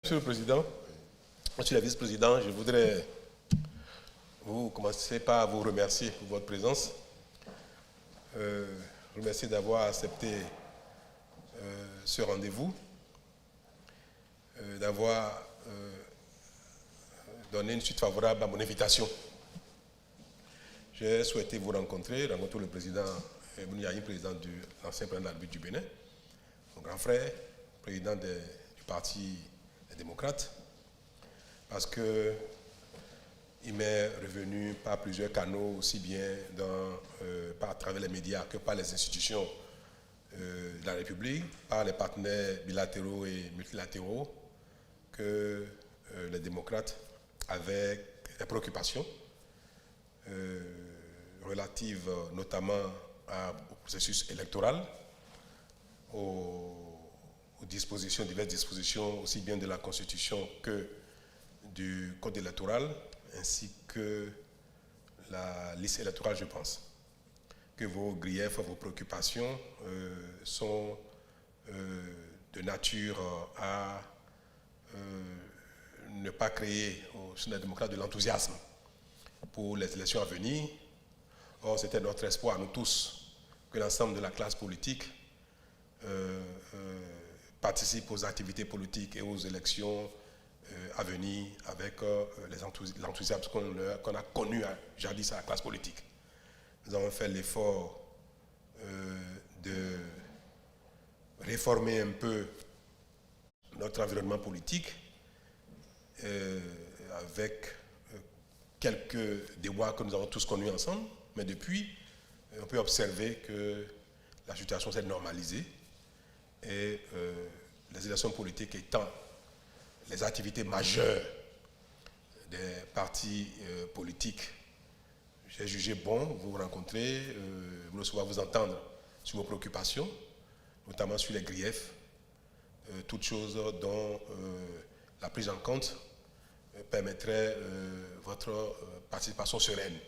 Monsieur le Président, Monsieur le Vice-président, je voudrais commencer par vous remercier pour votre présence. Remercier d'avoir accepté ce rendez-vous, d'avoir donné une suite favorable à mon invitation. J'ai souhaité vous rencontrer le président Bouniaï, président de l'ancien président de la République du Bénin, mon grand frère, président du Parti des démocrates, parce que il m'est revenu par plusieurs canaux, aussi bien à travers les médias que par les institutions de la République, par les partenaires bilatéraux et multilatéraux, que les démocrates avaient des préoccupations relatives notamment au processus électoral, diverses dispositions, aussi bien de la Constitution que du Code électoral, ainsi que la liste électorale, je pense. Que vos griefs, vos préoccupations sont de nature à ne pas créer au sein des démocrates de l'enthousiasme pour les élections à venir. Or, c'était notre espoir, nous tous, que l'ensemble de la classe politique participe aux activités politiques et aux élections à venir avec l'enthousiasme qu'on a connu jadis à la classe politique. Nous avons fait l'effort de réformer un peu notre environnement politique avec quelques déboires que nous avons tous connus ensemble, mais depuis, on peut observer que la situation s'est normalisée et les élections politiques étant les activités majeures des partis politiques, j'ai jugé bon vous rencontrer, vous recevoir, vous entendre sur vos préoccupations, notamment sur les griefs, toutes choses dont la prise en compte permettrait votre participation sereine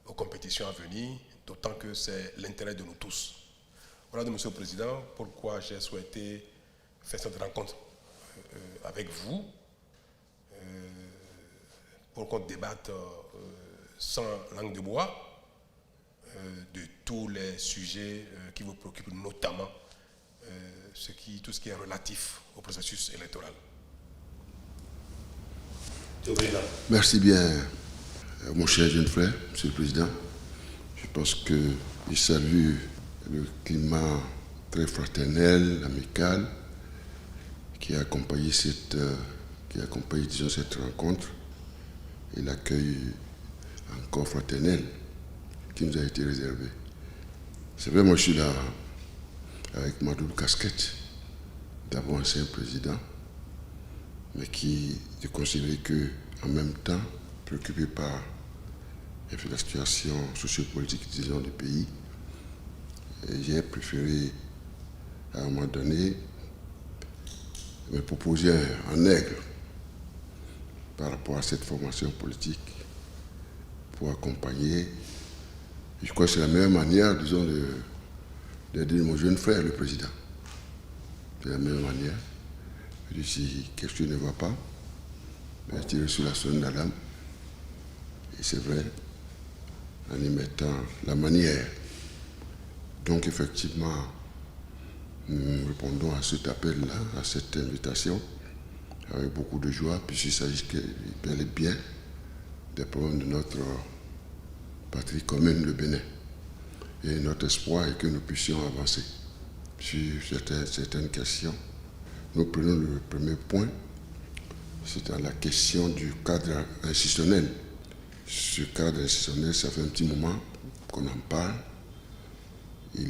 aux compétitions à venir, d'autant que c'est l'intérêt de nous tous. Voilà, Monsieur le Président, pourquoi j'ai souhaité faire cette rencontre avec vous, pour qu'on débatte sans langue de bois de tous les sujets qui vous préoccupent, notamment tout ce qui est relatif au processus électoral. Merci bien, mon cher jeune frère, Monsieur le Président. Je pense que je salue le climat très fraternel, amical, qui a accompagné cette rencontre et l'accueil encore fraternel qui nous a été réservé. C'est vrai, moi je suis là avec ma double casquette, d'abord ancien président, mais qui est considéré qu'en même temps, préoccupé par la situation sociopolitique, disons, du pays, et j'ai préféré, à un moment donné, me proposer un aigle par rapport à cette formation politique pour accompagner. Je crois que c'est la meilleure manière, disons, d'aider mon jeune frère, le président. C'est la meilleure manière. Je dis, si quelque chose ne va pas, ben, tirer sur la sonne d'alarme. Et c'est vrai, en y mettant la manière. Donc, effectivement, nous répondons à cet appel-là, à cette invitation, avec beaucoup de joie, puisqu'il s'agit bel et bien des problèmes de notre patrie commune, le Bénin. Et notre espoir est que nous puissions avancer sur certaines questions. Nous prenons le premier point, c'est la question du cadre institutionnel. Ce cadre institutionnel, ça fait un petit moment qu'on en parle. Il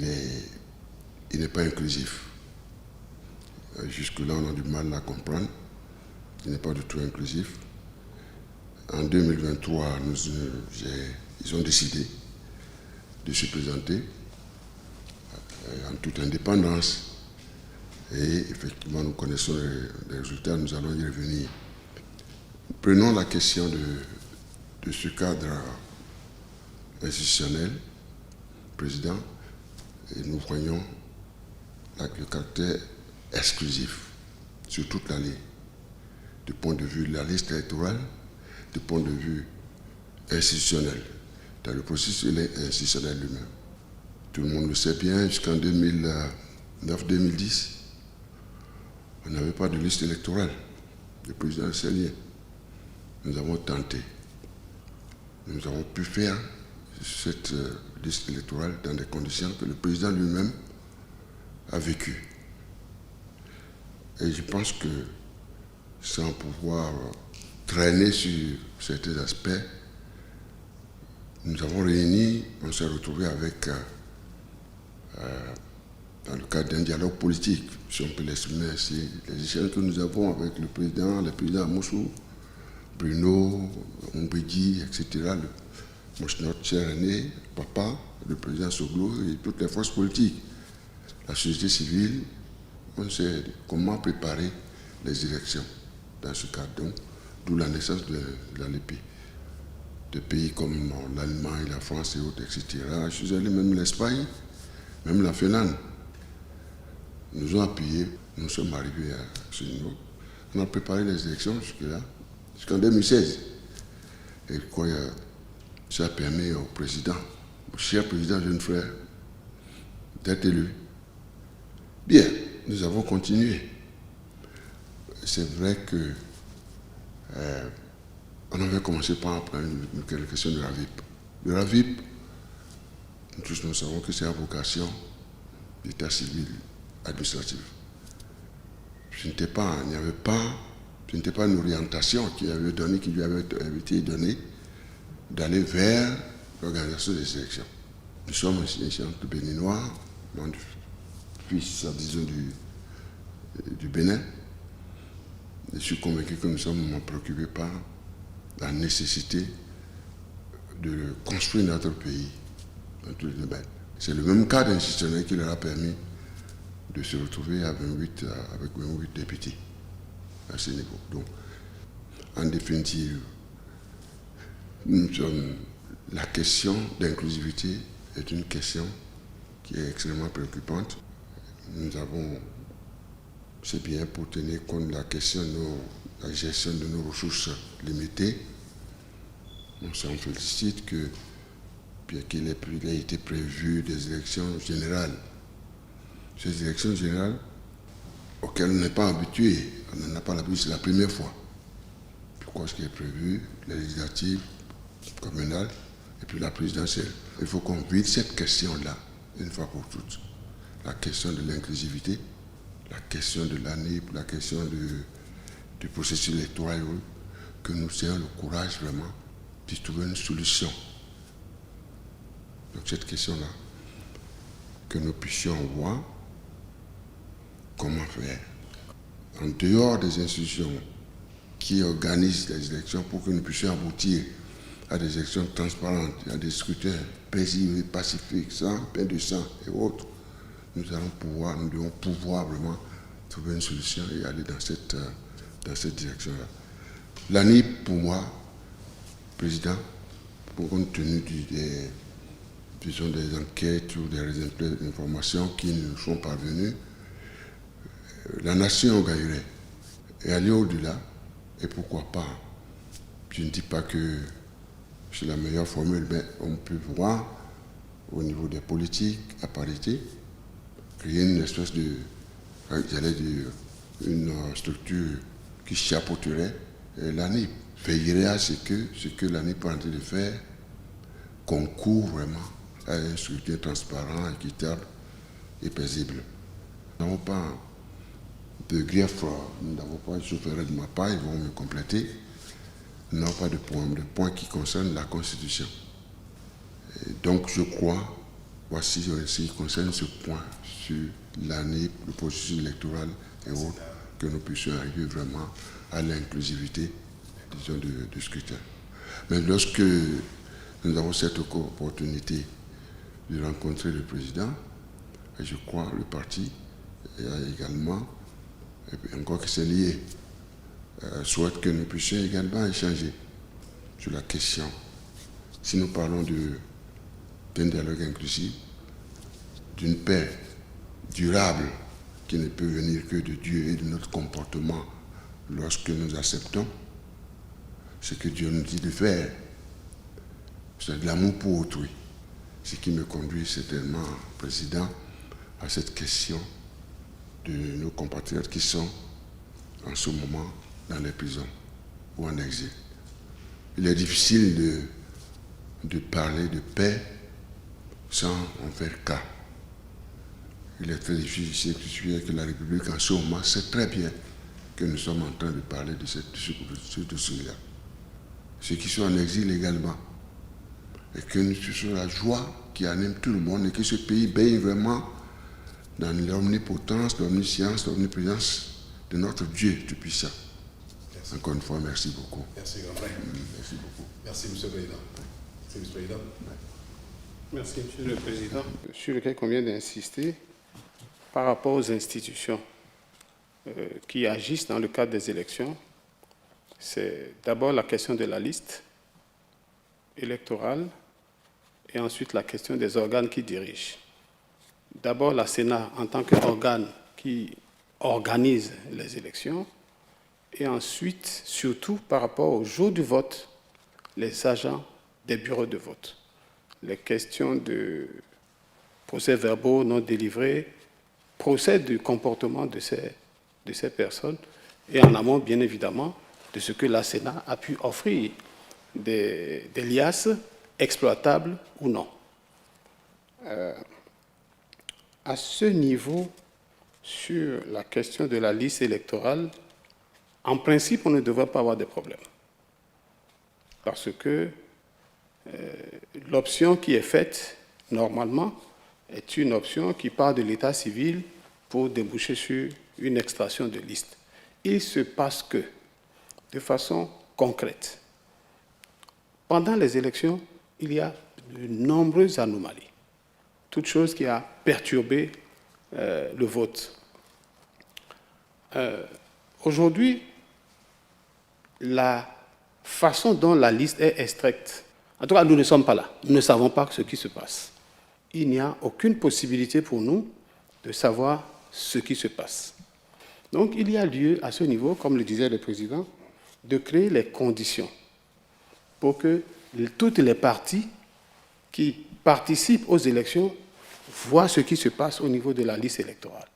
n'est pas inclusif. Jusque-là, on a du mal à comprendre. Il n'est pas du tout inclusif. En 2023, ils ont décidé de se présenter en toute indépendance. Et effectivement, nous connaissons les résultats, nous allons y revenir. Prenons la question de ce cadre institutionnel, président, et nous voyons le caractère exclusif. sur toute l'année, du point de vue de la liste électorale, du point de vue institutionnel, dans le processus institutionnel lui-même. Tout le monde le sait bien, jusqu'en 2009-2010, on n'avait pas de liste électorale de président syrien. Nous avons tenté. Nous avons pu faire cette liste électorale dans des conditions que le président lui-même a vécues. Et je pense que sans pouvoir traîner sur certains aspects, nous avons réuni, on s'est retrouvé avec, dans le cadre d'un dialogue politique, si on peut l'exprimer ainsi, les échanges que nous avons avec le président Amoussou, Bruno, Mbedi, etc., notre cher aîné, papa, le président Soglo et toutes les forces politiques, la société civile, on sait comment préparer les élections dans ce cadre. Donc, d'où la naissance de l'ALEPI. De pays comme l'Allemagne, la France et autres, etc. Je suis allé même l'Espagne, même la Finlande. Nous ont appuyés, nous sommes arrivés à ce niveau. On a préparé les élections jusque-là, jusqu'en 2016. Et quoi, ça a permis au président, au cher président jeune frère, d'être élu. Bien, nous avons continué. C'est vrai que on avait commencé par prendre une question de la VIP. Le RAVIP, nous tous nous savons que c'est la vocation d'état civil administratif. Ce n'était pas une orientation qui lui avait été donnée d'aller vers l'organisation des élections. Nous sommes un de béninois, fils, disons, du Bénin. Je suis convaincu que nous sommes préoccupés par la nécessité de construire notre pays dans tous les domaines. C'est le même cadre institutionnel qui leur a permis de se retrouver avec 28 députés à ce niveau. Donc, en définitive, la question d'inclusivité est une question qui est extrêmement préoccupante. Nous avons, c'est bien pour tenir compte de la question de la gestion de nos ressources limitées. On s'en félicite que, bien qu'il ait été prévu des élections générales, ces élections générales auxquelles on n'est pas habitué, on n'en a pas l'habitude, c'est la première fois. Pourquoi ce qui est prévu, les législatives, communales et puis la présidentielle. Il faut qu'on vide cette question-là, une fois pour toutes. La question de l'inclusivité, la question de l'année, la question du processus électoral, que nous ayons le courage vraiment de trouver une solution. Donc cette question-là, que nous puissions voir comment faire. En dehors des institutions qui organisent les élections pour que nous puissions aboutir à des élections transparentes, à des scrutins paisibles et pacifiques, sans pain de sang et autres, nous devons pouvoir vraiment trouver une solution et aller dans cette direction-là. L'année, pour moi, président, compte tenu des enquêtes ou des informations qui nous sont parvenues, la nation gagnerait. Et aller au-delà, et pourquoi pas, je ne dis pas que c'est la meilleure formule, mais on peut voir au niveau des politiques à parité, créer une espèce une structure qui chapeauterait l'ANIP, veillerait à ce que l'ANIP est en train de faire concourt vraiment à un scrutin transparent, équitable et paisible. Nous n'avons pas de grief, nous n'avons pas, je ferai de ma part, ils vont me compléter, nous n'avons pas de point qui concerne la Constitution. Et donc je crois, voici ce qui concerne ce point sur l'année, le processus électoral et autres, que nous puissions arriver vraiment à l'inclusivité, disons, du scrutin. Mais lorsque nous avons cette opportunité de rencontrer le président, et je crois le parti également, et puis encore que c'est lié, souhaite que nous puissions également échanger sur la question. Si nous parlons d'un dialogue inclusif, d'une paix durable qui ne peut venir que de Dieu et de notre comportement lorsque nous acceptons ce que Dieu nous dit de faire. C'est de l'amour pour autrui. Ce qui me conduit certainement, Président, à cette question de nos compatriotes qui sont en ce moment dans les prisons ou en exil. Il est difficile de parler de paix sans en faire cas. Il est très difficile que la République en ce moment sait très bien que nous sommes en train de parler de ceux-là. Ceux qui sont en exil également. Et que ce soit la joie qui anime tout le monde et que ce pays baigne vraiment dans l'omnipotence, l'omniscience, l'omniprésence de notre Dieu Tout-Puissant. Encore une fois, merci beaucoup. Merci, grand frère. Merci beaucoup. Merci, M. le Président. Merci, M. le Président. Merci, M. le Président. Sur lequel on vient d'insister, par rapport aux institutions qui agissent dans le cadre des élections, c'est d'abord la question de la liste électorale et ensuite la question des organes qui dirigent. D'abord, la Sénat en tant qu'organe qui organise les élections et ensuite, surtout par rapport au jour du vote, les agents des bureaux de vote. Les questions de procès-verbaux non délivrés, procès du comportement de ces personnes et en amont, bien évidemment, de ce que la Sénat a pu offrir, des liasses exploitables ou non. À ce niveau, sur la question de la liste électorale, en principe, on ne devrait pas avoir de problème. Parce que l'option qui est faite, normalement, est une option qui part de l'état civil pour déboucher sur une extraction de liste. Il se passe que, de façon concrète, pendant les élections, il y a de nombreuses anomalies. Toute chose qui a perturbé le vote. Aujourd'hui, la façon dont la liste est extraite, en tout cas, nous ne sommes pas là. Nous ne savons pas ce qui se passe. Il n'y a aucune possibilité pour nous de savoir ce qui se passe. Donc, il y a lieu, à ce niveau, comme le disait le Président, de créer les conditions pour que toutes les parties qui participent aux élections voient ce qui se passe au niveau de la liste électorale.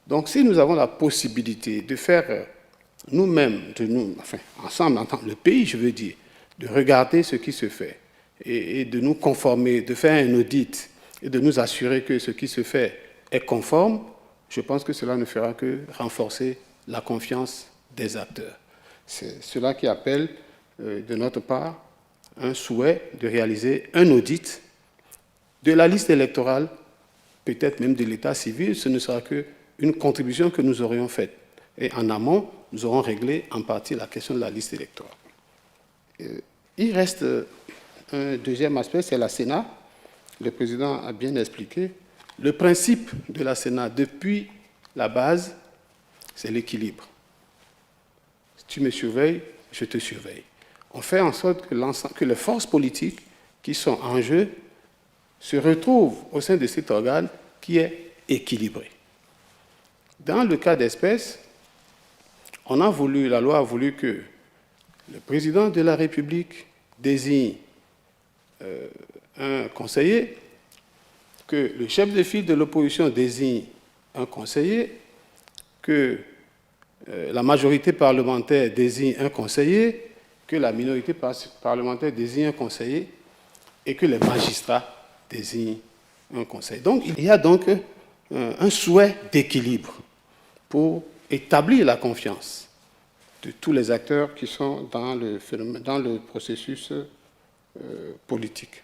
Donc, si nous avons la possibilité de faire nous-mêmes, ensemble, en tant que le pays, je veux dire, de regarder ce qui se fait et de nous conformer, de faire un audit et de nous assurer que ce qui se fait est conforme, je pense que cela ne fera que renforcer la confiance des acteurs. C'est cela qui appelle, de notre part, un souhait de réaliser un audit de la liste électorale, peut-être même de l'état civil. Ce ne sera qu'une contribution que nous aurions faite. Et en amont, nous aurons réglé en partie la question de la liste électorale. Il reste un deuxième aspect, c'est la Sénat. Le Président a bien expliqué. Le principe de la Sénat, depuis la base, c'est l'équilibre. Si tu me surveilles, je te surveille. On fait en sorte que les forces politiques qui sont en jeu se retrouvent au sein de cet organe qui est équilibré. Dans le cas d'espèce, la loi a voulu que le président de la République désigne un conseiller, que le chef de file de l'opposition désigne un conseiller, que la majorité parlementaire désigne un conseiller, que la minorité parlementaire désigne un conseiller et que les magistrats désignent un conseiller. Donc, il y a donc un souhait d'équilibre pour établir la confiance de tous les acteurs qui sont dans le processus politique.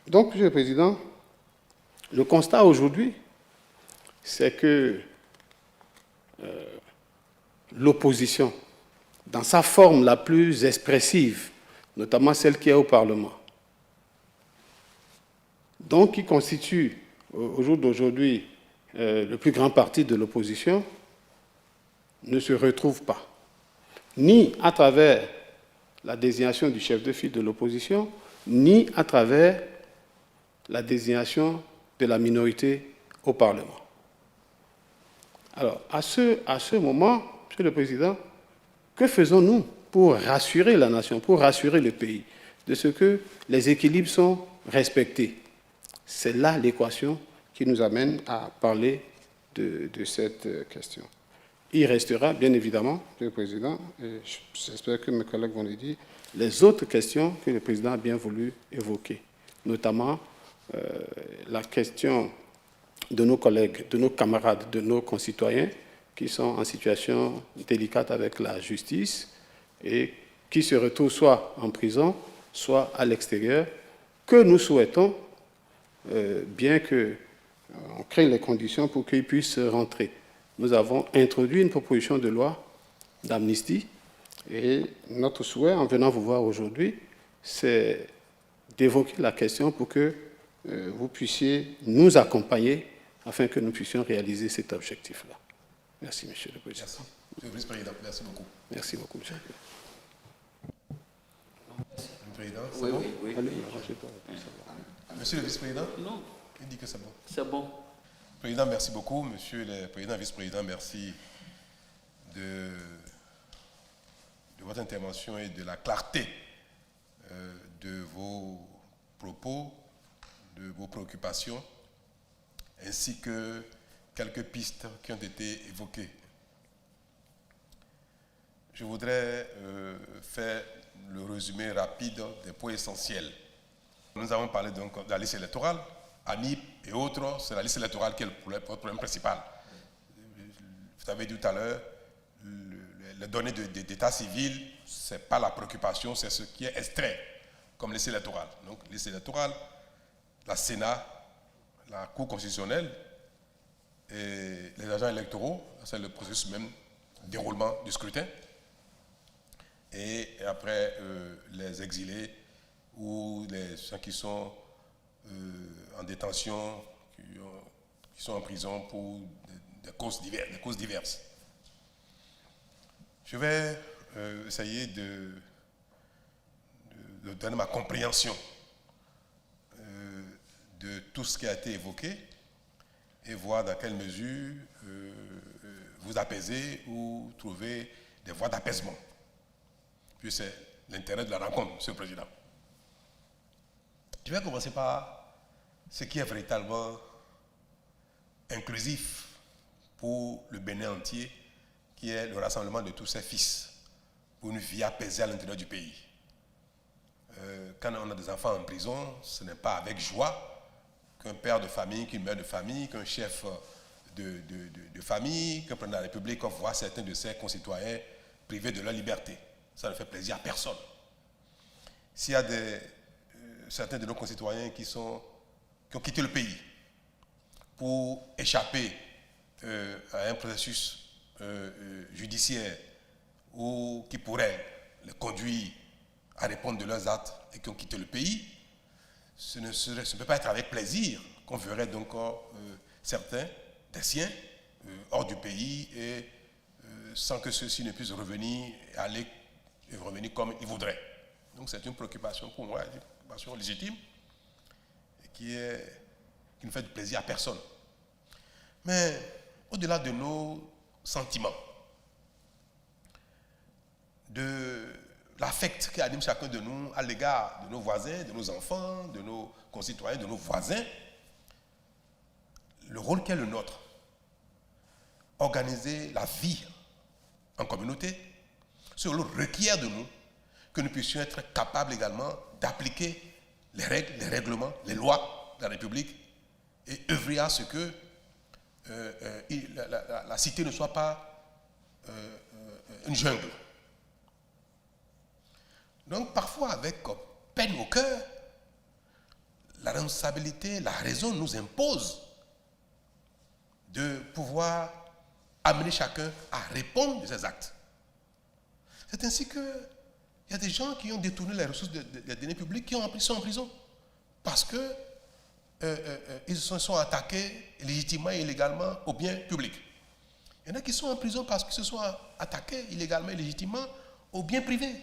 Donc, Monsieur le Président, le constat aujourd'hui, c'est que l'opposition, dans sa forme la plus expressive, notamment celle qui est au Parlement, donc qui constitue au jour d'aujourd'hui le plus grand parti de l'opposition, ne se retrouve pas, ni à travers la désignation du chef de file de l'opposition, ni à travers la désignation de la minorité au Parlement. Alors, à ce moment, Monsieur le Président, que faisons-nous pour rassurer la nation, pour rassurer le pays, de ce que les équilibres sont respectés? C'est là l'équation qui nous amène à parler de cette question. Il restera, bien évidemment, Monsieur le Président, et j'espère que mes collègues vont le dire, les autres questions que le Président a bien voulu évoquer, notamment la question de nos collègues, de nos camarades, de nos concitoyens qui sont en situation délicate avec la justice et qui se retrouvent soit en prison, soit à l'extérieur, que nous souhaitons, bien qu'on crée les conditions pour qu'ils puissent rentrer. Nous avons introduit une proposition de loi d'amnistie et notre souhait, en venant vous voir aujourd'hui, c'est d'évoquer la question pour que vous puissiez nous accompagner afin que nous puissions réaliser cet objectif-là. Merci, Monsieur le Président. Merci. Monsieur le Vice-président, merci beaucoup. Merci beaucoup, Monsieur Le Président, Oui, oui, oui. Allez, arrangez-toi. Monsieur le Vice-président, Non, il dit que c'est bon. c'est bon. Président, merci beaucoup. Monsieur le Président, Vice-président, merci de votre intervention et de la clarté de vos propos, de vos préoccupations, ainsi que quelques pistes qui ont été évoquées. Je voudrais faire le résumé rapide des points essentiels. Nous avons parlé donc de la liste électorale, ANIP et autres, c'est la liste électorale qui est le problème principal. Vous avez dit tout à l'heure, les données d'état civil, ce n'est pas la préoccupation, c'est ce qui est extrait comme liste électorale. Donc, liste électorale, la Sénat, la Cour constitutionnelle et les agents électoraux, c'est le processus même déroulement du scrutin. Et après, les exilés ou les gens qui sont en détention, qui sont en prison pour des causes diverses. Je vais essayer de donner ma compréhension de tout ce qui a été évoqué et voir dans quelle mesure vous apaisez ou trouver des voies d'apaisement. Puis c'est l'intérêt de la rencontre, Monsieur le Président. Je vais commencer par ce qui est véritablement inclusif pour le Bénin entier, qui est le rassemblement de tous ses fils pour une vie apaisée à l'intérieur du pays. Quand on a des enfants en prison, ce n'est pas avec joie qu'un père de famille, qu'une mère de famille, qu'un chef de famille, qu'un président de la République voit certains de ses concitoyens privés de leur liberté. Ça ne fait plaisir à personne. S'il y a certains de nos concitoyens qui ont quitté le pays pour échapper à un processus judiciaire ou qui pourrait les conduire à répondre de leurs actes et qui ont quitté le pays, ce ne peut pas être avec plaisir qu'on verrait donc certains des siens hors du pays et sans que ceux-ci ne puissent revenir et revenir comme ils voudraient. Donc c'est une préoccupation pour moi, une préoccupation légitime et qui ne fait de plaisir à personne. Mais au-delà de nos sentiments, de l'affect qui anime chacun de nous à l'égard de nos voisins, de nos enfants, de nos concitoyens, de nos voisins, le rôle qui est le nôtre, organiser la vie en communauté, ce rôle requiert de nous que nous puissions être capables également d'appliquer les règles, les règlements, les lois de la République et œuvrer à ce que la cité ne soit pas une jungle. Donc parfois avec peine au cœur, la responsabilité, la raison nous impose de pouvoir amener chacun à répondre de ses actes. C'est ainsi qu'il y a des gens qui ont détourné les ressources des deniers publics qui sont en prison parce que ils se sont attaqués légitimement et illégalement aux biens publics. Il y en a qui sont en prison parce qu'ils se sont attaqués illégalement et légitimement aux biens privés.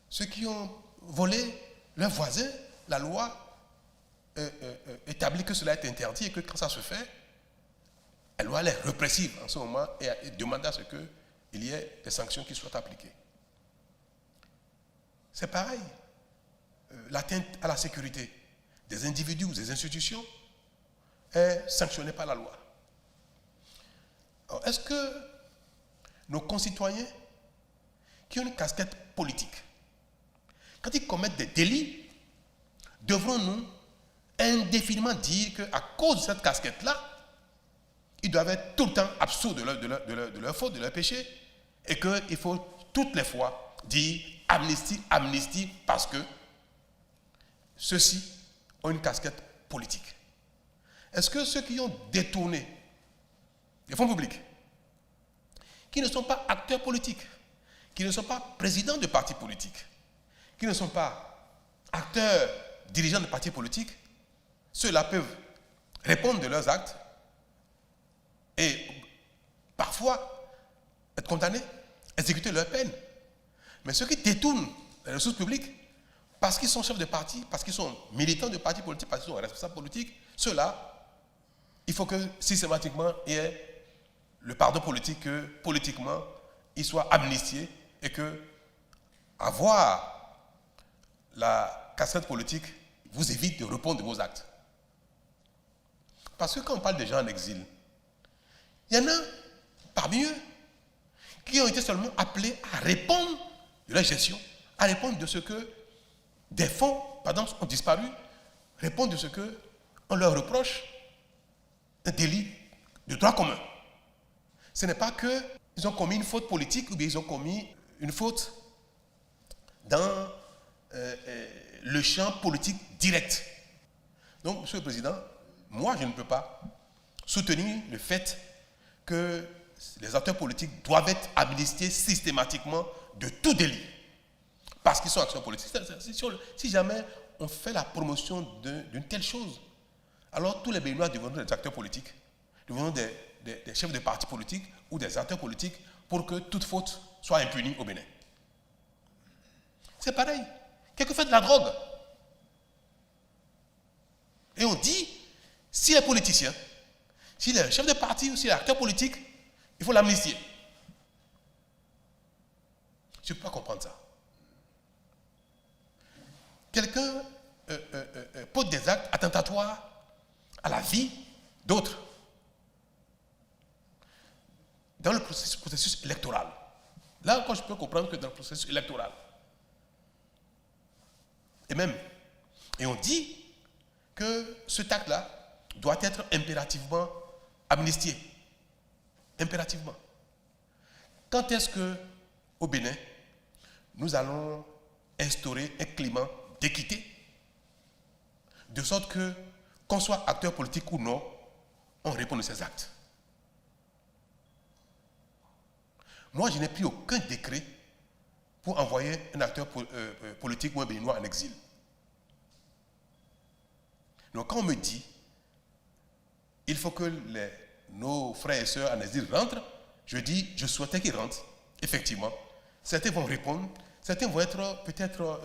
Ceux qui ont volé leurs voisins, la loi établit que cela est interdit et que quand ça se fait, Elle doit être répressive en ce moment et demander à ce qu'il y ait des sanctions qui soient appliquées. C'est pareil. L'atteinte à la sécurité des individus ou des institutions est sanctionnée par la loi. Alors, est-ce que nos concitoyens qui ont une casquette politique, quand ils commettent des délits, devront-nous indéfiniment dire qu'à cause de cette casquette-là, ils doivent être tout le temps absous de leur faute, de leur péché, et qu'il faut toutes les fois dire amnistie, amnistie, parce que ceux-ci ont une casquette politique. Est-ce que ceux qui ont détourné les fonds publics, qui ne sont pas acteurs politiques, qui ne sont pas présidents de partis politiques, qui ne sont pas acteurs, dirigeants de partis politiques, ceux-là peuvent répondre de leurs actes et parfois être condamnés, exécuter leur peine. Mais ceux qui détournent les ressources publiques, parce qu'ils sont chefs de parti, parce qu'ils sont militants de partis politiques, parce qu'ils sont responsables politiques, ceux-là, il faut que systématiquement il y ait le pardon politique, que politiquement, ils soient amnistiés et que avoir la casquette politique vous évite de répondre de vos actes. Parce que quand on parle des gens en exil, il y en a parmi eux qui ont été seulement appelés à répondre de leur gestion, à répondre de ce que des fonds, par exemple, ont disparu, répondre de ce qu'on leur reproche un délit de droit commun. Ce n'est pas qu'ils ont commis une faute politique ou bien ils ont commis une faute dans le champ politique direct. Donc, Monsieur le Président, moi, je ne peux pas soutenir le fait que les acteurs politiques doivent être amnistiés systématiquement de tout délit parce qu'ils sont acteurs politiques. Si jamais on fait la promotion d'une telle chose, alors tous les Béninois deviendront des acteurs politiques, deviendront des chefs de partis politiques ou des acteurs politiques pour que toute faute soit impunie au Bénin. C'est pareil. Quelqu'un fait de la drogue. Et on dit, s'il est politicien, s'il est chef de parti ou s'il est acteur politique, il faut l'amnistier. Je ne peux pas comprendre ça. Quelqu'un pose des actes attentatoires à la vie d'autres dans le processus électoral. Là encore, je peux comprendre que dans le processus électoral. Et on dit que cet acte-là doit être impérativement amnistié. Impérativement. Quand est-ce que, au Bénin, nous allons instaurer un climat d'équité, de sorte que, qu'on soit acteur politique ou non, on répond de ces actes? Moi, je n'ai pris aucun décret pour envoyer un acteur politique ou un Béninois en exil. Donc, quand on me dit il faut que nos frères et sœurs en exil rentrent, je dis, je souhaitais qu'ils rentrent, effectivement. Certains vont répondre, certains vont être peut-être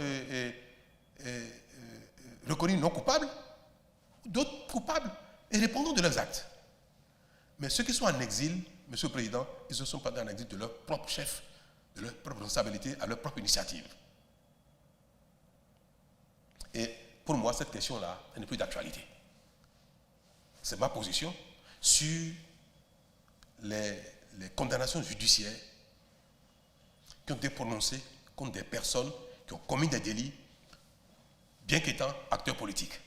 reconnus non coupables, d'autres coupables, et répondront de leurs actes. Mais ceux qui sont en exil, Monsieur le Président, ils ne sont pas en exil de leur propre chef, de leur propre responsabilité, à leur propre initiative. Et pour moi, cette question-là, elle n'est plus d'actualité. C'est ma position sur les condamnations judiciaires qui ont été prononcées contre des personnes qui ont commis des délits, bien qu'étant acteurs politiques.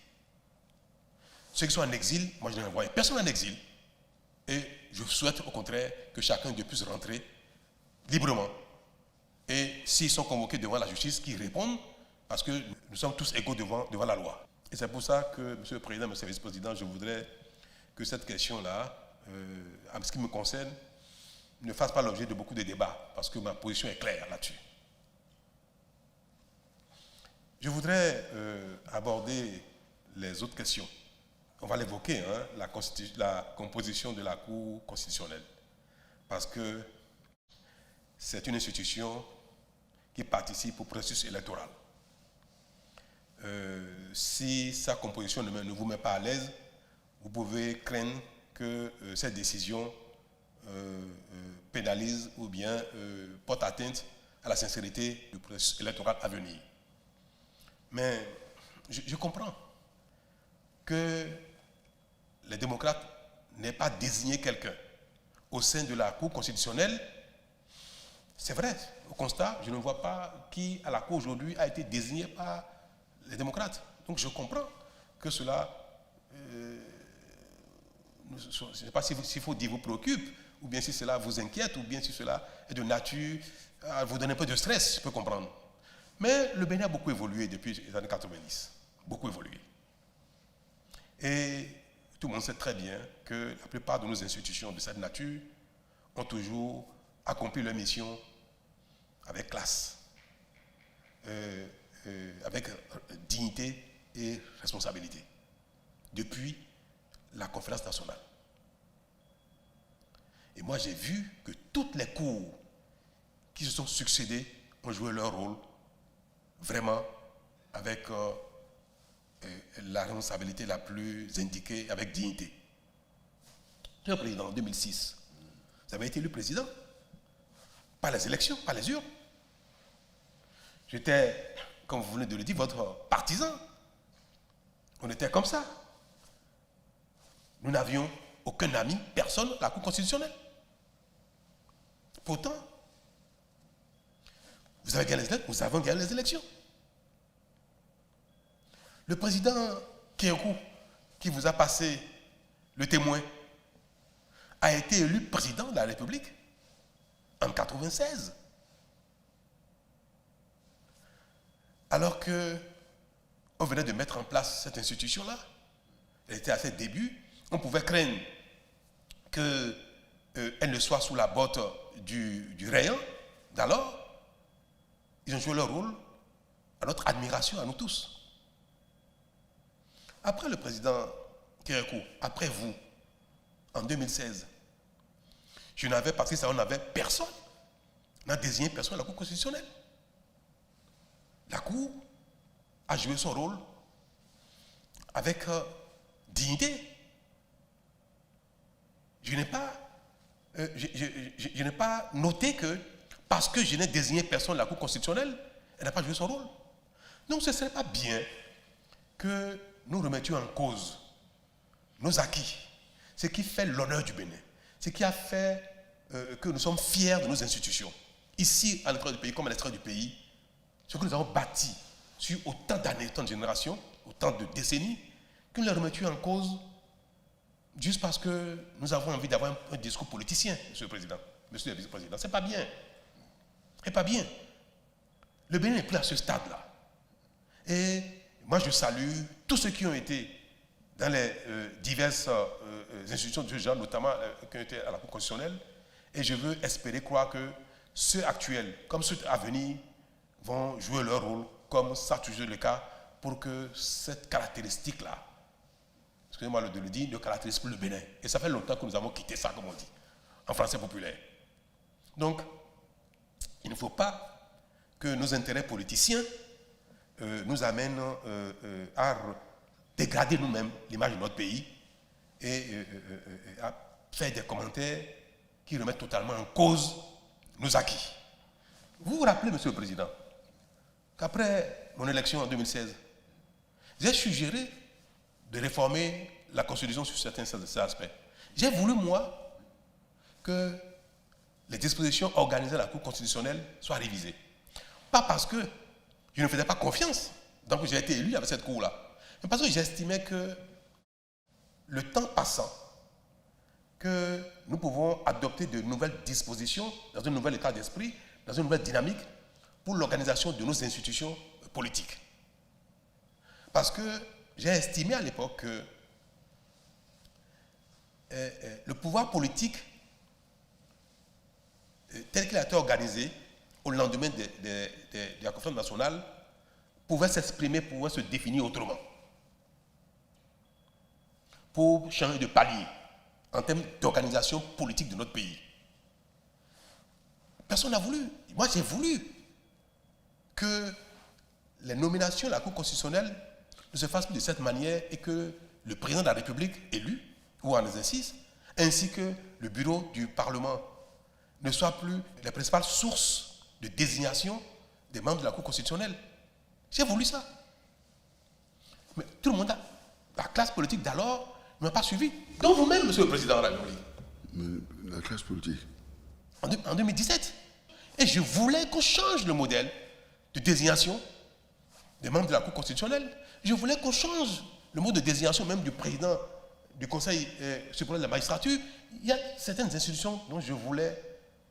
Ceux qui sont en exil, moi je n'ai envoyé personne en exil. Et je souhaite au contraire que chacun puisse rentrer librement. Et s'ils sont convoqués devant la justice, qu'ils répondent, parce que nous sommes tous égaux devant la loi. Et c'est pour ça que, Monsieur le Président, Monsieur le Vice-président, je voudrais que cette question-là, en ce qui me concerne, ne fasse pas l'objet de beaucoup de débats, parce que ma position est claire là-dessus. Je voudrais aborder les autres questions. On va l'évoquer, hein, la composition de la Cour constitutionnelle, parce que c'est une institution qui participe au processus électoral. Si sa composition ne vous met pas à l'aise, vous pouvez craindre que cette décision pénalise ou bien porte atteinte à la sincérité du processus électoral à venir. Mais je comprends que les démocrates n'aient pas désigné quelqu'un au sein de la Cour constitutionnelle. C'est vrai, au constat, je ne vois pas qui à la Cour aujourd'hui a été désigné par les démocrates. Donc je comprends que cela, je ne sais pas s'il faut dire vous préoccupe, ou bien si cela vous inquiète, ou bien si cela est de nature à vous donner un peu de stress, je peux comprendre. Mais le Bénin a beaucoup évolué depuis les années 90, beaucoup évolué. Et tout le monde sait très bien que la plupart de nos institutions de cette nature ont toujours accompli leur mission avec classe, avec dignité et responsabilité, depuis la conférence nationale. Et moi, j'ai vu que toutes les cours qui se sont succédées ont joué leur rôle vraiment avec la responsabilité la plus indiquée, avec dignité. Le président en 2006, vous avez été élu président, pas les élections, pas les urnes. J'étais, comme vous venez de le dire, votre partisan. On était comme ça. Nous n'avions aucun ami, personne à la Cour constitutionnelle. Pourtant, vous avez gagné les élections, nous avons gagné les élections. Le président Kékou, qui vous a passé le témoin, a été élu président de la République en 1996. Alors qu'on venait de mettre en place cette institution-là, elle était à ses débuts, on pouvait craindre qu'elle ne soit sous la botte du rayon d'alors. Ils ont joué leur rôle à notre admiration, à nous tous. Après le président Kékou, après vous, en 2016, je n'avais pas, parce que on n'avait personne, on n'a désigné personne à la Cour constitutionnelle. La Cour a joué son rôle avec dignité. Je n'ai pas noté que parce que je n'ai désigné personne à la Cour constitutionnelle, elle n'a pas joué son rôle. Donc ce ne serait pas bien que nous remettions en cause nos acquis, ce qui fait l'honneur du Bénin, ce qui a fait que nous sommes fiers de nos institutions. Ici, à l'intérieur du pays, comme à l'extérieur du pays, ce que nous avons bâti sur autant d'années, autant de générations, autant de décennies, que nous les remettions en cause juste parce que nous avons envie d'avoir un discours politicien, Monsieur le Président, Monsieur le Vice-président. C'est pas bien. C'est pas bien. Le Bénin n'est plus à ce stade-là. Et moi, je salue tous ceux qui ont été dans les diverses institutions de ce genre, notamment qui ont été à la Cour constitutionnelle. Et je veux espérer, croire que ceux actuels, comme ceux à venir, vont jouer leur rôle, comme ça a toujours le cas, pour que cette caractéristique-là, excusez-moi de le dire, ne caractérise plus le Bénin. Et ça fait longtemps que nous avons quitté ça, comme on dit, en français populaire. Donc, il ne faut pas que nos intérêts politiciens nous amènent à dégrader nous-mêmes l'image de notre pays et à faire des commentaires qui remettent totalement en cause nos acquis. Vous vous rappelez, Monsieur le Président, qu'après mon élection en 2016, j'ai suggéré de réformer la Constitution sur certains aspects. J'ai voulu, moi, que les dispositions organisées à la Cour constitutionnelle soient révisées. Pas parce que je ne faisais pas confiance, donc j'ai été élu avec cette Cour-là, mais parce que j'estimais que le temps passant, que nous pouvons adopter de nouvelles dispositions dans un nouvel état d'esprit, dans une nouvelle dynamique pour l'organisation de nos institutions politiques. Parce que j'ai estimé à l'époque que le pouvoir politique, tel qu'il a été organisé au lendemain de la conférence nationale, pouvait s'exprimer, pouvait se définir autrement. Pour changer de palier en termes d'organisation politique de notre pays. Personne n'a voulu. Moi, j'ai voulu que les nominations de la Cour constitutionnelle ne se fassent plus de cette manière et que le président de la République élu ou en exercice ainsi que le bureau du Parlement ne soient plus les principales sources de désignation des membres de la Cour constitutionnelle. J'ai voulu ça. Mais tout le monde, la classe politique d'alors, ne m'a pas suivi. Donc vous-même, Monsieur le Président de la République. Mais la classe politique. En 2017. Et je voulais qu'on change le modèle de désignation des membres de la Cour constitutionnelle. Je voulais qu'on change le mode de désignation même du président du Conseil supérieur de la magistrature. Il y a certaines institutions dont je voulais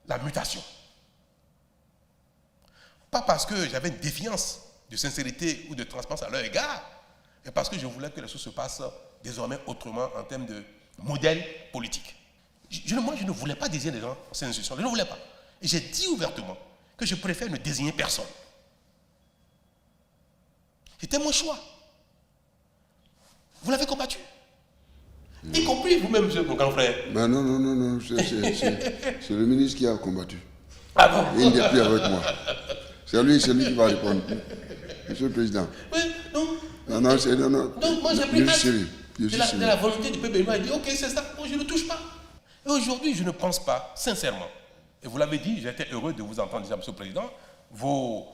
la mutation. Pas parce que j'avais une défiance de sincérité ou de transparence à leur égard, mais parce que je voulais que les choses se passent désormais autrement en termes de modèle politique. Moi, je ne voulais pas désigner des gens dans ces institutions. Je ne voulais pas. Et j'ai dit ouvertement que je préfère ne désigner personne. C'était mon choix. Vous l'avez combattu. Y compris vous-même, monsieur mon grand frère. Ben non. C'est le ministre qui a combattu. Ah bon? Il n'est plus avec moi. C'est lui qui va répondre. Monsieur le Président. Oui, non. Non, moi j'ai pris acte de la volonté du peuple. Il m'a dit, ok, c'est ça, moi je ne touche pas. Et aujourd'hui, je ne pense pas, sincèrement, et vous l'avez dit, j'étais heureux de vous entendre dire, monsieur le Président, vos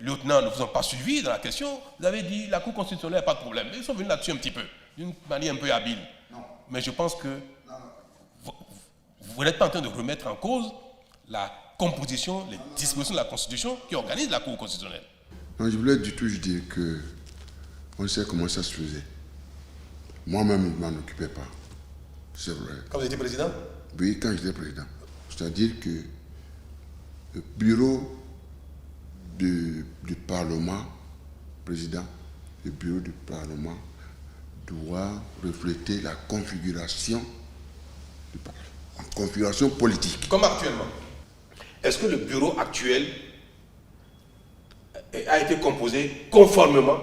lieutenants ne vous ont pas suivi dans la question, vous avez dit, la Cour constitutionnelle, pas de problème. Ils sont venus là-dessus un petit peu, d'une manière un peu habile. Non. Mais je pense que vous n'êtes pas en train de remettre en cause la composition, les dispositions de la Constitution qui organisent la Cour constitutionnelle. Non, je voulais du tout dire que on sait comment ça se faisait. Moi-même, je ne m'en occupais pas. C'est vrai. Quand vous étiez président? Oui, quand j'étais président. C'est-à-dire que le bureau du Parlement, président, le bureau du Parlement doit refléter la configuration du Parlement, en configuration politique. Comme actuellement. Est-ce que le bureau actuel a été composé conformément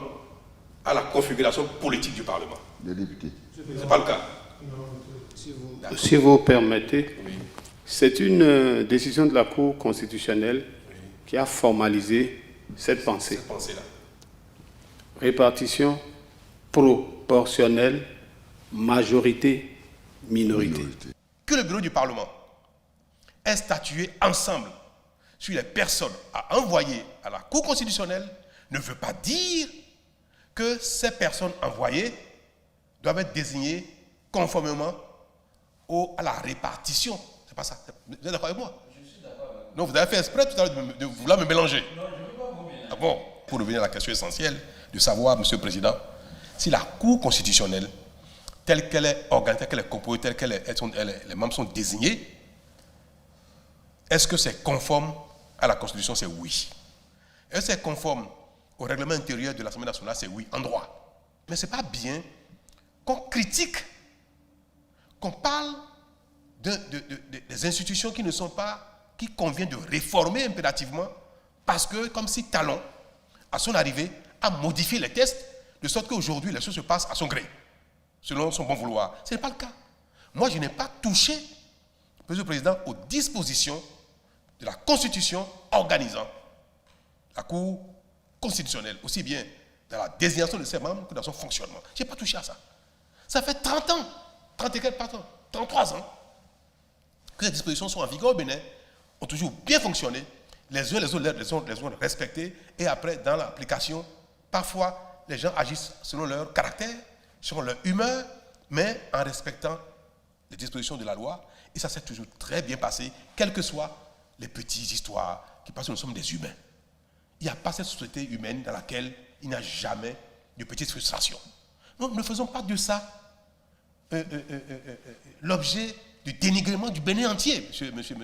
à la configuration politique du Parlement? Des députés. Ce n'est pas le cas. Si vous permettez, Oui. c'est une décision de la Cour constitutionnelle qui a formalisé cette pensée. Cette pensée-là. Répartition proportionnelle, majorité, minorité. Que le bureau du Parlement ait statué ensemble sur les personnes à envoyer à la Cour constitutionnelle ne veut pas dire que ces personnes envoyées doivent être désignées conformément à la répartition. C'est pas ça. Vous êtes d'accord avec moi? Je suis d'accord. Non, vous avez fait exprès tout à l'heure de vouloir me mélanger. Non, je ne veux pas vous mélanger. Ah bon? Pour revenir à la question essentielle de savoir, Monsieur le Président, si la Cour constitutionnelle, telle qu'elle est organisée, telle qu'elle est composée, telle qu'elle est, les membres sont désignés, est-ce que c'est conforme à la Constitution? C'est oui. Est-ce que c'est conforme au règlement intérieur de l'Assemblée nationale? C'est oui, en droit. Mais ce n'est pas bien qu'on critique, qu'on parle des institutions qui ne sont pas, qui convient de réformer impérativement, parce que, comme si Talon, à son arrivée, a modifié les textes, de sorte qu'aujourd'hui, les choses se passent à son gré, selon son bon vouloir. Ce n'est pas le cas. Moi, je n'ai pas touché, Monsieur le Président, aux dispositions de la Constitution organisant la Cour constitutionnelle, aussi bien dans la désignation de ses membres que dans son fonctionnement. Je n'ai pas touché à ça. Ça fait 30 ans, 33 ans, que ces dispositions sont en vigueur au Bénin, ont toujours bien fonctionné, les uns les autres les ont respectés, et après, dans l'application, parfois, les gens agissent selon leur caractère, selon leur humeur, mais en respectant les dispositions de la loi, et ça s'est toujours très bien passé, quelles que soient les petites histoires qui passent, nous sommes des humains. Il n'y a pas cette société humaine dans laquelle il n'y a jamais de petites frustrations. Donc ne faisons pas de ça l'objet du dénigrement du Bénin entier, monsieur.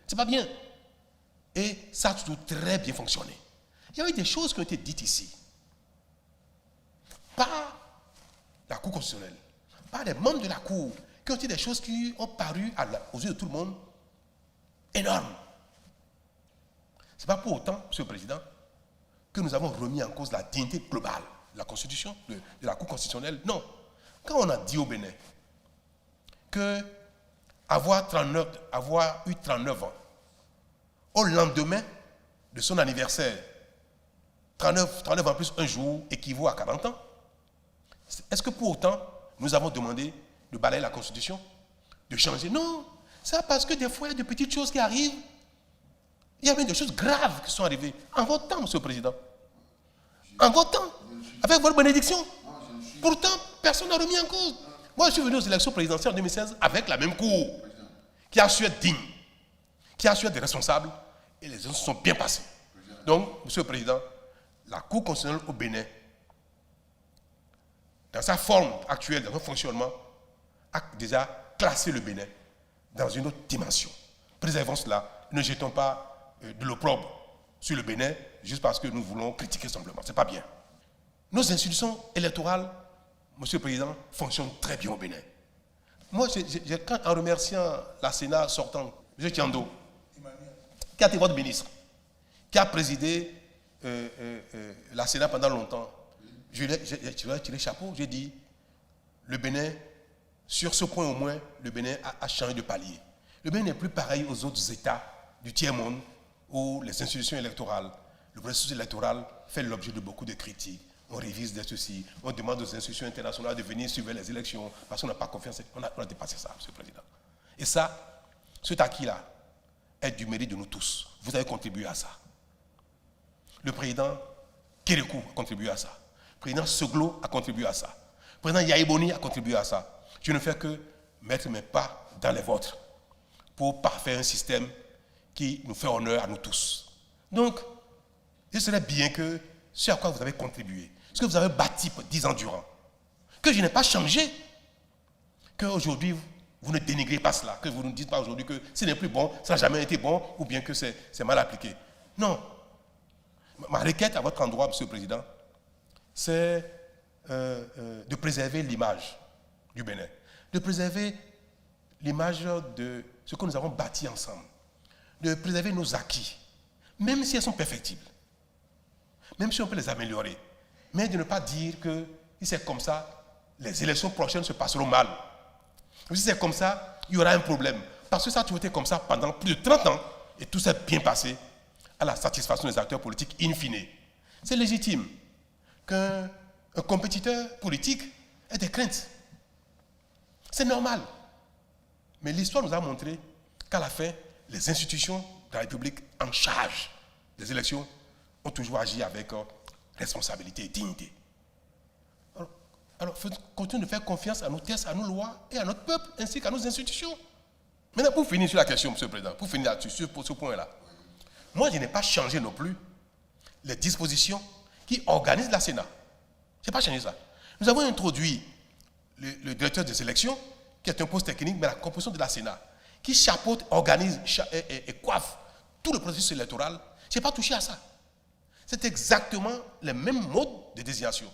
C'est pas bien. Et ça a toujours très bien fonctionné. Il y a eu des choses qui ont été dites ici par la Cour constitutionnelle, par des membres de la Cour, qui ont dit des choses qui ont paru aux yeux de tout le monde énormes. Ce n'est pas pour autant, Monsieur le Président, que nous avons remis en cause la dignité globale de la Constitution, de la Cour constitutionnelle. Non. Quand on a dit au Bénin que avoir eu 39 ans, au lendemain de son anniversaire, 39 ans plus un jour équivaut à 40 ans, est-ce que pour autant nous avons demandé de balayer la Constitution? de changer. Non, c'est parce que des fois, il y a de petites choses qui arrivent. Il y a même des choses graves qui sont arrivées. En votre temps, Monsieur le Président. En votre temps. Avec votre bénédiction. Pourtant, personne n'a remis en cause. Moi, je suis venu aux élections présidentielles en 2016 avec la même cour, qui a su être digne, qui a su être des responsables, et les gens se sont bien passés. Donc, Monsieur le Président, la Cour constitutionnelle au Bénin, dans sa forme actuelle, dans son fonctionnement, a déjà classé le Bénin dans une autre dimension. Préservons cela, ne jetons pas de l'opprobre sur le Bénin juste parce que nous voulons critiquer simplement. Ce n'est pas bien. Nos institutions électorales, Monsieur le Président, fonctionnent très bien au Bénin. Moi, en remerciant la Sénat sortante, M. Tiando, qui a été votre ministre, qui a présidé la Sénat pendant longtemps, j'ai tiré le chapeau, j'ai dit, le Bénin, sur ce point au moins, le Bénin a changé de palier. Le Bénin n'est plus pareil aux autres États du tiers-monde où les institutions électorales, le processus électoral fait l'objet de beaucoup de critiques. On révise des soucis, on demande aux institutions internationales de venir suivre les élections parce qu'on n'a pas confiance. On a dépassé ça, Monsieur le Président. Et ça, cet acquis-là est du mérite de nous tous. Vous avez contribué à ça. Le président Kérékou a contribué à ça. Le président Seglo a contribué à ça. Le président Yaïboni a contribué à ça. Je ne fais que mettre mes pas dans les vôtres pour parfaire un système qui nous fait honneur à nous tous. Donc, il serait bien que ce à quoi vous avez contribué, ce que vous avez bâti pour 10 ans durant, que je n'ai pas changé, qu'aujourd'hui vous ne dénigrez pas cela, que vous ne dites pas aujourd'hui que ce n'est plus bon, ça n'a jamais été bon, ou bien que c'est mal appliqué. Non. Ma requête à votre endroit, Monsieur le Président, c'est de préserver l'image du Bénin, de préserver l'image de ce que nous avons bâti ensemble, de préserver nos acquis, même si elles sont perfectibles, même si on peut les améliorer, mais de ne pas dire que si c'est comme ça, les élections prochaines se passeront mal. Si c'est comme ça, il y aura un problème. Parce que ça a toujours été comme ça pendant plus de 30 ans et tout s'est bien passé à la satisfaction des acteurs politiques in fine. C'est légitime qu'un compétiteur politique ait des craintes. C'est normal. Mais l'histoire nous a montré qu'à la fin, les institutions de la République en charge des élections ont toujours agi avec responsabilité et dignité. Alors, il faut continuer de faire confiance à nos tests, à nos lois et à notre peuple, ainsi qu'à nos institutions. Maintenant, pour finir sur la question, Monsieur le Président, pour finir là-dessus, sur ce point-là, moi, je n'ai pas changé non plus les dispositions qui organisent la Sénat. Je n'ai pas changé ça. Nous avons introduit le directeur des élections, qui est un poste technique, mais la composition de la Sénat, qui chapeaute, organise et coiffe tout le processus électoral. Je n'ai pas touché à ça. C'est exactement les mêmes modes de désignation.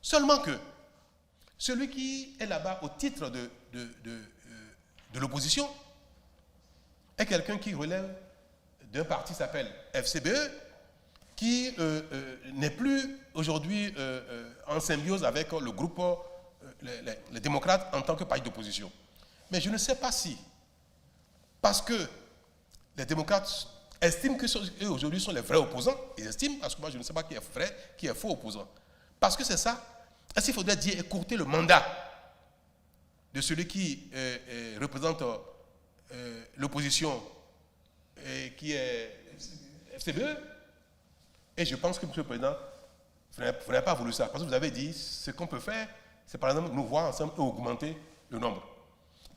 Seulement que celui qui est là-bas au titre de l'opposition est quelqu'un qui relève d'un parti qui s'appelle FCBE, qui n'est plus aujourd'hui en symbiose avec le groupe les démocrates en tant que parti d'opposition. Mais je ne sais pas si, parce que les démocrates estiment qu'eux aujourd'hui sont les vrais opposants, ils estiment, parce que moi je ne sais pas qui est vrai, qui est faux opposant. Parce que c'est ça, est-ce qu'il faudrait dire écourter le mandat de celui qui représente l'opposition qui est FCBE? Et je pense que, Monsieur le Président, vous n'avez pas voulu ça. Parce que vous avez dit, ce qu'on peut faire, c'est par exemple nous voir ensemble et augmenter le nombre.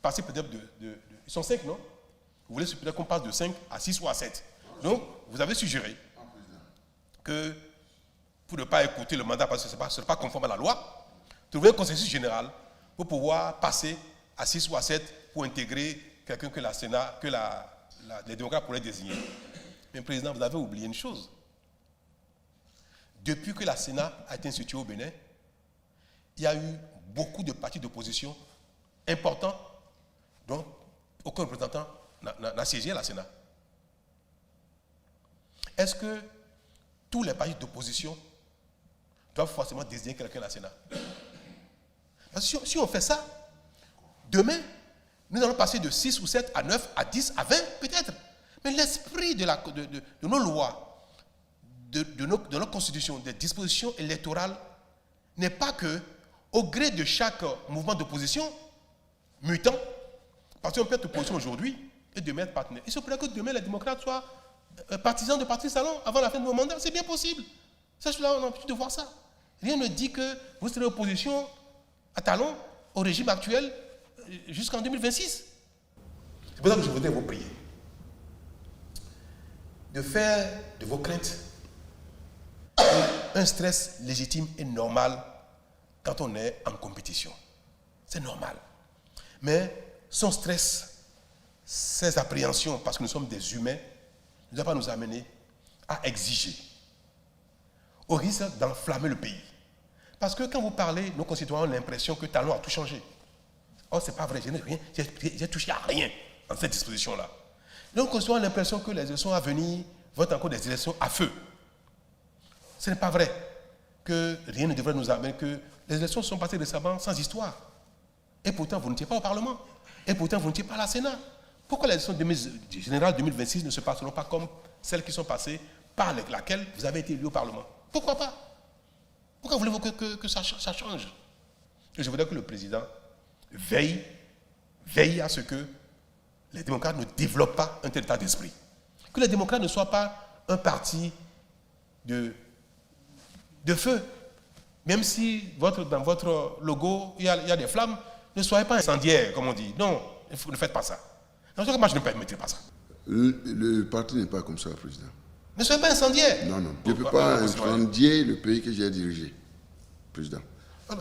Passer peut-être ils sont 5, non? Vous voulez peut-être qu'on passe de 5 à 6 ou à 7. Donc, vous avez suggéré que, pour ne pas écouter le mandat, parce que ce n'est pas conforme à la loi, trouver un consensus général pour pouvoir passer à 6 ou à 7 pour intégrer quelqu'un que la Sénat, que les démocrates pourraient désigner. Mais, Président, vous avez oublié une chose. Depuis que la Sénat a été instituée au Bénin, il y a eu beaucoup de partis d'opposition importants dont aucun représentant n'a siégé à la Sénat. Est-ce que tous les partis d'opposition doivent forcément désigner quelqu'un à la Sénat? Parce que si on fait ça, demain, nous allons passer de 6 ou 7 à 9 à 10 à 20 peut-être. Mais l'esprit de nos lois, de notre constitution, des dispositions électorales, n'est pas que, au gré de chaque mouvement d'opposition mutant, Parce qu'on peut être opposition aujourd'hui et demain être partenaire. Il se pourrait que demain les démocrates soient partisans de parti salon avant la fin de vos mandats. C'est bien possible. Ça, on a l'habitude de voir ça. Rien ne dit que vous serez opposition à talon au régime actuel jusqu'en 2026. C'est pour ça que je voudrais vous prier de faire de vos craintes un stress légitime et normal quand on est en compétition. C'est normal. Mais son stress, ses appréhensions, parce que nous sommes des humains, ne doivent pas nous amener à exiger, au risque d'enflammer le pays. Parce que quand vous parlez, nos concitoyens ont l'impression que Talon a tout changé. Oh, c'est pas vrai, j'ai touché à rien dans cette disposition-là. Nos concitoyens ont l'impression que les élections à venir vont être encore des élections à feu. Ce n'est pas vrai que rien ne devrait nous amener, que les élections sont passées récemment sans histoire. Et pourtant, vous n'étiez pas au Parlement. Et pourtant, vous n'étiez pas à la Sénat. Pourquoi les élections générales 2026 ne se passeront pas comme celles qui sont passées par laquelle vous avez été élu au Parlement? Pourquoi pas? Pourquoi voulez-vous que ça change? Et je voudrais que le président veille à ce que les démocrates ne développent pas un tel état d'esprit. Que les démocrates ne soient pas un parti de feu. Même si dans votre logo, il y a des flammes, ne soyez pas incendiaires, comme on dit. Non, ne faites pas ça. Moi, je ne permettrai pas ça. Le parti n'est pas comme ça, président. Ne soyez pas incendiaires. Non, non. Je ne peux pas incendier le pays que j'ai dirigé, président.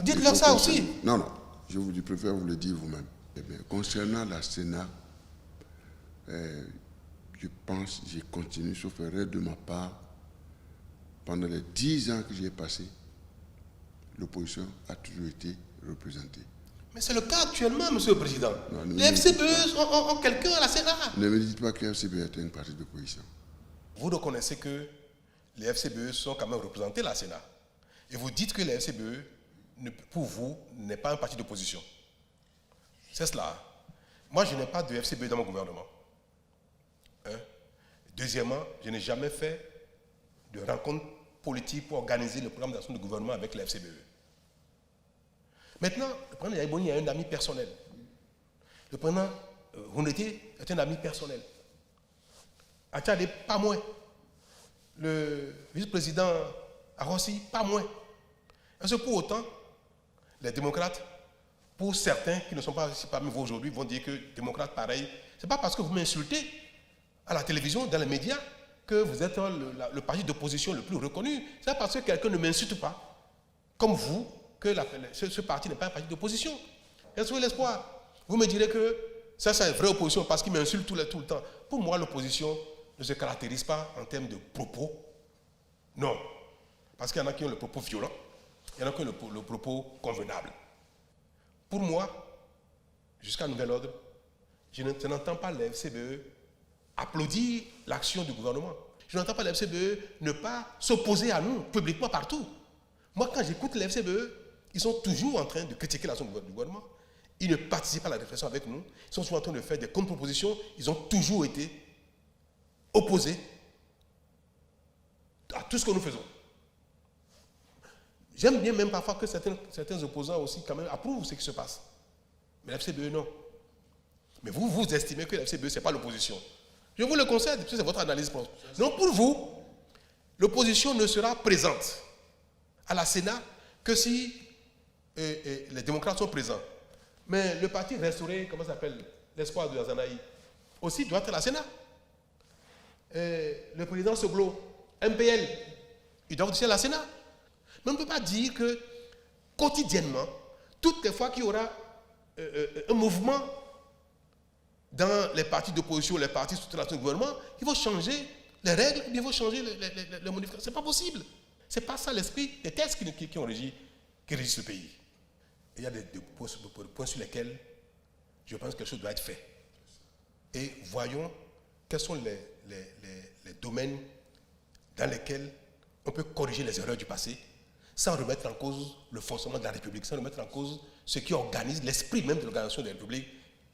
Dites-leur ça aussi. Non, non. Je préfère vous le dire vous-même. Eh bien, concernant la Sénat, je pense, j'ai continué, sauf erreur de ma part, pendant les 10 ans que j'ai passés, l'opposition a toujours été représentée. Mais c'est le cas actuellement, Monsieur le Président. Non, les FCBE ont quelqu'un à la Sénat. Ne me dites pas que le FCBE est une partie d'opposition. Vous reconnaissez que les FCBE sont quand même représentés à la Sénat. Et vous dites que les FCBE, pour vous, n'est pas un parti d'opposition. C'est cela. Moi, je n'ai pas de FCBE dans mon gouvernement. Deuxièmement, je n'ai jamais fait de rencontre politique pour organiser le programme d'action du gouvernement avec les FCBE. Maintenant, le président Yaïboni est un ami personnel. Le président Rouneté est un ami personnel. Achade, pas moins. Le vice-président Arossi, pas moins. Est-ce que pour autant, les démocrates, pour certains qui ne sont pas ici parmi vous aujourd'hui, vont dire que démocrates pareil, ce n'est pas parce que vous m'insultez à la télévision, dans les médias, que vous êtes le parti d'opposition le plus reconnu. C'est parce que quelqu'un ne m'insulte pas, comme vous, que ce parti n'est pas un parti d'opposition. Est-ce que vous avez l'espoir? Vous me direz que ça c'est une vraie opposition parce qu'il m'insulte tout le temps. Pour moi, l'opposition ne se caractérise pas en termes de propos. Non. Parce qu'il y en a qui ont le propos violent, il y en a qui ont le propos convenable. Pour moi, jusqu'à nouvel ordre, je n'entends pas les FCBE applaudir l'action du gouvernement. Je n'entends pas les FCBE ne pas s'opposer à nous publiquement partout. Moi, quand j'écoute les FCBE, ils sont toujours en train de critiquer l'action du gouvernement. Ils ne participent pas à la réflexion avec nous. Ils sont souvent en train de faire des contre-propositions. Ils ont toujours été opposés à tout ce que nous faisons. J'aime bien même parfois que certains opposants aussi quand même approuvent ce qui se passe. Mais la FCBE, non. Mais vous estimez que la FCBE, ce n'est pas l'opposition. Je vous le concède, c'est votre analyse. Donc pour vous, l'opposition ne sera présente à la Sénat que si les démocrates sont présents. Mais le parti restauré, comment ça s'appelle, l'espoir de Azanaï, aussi doit être à la Sénat. Le président Soglo, MPL, ils doivent aussi à la Sénat. Mais on ne peut pas dire que quotidiennement, toutes les fois qu'il y aura un mouvement dans les partis d'opposition, les partis sous l'action du gouvernement, il faut changer les règles, il faut changer les modifications. Ce n'est pas possible. Ce n'est pas ça l'esprit des textes qui régissent le pays. Et il y a des points sur lesquels je pense que quelque chose doit être fait. Et voyons quels sont les domaines dans lesquels on peut corriger les erreurs du passé sans remettre en cause le fonctionnement de la République, sans remettre en cause ce qui organise l'esprit même de l'organisation de la République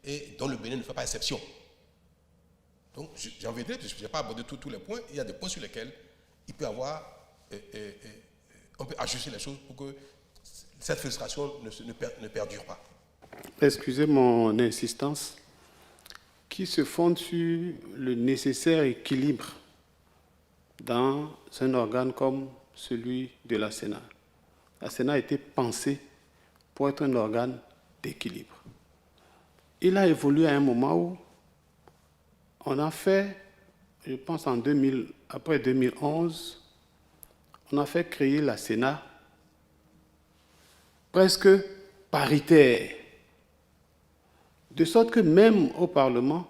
et dont le Bénin ne fait pas exception. Donc, j'en vais dire, je n'ai pas abordé tous les points, il y a des points sur lesquels il peut y avoir, on peut ajuster les choses pour que cette frustration ne perdure pas. Excusez mon insistance, qui se fonde sur le nécessaire équilibre dans un organe comme celui de la Sénat. La Sénat a été pensée pour être un organe d'équilibre. Il a évolué à un moment où on a fait, je pense après 2011, on a fait créer la Sénat presque paritaire. De sorte que même au Parlement,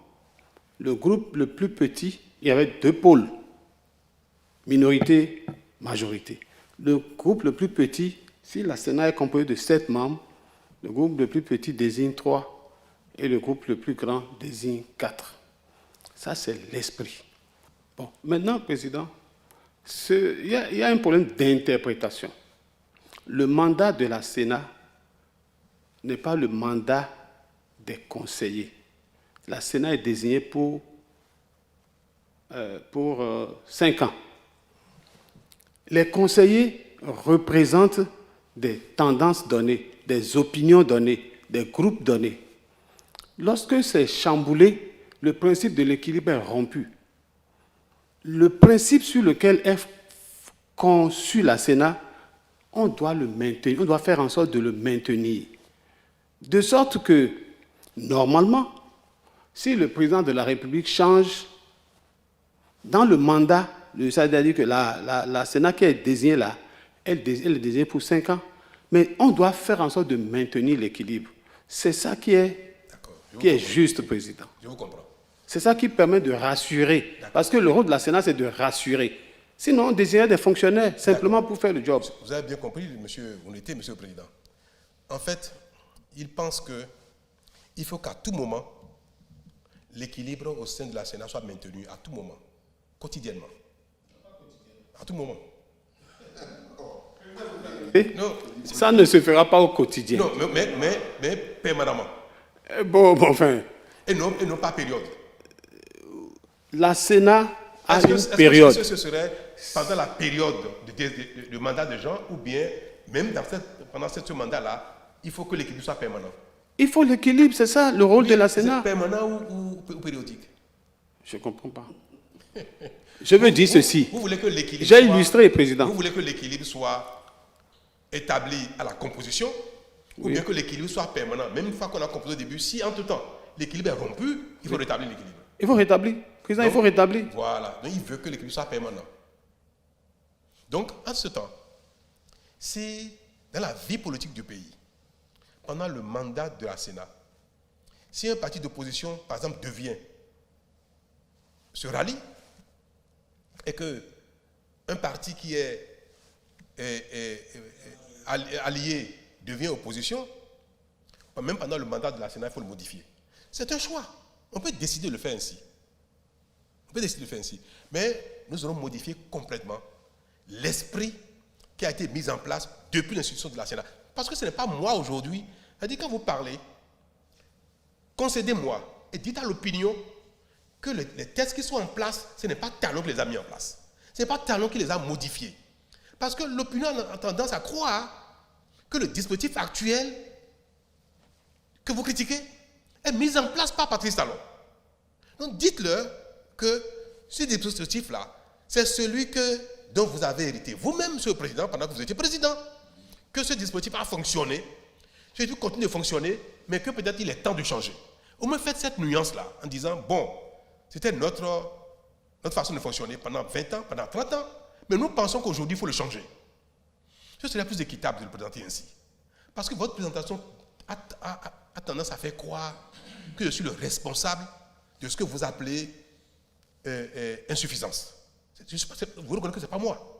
le groupe le plus petit, il y avait 2 pôles, minorité, majorité. Le groupe le plus petit, si la Sénat est composé de 7 membres, le groupe le plus petit désigne 3 et le groupe le plus grand désigne 4. Ça, c'est l'esprit. Bon, maintenant, Président, il y a un problème d'interprétation. Le mandat de la Sénat n'est pas le mandat des conseillers. La Sénat est désignée pour 5 ans. Les conseillers représentent des tendances données, des opinions données, des groupes donnés. Lorsque c'est chamboulé, le principe de l'équilibre est rompu. Le principe sur lequel est conçu la Sénat, on doit le maintenir, on doit faire en sorte de le maintenir. De sorte que, normalement, si le président de la République change dans le mandat, c'est-à-dire que la Sénat qui est désignée là, elle est désignée pour 5 ans, mais on doit faire en sorte de maintenir l'équilibre. C'est ça qui est juste, Président. Je vous comprends. C'est ça qui permet de rassurer. Parce que le rôle de la Sénat, c'est de rassurer. Sinon, on désignait des fonctionnaires simplement pour faire le job. Vous avez bien compris, monsieur le Président. En fait, il pense qu'il faut qu'à tout moment, l'équilibre au sein de la Sénat soit maintenu, à tout moment, quotidiennement. À tout moment. Non, ça ne se fera pas au quotidien. Non, mais permanemment. Bon, enfin. Et non pas période. La Sénat a une période. période. Est-ce que ce serait pendant la période de mandat de gens ou bien même pendant ce mandat-là, il faut que l'équilibre soit permanent? Il faut l'équilibre, c'est ça le rôle de la Sénat. C'est permanent ou périodique? Je ne comprends pas. Je veux dire ceci. Vous voulez que l'équilibre J'ai illustré, Président. Vous voulez que l'équilibre soit établi à la composition ou bien que l'équilibre soit permanent? Même une fois qu'on a composé au début, si entre-temps l'équilibre est rompu, il faut rétablir l'équilibre. Il faut rétablir. Président, il faut rétablir. Voilà. Donc, il veut que l'équilibre soit permanent. Donc, en ce temps, si dans la vie politique du pays, pendant le mandat de la Sénat, si un parti d'opposition, par exemple, se rallie, et qu'un parti qui est allié devient opposition, même pendant le mandat de la Sénat, il faut le modifier. C'est un choix. On peut décider de le faire ainsi. Mais nous allons modifier complètement l'esprit qui a été mis en place depuis l'institution de la Sénat. Parce que ce n'est pas moi aujourd'hui. C'est-à-dire, quand vous parlez, concédez-moi et dites à l'opinion que les textes qui sont en place, ce n'est pas Talon qui les a mis en place. Ce n'est pas Talon qui les a modifiés. Parce que l'opinion a tendance à croire que le dispositif actuel que vous critiquez est mis en place par Patrice Talon. Donc dites-leur que ce dispositif-là, c'est celui dont vous avez hérité vous-même, Monsieur le Président, pendant que vous étiez président. Que ce dispositif a fonctionné, que il continue de fonctionner, mais que peut-être il est temps de changer. Au moins faites cette nuance-là en disant, bon, c'était notre façon de fonctionner pendant 20 ans, pendant 30 ans, mais nous pensons qu'aujourd'hui, il faut le changer. Ce serait plus équitable de le présenter ainsi. Parce que votre présentation a tendance à faire croire que je suis le responsable de ce que vous appelez insuffisance. Vous reconnaissez que ce n'est pas moi.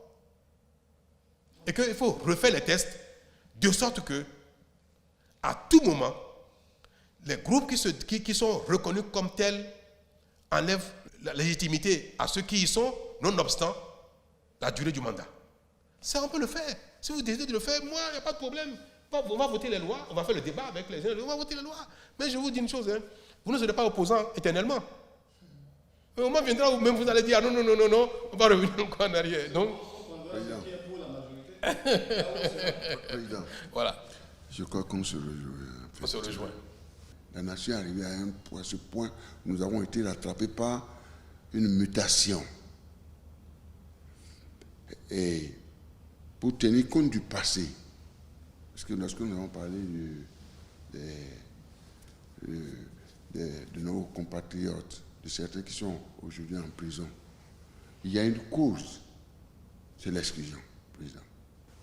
Et qu'il faut refaire les tests de sorte que, à tout moment, les groupes qui sont reconnus comme tels enlèvent la légitimité à ceux qui y sont, nonobstant la durée du mandat. Ça, on peut le faire. Si vous décidez de le faire, moi, il n'y a pas de problème. On va voter les lois, on va faire le débat avec les gens, on va voter les lois. Mais je vous dis une chose, hein, vous ne serez pas opposants éternellement. Au moment viendra où même vous allez dire, ah, non, on va revenir encore en arrière. Donc, Président, voilà. je crois qu'on se rejoint. On se rejoint. La nation est arrivée à ce point où nous avons été rattrapés par une mutation. Et pour tenir compte du passé, parce que lorsque nous avons parlé de nos compatriotes, de certains qui sont aujourd'hui en prison, il y a une cause, c'est l'exclusion, président.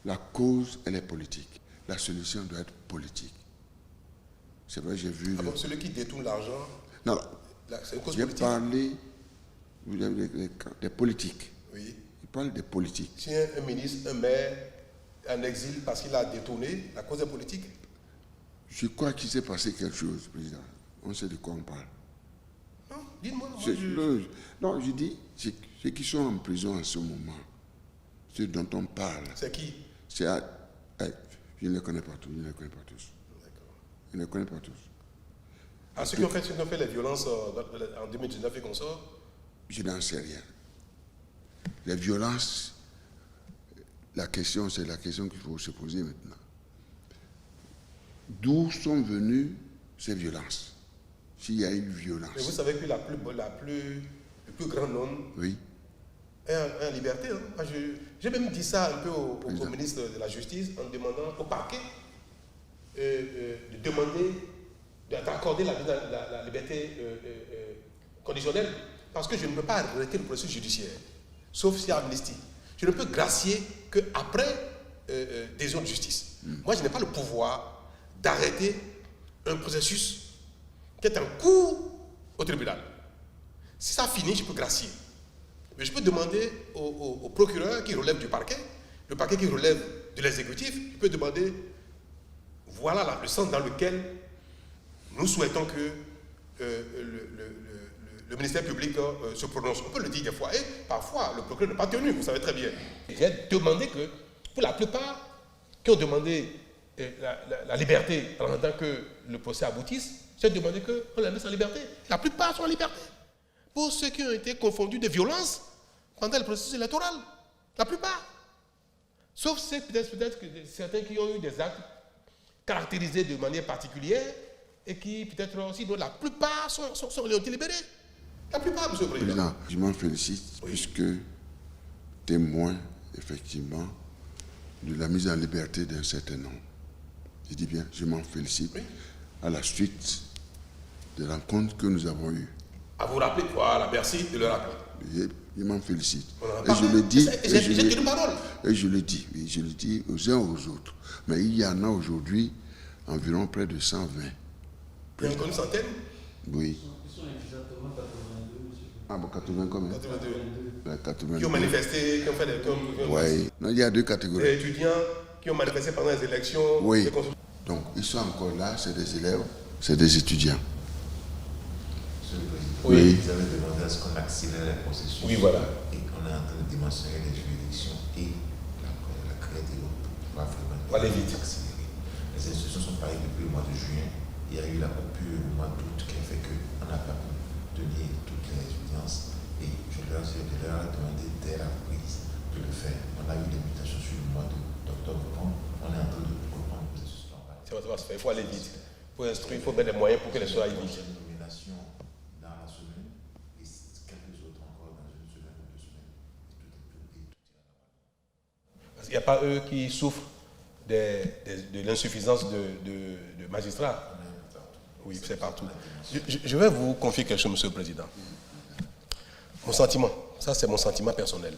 La cause, elle est politique. La solution doit être politique. C'est vrai, j'ai vu... celui qui détourne l'argent, non, c'est une cause j'ai politique. parlé des politiques. Oui. Il parle des politiques. Si un ministre, un maire, en exil parce qu'il a détourné, la cause est politique. Je crois qu'il s'est passé quelque chose, président. On sait de quoi on parle. Non, dites-moi. Non, je dis, ceux qui sont en prison en ce moment, ceux dont on parle. C'est qui? Je ne les connais pas tous. Je ne les connais pas tous. Je ne les connais pas tous. Ah, ceux qui ont fait les violences en 2019 et qu'on sort? Je n'en sais rien. Les violences, c'est la question qu'il faut se poser maintenant. D'où sont venues ces violences? S'il y a une violence. Mais vous savez que le plus grand nombre oui. est en liberté. Hein. J'ai même dit ça un peu au ministre de la Justice en demandant au parquet d'accorder la liberté conditionnelle. Parce que je ne peux pas arrêter le processus judiciaire, sauf s'il y a amnistie. Je ne peux gracier qu'après décision de justice. Moi, je n'ai pas le pouvoir d'arrêter un processus qui est en cours au tribunal. Si ça finit, je peux gracier. Mais je peux demander au procureur qui relève du parquet, le parquet qui relève de l'exécutif, je peux demander, voilà le sens dans lequel nous souhaitons que le ministère public se prononce. On peut le dire des fois, et parfois le procureur n'est pas tenu, vous savez très bien. J'ai demandé que, pour la plupart qui ont demandé la liberté en attendant que le procès aboutisse, j'ai demandé qu'on la mette en liberté. La plupart sont en liberté. Pour ceux qui ont été confondus de violence pendant le processus électoral, la plupart. Sauf peut-être que certains qui ont eu des actes caractérisés de manière particulière et qui peut-être aussi, donc la plupart ont été libérés. La plupart, M. le Président. Je m'en félicite, oui. Puisque témoin, effectivement, de la mise en liberté d'un certain nombre. Je dis bien, je m'en félicite, oui. À la suite des rencontres que nous avons eues. À vous rappeler, voilà, merci de le rappeler. Je m'en félicite. Et je le dis, et je le dis aux uns aux autres. Mais il y en a aujourd'hui environ près de 120. Une centaine? Oui. Ils sont exactement 82, monsieur. Ah bon, 80 combien? 82. 82. Qui ont manifesté, qui ont fait des... Oui, non, il y a deux catégories. Les étudiants qui ont manifesté pendant les élections. Oui. Donc, ils sont encore là, c'est des élèves, c'est des étudiants. Monsieur le Président, oui. Vous avez demandé à ce qu'on accélère les processus. Oui, voilà. Et on est en train de dimensionner les juridictions et la création va vraiment aller vite. Accélérer. Les institutions sont pareilles depuis le mois de juin. Il y a eu la coupure au mois d'août qui a fait qu'on n'a pas pu tenir toutes les audiences. Et je leur ai demandé dès la reprise de le faire. On a eu des mutations sur le mois d'octobre. On est en train de reprendre le processus normal. Ça va se faire. Il faut aller vite. Il faut instruire, il faut mettre des moyens pour que les choses aillent vite. Une nomination dans la semaine et quelques autres encore dans une semaine ou 2 semaines. Et tout ira normalement. Parce qu'il n'y a pas eux qui souffrent de l'insuffisance de magistrats. Oui, c'est partout. Je vais vous confier quelque chose, Monsieur le Président. Mon sentiment, ça c'est mon sentiment personnel.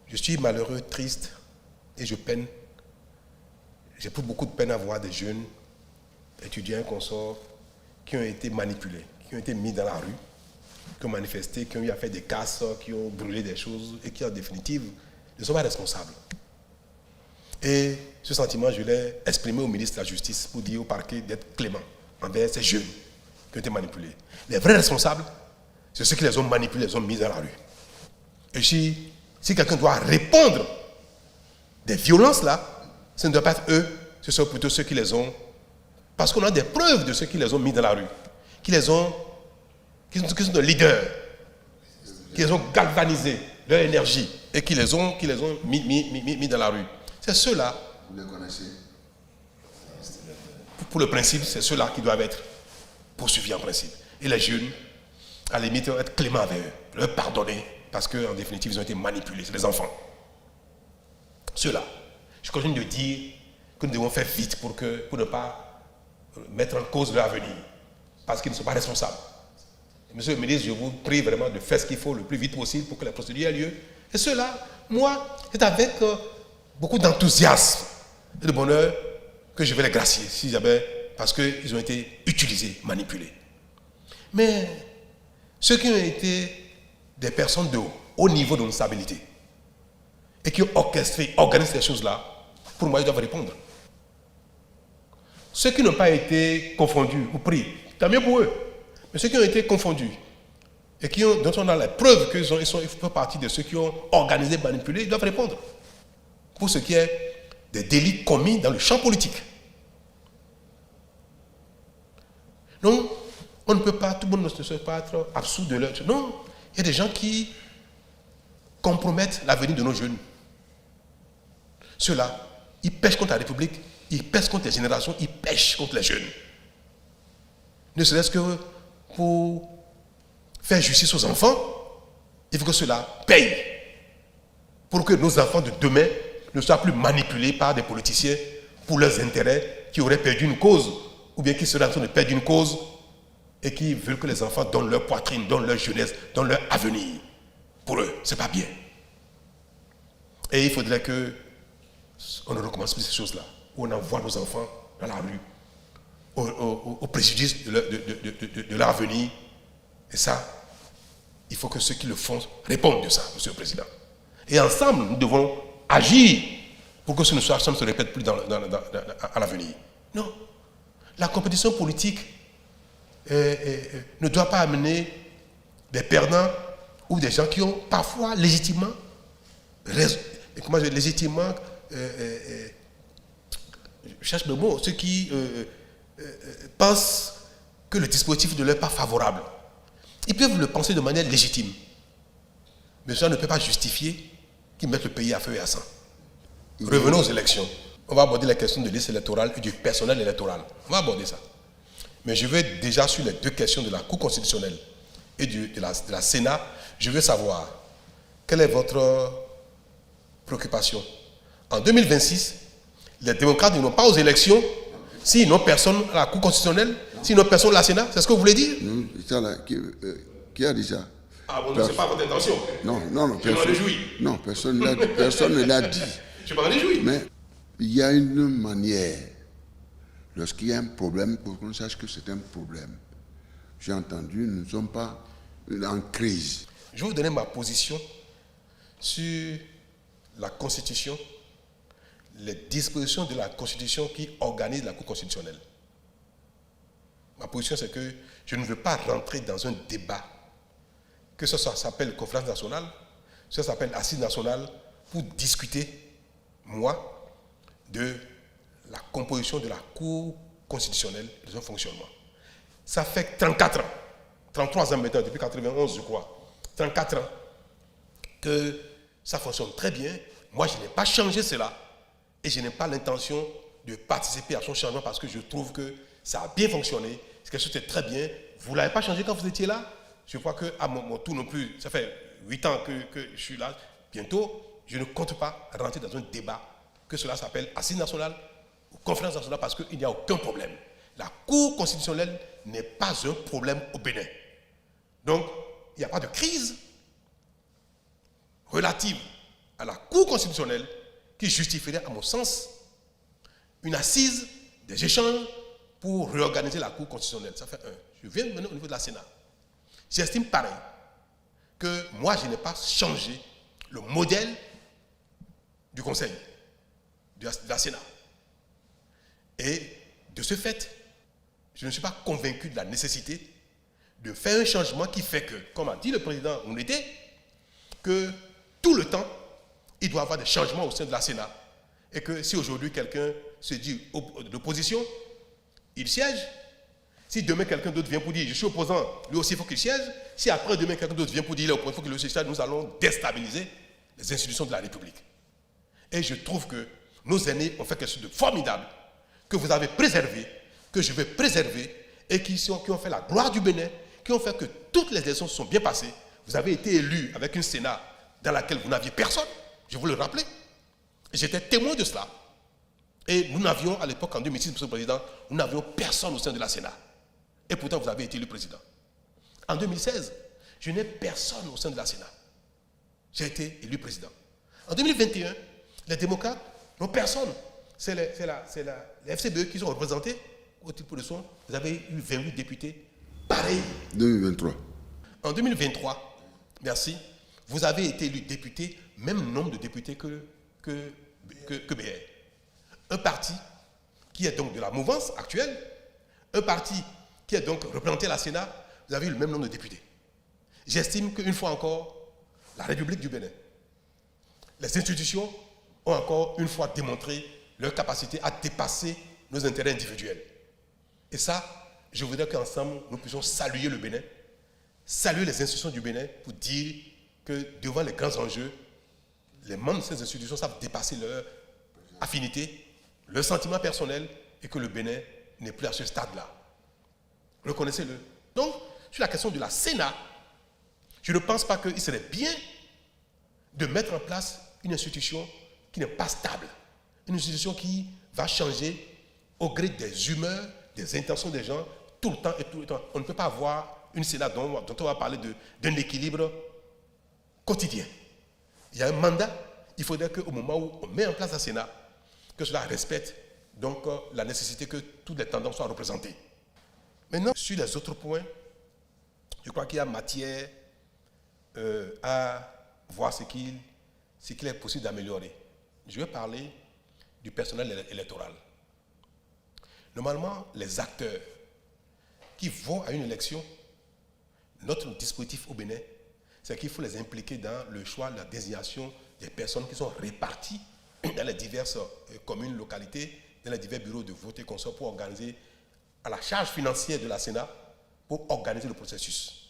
Je suis malheureux, triste et je peine. J'ai pris beaucoup de peine à voir des jeunes étudiants, consorts, qui ont été manipulés, qui ont été mis dans la rue, qui ont manifesté, qui ont eu à faire des casses, qui ont brûlé des choses et qui en définitive ne sont pas responsables. Et ce sentiment, je l'ai exprimé au ministre de la Justice pour dire au parquet d'être clément envers ces jeunes qui ont été manipulés. Les vrais responsables, c'est ceux qui les ont manipulés, les ont mis dans la rue. Et si quelqu'un doit répondre des violences là, ce ne doit pas être eux, ce sont plutôt ceux qui les ont. Parce qu'on a des preuves de ceux qui les ont mis dans la rue, qui sont des leaders, qui les ont galvanisés, leur énergie, et qui les ont mis dans la rue. C'est ceux-là. Vous les connaissez? Pour le principe, c'est ceux-là qui doivent être poursuivis en principe. Et les jeunes, à la limite, être clément avec eux, leur pardonner, parce qu'en définitive, ils ont été manipulés, c'est les enfants. Ceux-là, je continue de dire que nous devons faire vite pour ne pas mettre en cause leur avenir, parce qu'ils ne sont pas responsables. Monsieur le ministre, je vous prie vraiment de faire ce qu'il faut le plus vite possible pour que la procédure ait lieu. Et ceux-là, moi, c'est avec beaucoup d'enthousiasme et de bonheur que je vais les gracier, parce qu'ils ont été utilisés, manipulés. Mais ceux qui ont été des personnes de haut niveau de responsabilité et qui ont orchestré, organisé ces choses-là, pour moi, ils doivent répondre. Ceux qui n'ont pas été confondus ou pris, tant mieux pour eux. Mais ceux qui ont été confondus et dont on a la preuve qu'ils font partie de ceux qui ont organisé, manipulé, ils doivent répondre pour ce qui est des délits commis dans le champ politique. Donc, on ne peut pas, tout le monde ne peut pas être absous de leur... Non, il y a des gens qui compromettent l'avenir de nos jeunes. Ceux-là, ils pêchent contre la République, ils pêchent contre les générations, ils pêchent contre les jeunes. Ne serait-ce que pour faire justice aux enfants, il faut que cela paye. Pour que nos enfants de demain ne soient plus manipulés par des politiciens pour leurs intérêts, qui auraient perdu une cause, ou bien qui seraient en train de perdre une cause, et qui veulent que les enfants donnent leur poitrine, donnent leur jeunesse, donnent leur avenir. Pour eux, ce n'est pas bien. Et il faudrait qu'on ne recommence plus ces choses-là, où on envoie nos enfants dans la rue, au préjudice de leur avenir. Et ça, il faut que ceux qui le font répondent de ça, Monsieur le Président. Et ensemble, nous devons agir pour que ça ne se répète plus à l'avenir. Non. La compétition politique ne doit pas amener des perdants ou des gens qui ont parfois légitimement je cherche le mot, ceux qui pensent que le dispositif ne leur est pas favorable. Ils peuvent le penser de manière légitime. Mais ça ne peut pas justifier qu'ils mettent le pays à feu et à sang. Revenons aux élections. On va aborder la question de liste électorale et du personnel électoral. On va aborder ça. Mais je vais déjà sur les deux questions de la Cour constitutionnelle et de la Sénat. Je veux savoir quelle est votre préoccupation. En 2026, les démocrates n'iront pas aux élections s'ils n'ont personne à la Cour constitutionnelle, s'ils n'ont personne à la Sénat. C'est ce que vous voulez dire? Qui a dit ça? Ah bon, ce n'est pas votre intention. Non, je m'en réjouis. Non, personne ne l'a dit. Je m'en réjouis. Mais il y a une manière, lorsqu'il y a un problème, pour qu'on sache que c'est un problème. J'ai entendu, nous ne sommes pas en crise. Je vais vous donner ma position sur la Constitution, les dispositions de la Constitution qui organisent la Cour constitutionnelle. Ma position, c'est que je ne veux pas rentrer dans un débat, que ce soit s'appelle conférence nationale, que ça s'appelle assise nationale, pour discuter, moi, de la composition de la Cour constitutionnelle et de son fonctionnement. Ça fait 34 ans, 33 ans maintenant, depuis 91 je crois, 34 ans, que ça fonctionne très bien. Moi, je n'ai pas changé cela et je n'ai pas l'intention de participer à son changement parce que je trouve que ça a bien fonctionné, c'est quelque chose de très bien. Vous ne l'avez pas changé quand vous étiez là. Je crois qu'à mon tour non plus, ça fait 8 ans que je suis là. Bientôt, je ne compte pas rentrer dans un débat, que cela s'appelle assise nationale ou conférence nationale, parce qu'il n'y a aucun problème. La Cour constitutionnelle n'est pas un problème au Bénin. Donc, il n'y a pas de crise relative à la Cour constitutionnelle qui justifierait, à mon sens, une assise des échanges pour réorganiser la Cour constitutionnelle. Ça fait un. Je viens maintenant au niveau de la Sénat. J'estime pareil que moi, je n'ai pas changé le modèle du Conseil, de la Sénat. Et de ce fait, je ne suis pas convaincu de la nécessité de faire un changement qui fait que, comme a dit le président Ounete, que tout le temps, il doit y avoir des changements au sein de la Sénat. Et que si aujourd'hui quelqu'un se dit d'opposition, il siège. Si demain quelqu'un d'autre vient pour dire je suis opposant, lui aussi il faut qu'il siège. Si après demain quelqu'un d'autre vient pour dire il est opposant, il faut qu'il siège, nous allons déstabiliser les institutions de la République. Et je trouve que nos aînés ont fait quelque chose de formidable, que vous avez préservé, que je vais préserver, et qui ont fait la gloire du Bénin, qui ont fait que toutes les élections se sont bien passées. Vous avez été élu avec un Sénat dans lequel vous n'aviez personne, je vous le rappelais. J'étais témoin de cela. Et nous n'avions, à l'époque, en 2006, Monsieur le Président, nous n'avions personne au sein de la Sénat. Et pourtant, vous avez été élu président. En 2016, je n'ai personne au sein de la Sénat. J'ai été élu président. En 2021, les démocrates n'ont personne. C'est les FCBE qui sont représentés au titre de son. Vous avez eu 28 députés. Pareil. 2023. En 2023, merci, vous avez été élu député, même nombre de députés que BR. Un parti qui est donc de la mouvance actuelle, un parti qui est donc représenté à la Sénat, vous avez eu le même nombre de députés. J'estime qu'une fois encore, la République du Bénin, les institutions ont encore une fois démontré leur capacité à dépasser nos intérêts individuels. Et ça, je voudrais qu'ensemble, nous puissions saluer le Bénin, saluer les institutions du Bénin pour dire que devant les grands enjeux, les membres de ces institutions savent dépasser leur affinité, leur sentiment personnel et que le Bénin n'est plus à ce stade-là. Reconnaissez-le. Donc, sur la question de la Sénat, je ne pense pas qu'il serait bien de mettre en place une institution qui n'est pas stable, une institution qui va changer au gré des humeurs, des intentions des gens, tout le temps et tout le temps. On ne peut pas avoir une Sénat dont on va parler d'un équilibre quotidien. Il y a un mandat, il faudrait qu'au moment où on met en place la Sénat, que cela respecte donc la nécessité que toutes les tendances soient représentées. Maintenant, sur les autres points, je crois qu'il y a matière à voir ce qu'il est possible d'améliorer. Je vais parler du personnel électoral. Normalement, les acteurs qui vont à une élection, notre dispositif au Bénin, c'est qu'il faut les impliquer dans le choix, la désignation des personnes qui sont réparties dans les diverses communes, localités, dans les divers bureaux de vote et consorts pour organiser à la charge financière de la Sénat pour organiser le processus.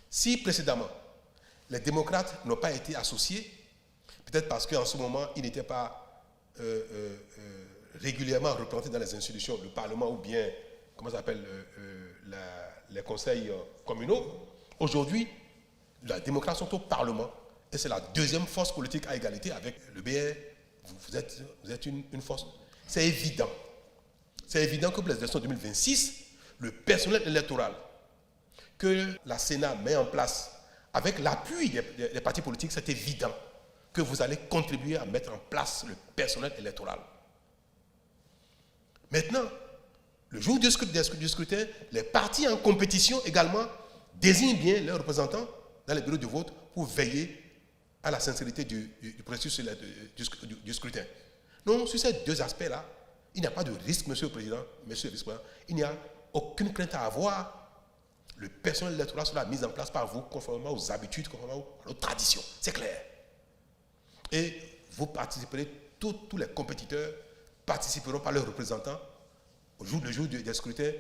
Si précédemment, les démocrates n'ont pas été associés, peut-être parce qu'en ce moment, ils n'étaient pas régulièrement représentés dans les institutions, le Parlement ou bien, comment ça s'appelle, les conseils communaux, aujourd'hui, les démocrates sont au Parlement et c'est la deuxième force politique à égalité avec le BR. Vous êtes une force. C'est évident. C'est évident que pour les élections 2026, le personnel électoral que la Sénat met en place avec l'appui des partis politiques, c'est évident que vous allez contribuer à mettre en place le personnel électoral. Maintenant, le jour du scrutin, les partis en compétition également désignent bien leurs représentants dans les bureaux de vote pour veiller à la sincérité du processus du scrutin. Donc, sur ces deux aspects-là, il n'y a pas de risque, Monsieur le Président, Monsieur le Vice-président. Il n'y a aucune crainte à avoir. Le personnel électoral sera mis en place par vous conformément aux habitudes, conformément aux traditions. C'est clair. Et vous participerez, tous les compétiteurs participeront par leurs représentants le jour des scrutins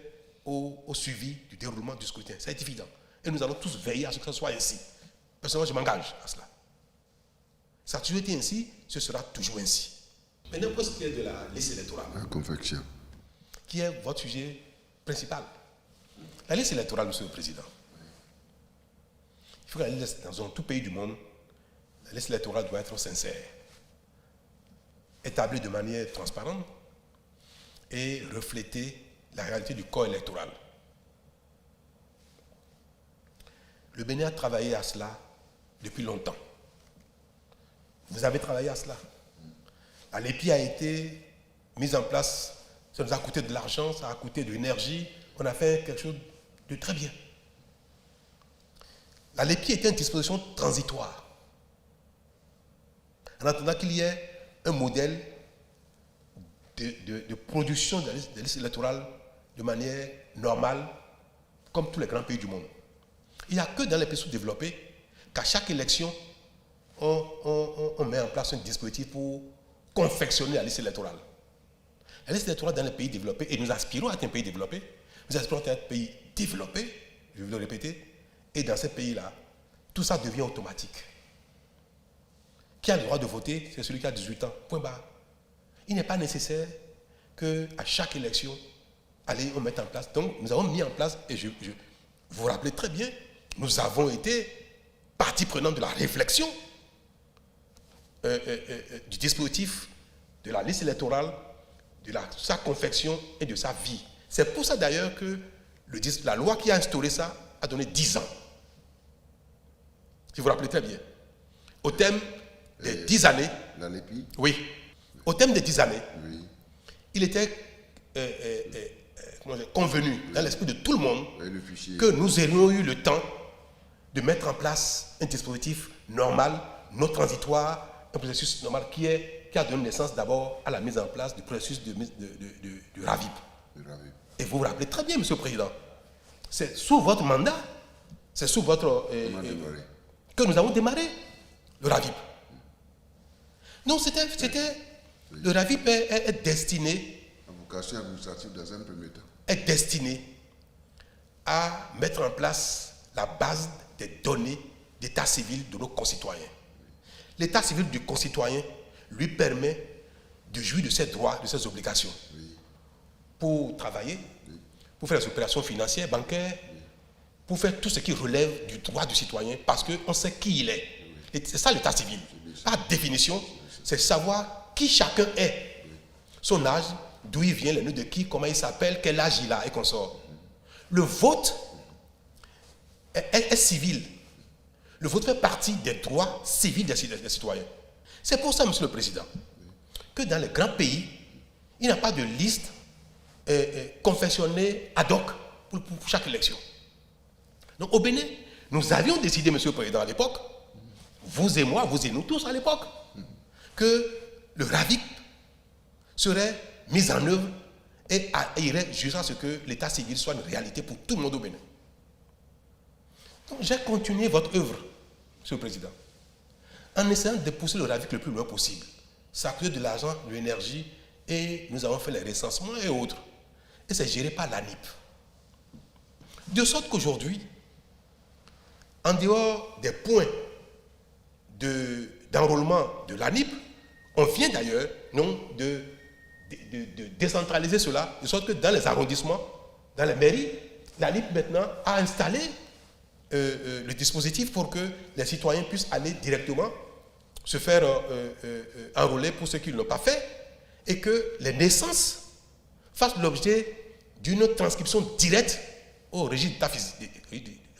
au suivi du déroulement du scrutin. C'est évident. Et nous allons tous veiller à ce que ce soit ainsi. Personnellement, je m'engage à cela. Ça a toujours été ainsi, ce sera toujours ainsi. Maintenant, pour ce qui est de la liste électorale, La confection. qui est votre sujet principal. La liste électorale, Monsieur le Président. Il faut que la liste, dans tout pays du monde, la liste électorale doit être sincère, établie de manière transparente et refléter la réalité du corps électoral. Le Bénin a travaillé à cela depuis longtemps. Vous avez travaillé à cela. La LEPI a été mise en place. Ça nous a coûté de l'argent, ça a coûté de l'énergie. On a fait quelque chose de très bien. La LEPI était une disposition transitoire. En attendant qu'il y ait un modèle de production des listes électorales de manière normale, comme tous les grands pays du monde. Il n'y a que dans les pays sous-développés qu'à chaque élection, on met en place un dispositif pour confectionner la liste électorale. La liste électorale dans les pays développés, et nous aspirons à être un pays développé, nous aspirons à être un pays développé, je vais le répéter, et dans ces pays-là, tout ça devient automatique. Qui a le droit de voter, c'est celui qui a 18 ans, point barre. Il n'est pas nécessaire qu'à chaque élection, allez, on met en place. Donc, nous avons mis en place, et vous vous rappelez très bien, nous avons été partie prenante de la réflexion du dispositif de la liste électorale, de sa confection et de sa vie. C'est pour ça d'ailleurs que la loi qui a instauré ça a donné 10 ans. Si vous vous rappelez très bien. Au thème des 10 années. La LEPI. Oui. Au thème des 10 années. Oui. Il était convenu dans l'esprit de tout le monde que nous aurions eu le temps de mettre en place un dispositif normal, non transitoire, un processus normal qui a donné naissance d'abord à la mise en place du processus du RAVIP. Et vous vous rappelez très bien, Monsieur le Président, c'est sous votre mandat, c'est sous votre... que nous avons démarré le RAVIP. Donc le RAVIP est destiné... La vocation administrative dans un premier temps. Est destiné à mettre en place la base des données d'état civil de nos concitoyens. L'état civil du concitoyen lui permet de jouir de ses droits, de ses obligations. Oui. Pour travailler, oui. Pour faire les opérations financières, bancaires, oui. Pour faire tout ce qui relève du droit du citoyen, parce qu'on sait qui il est. Oui. C'est ça l'état civil. Par définition, c'est savoir qui chacun est. Oui. Son âge, d'où il vient, le nom de qui, comment il s'appelle, quel âge il a et qu'on sort. Le vote est civil. Le vote fait partie des droits civils des citoyens. C'est pour ça, Monsieur le Président, que dans les grands pays, il n'y a pas de liste confectionnée ad hoc pour chaque élection. Donc au Bénin, nous avions décidé, Monsieur le Président, à l'époque, vous et moi, vous et nous tous à l'époque, que le RAVIP serait mis en œuvre et irait jusqu'à ce que l'état civil soit une réalité pour tout le monde au Bénin. Donc j'ai continué votre œuvre, Monsieur le Président, en essayant de pousser le RAVIP le plus loin possible. Ça a coûté de l'argent, de l'énergie, et nous avons fait les recensements et autres. Et c'est géré par l'ANIP. De sorte qu'aujourd'hui, en dehors des points d'enrôlement de l'ANIP, on vient d'ailleurs de décentraliser cela, de sorte que dans les arrondissements, dans les mairies, l'ANIP maintenant a installé le dispositif pour que les citoyens puissent aller directement se faire enrôler pour ceux qui ne l'ont pas fait et que les naissances fassent l'objet d'une transcription directe au registre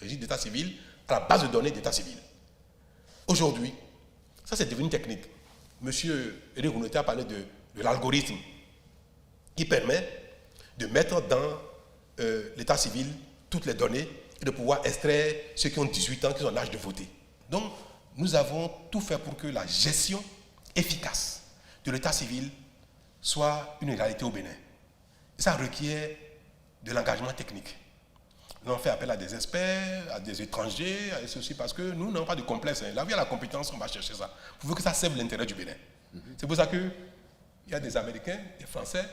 d'état civil, à la base de données d'état civil. Aujourd'hui, ça c'est devenu technique. Monsieur Éric Rouneté a parlé de l'algorithme qui permet de mettre dans l'état civil toutes les données et de pouvoir extraire ceux qui ont 18 ans, qui sont en âge de voter. Donc, nous avons tout fait pour que la gestion efficace de l'état civil soit une réalité au Bénin. Et ça requiert de l'engagement technique. Nous avons fait appel à des experts, à des étrangers, à ceci, parce que nous n'avons pas de complexe. Là où il y a la compétence, on va chercher ça. Pour que ça serve l'intérêt du Bénin. C'est pour ça qu'il y a des Américains, des Français,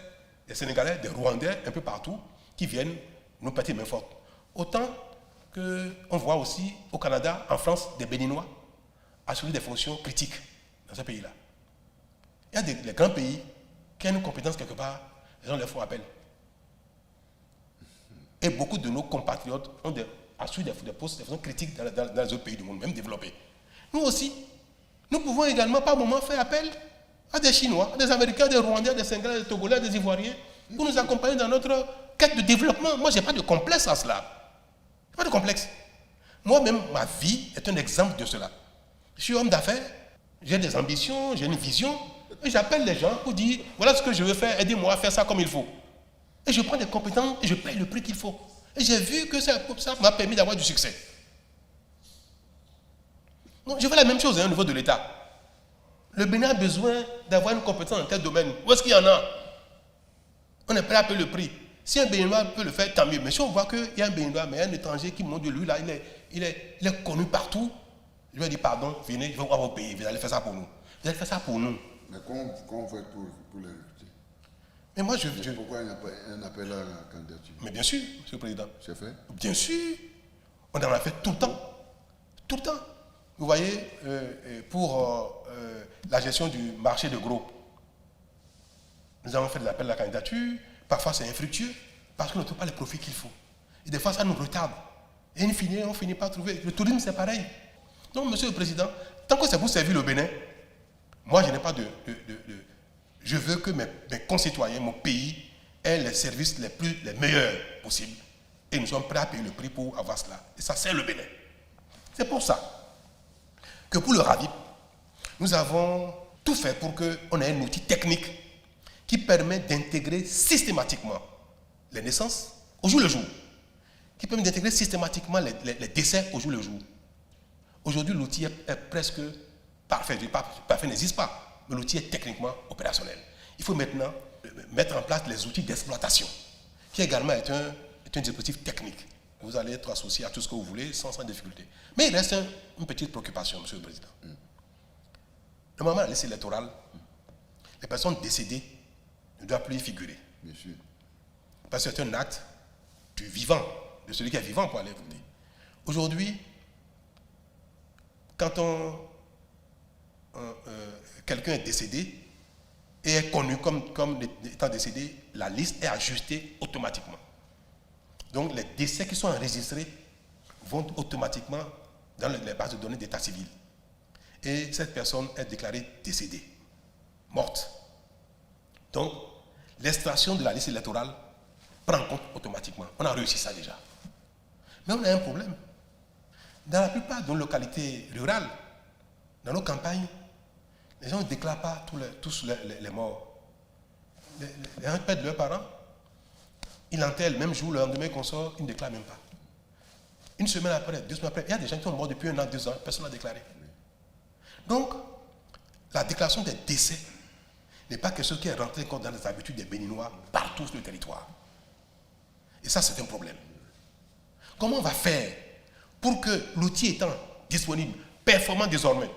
des Sénégalais, des Rwandais, un peu partout, qui viennent nous prêter main forte. Autant qu'on voit aussi au Canada, en France, des Béninois assurer des fonctions critiques dans ce pays-là. Il y a des grands pays qui ont une compétence quelque part, les gens leur font appel. Et beaucoup de nos compatriotes ont assuré des postes, des fonctions critiques dans les autres pays du monde, même développés. Nous aussi, nous pouvons également par moment faire appel à des Chinois, à des Américains, des Rwandais, des Sénégalais, des Togolais, des Ivoiriens, pour nous accompagner dans notre quête de développement. Moi, je n'ai pas de complexe à cela. Je n'ai pas de complexe. Moi-même, ma vie est un exemple de cela. Je suis homme d'affaires, j'ai des ambitions, j'ai une vision, et j'appelle les gens pour dire, voilà ce que je veux faire, aidez-moi à faire ça comme il faut. Et je prends des compétences et je paye le prix qu'il faut. Et j'ai vu que ça m'a permis d'avoir du succès. Donc, je fais la même chose au niveau de l'État. Le Bénin a besoin d'avoir une compétence dans tel domaine. Où est-ce qu'il y en a? On est prêt à payer le prix. Si un Béninois peut le faire, tant mieux. Mais si on voit qu'il y a un Béninois, mais un étranger qui monte de lui, là, il est connu partout, je lui ai dit, pardon, venez, je vais voir vos pays, vous allez faire ça pour nous. Vous allez faire ça pour nous. Mais comment on fait pour les recruter? Mais moi, pourquoi il n'y a pas un appel à la candidature? Mais bien sûr, Monsieur le Président. C'est fait? Bien sûr. On en a fait tout le temps. Tout le temps. Vous voyez, pour la gestion du marché de gros, nous avons fait des appels à la candidature. Parfois, c'est infructueux. parce qu'on ne trouve pas les profits qu'il faut. Et des fois, ça nous retarde. Et in fine, on finit par trouver. Le tourisme, c'est pareil. Donc, Monsieur le Président, tant que c'est pour servir le Bénin, moi, je n'ai pas je veux que mes concitoyens, mon pays, aient les services les meilleurs possibles. Et nous sommes prêts à payer le prix pour avoir cela. Et ça, c'est le Bénin. C'est pour ça que pour le RAVIP, nous avons tout fait pour qu'on ait un outil technique qui permet d'intégrer systématiquement les naissances au jour le jour, qui permet d'intégrer systématiquement les décès au jour le jour. Aujourd'hui, l'outil est presque parfait. Je dis pas parfait n'existe pas, mais l'outil est techniquement opérationnel. Il faut maintenant mettre en place les outils d'exploitation, qui également est un dispositif technique. Vous allez être associé à tout ce que vous voulez sans difficulté. Mais il reste une petite préoccupation, Monsieur le Président. Normalement, la liste électorale, les personnes décédées ne doivent plus y figurer. Bien sûr. Parce que c'est un acte du vivant, de celui qui est vivant pour aller voter. Aujourd'hui, quand quelqu'un est décédé et est connu comme étant décédé, la liste est ajustée automatiquement. Donc les décès qui sont enregistrés vont automatiquement dans les bases de données d'état civil. Et cette personne est déclarée décédée, morte. Donc, l'extraction de la liste électorale prend en compte automatiquement. On a réussi ça déjà. Mais on a un problème. Dans la plupart de nos localités rurales, dans nos campagnes, les gens ne déclarent pas tous les morts. Les gens perdent leurs parents, ils enterrent le même jour, le lendemain qu'on sort, ils ne déclarent même pas. Une semaine après, 2 semaines après, il y a des gens qui sont morts depuis 1 an, 2 ans, personne n'a déclaré. Donc, la déclaration des décès n'est pas quelque chose qui est rentré dans les habitudes des Béninois partout sur le territoire. Et ça, c'est un problème. Comment on va faire pour que l'outil étant disponible, performant désormais,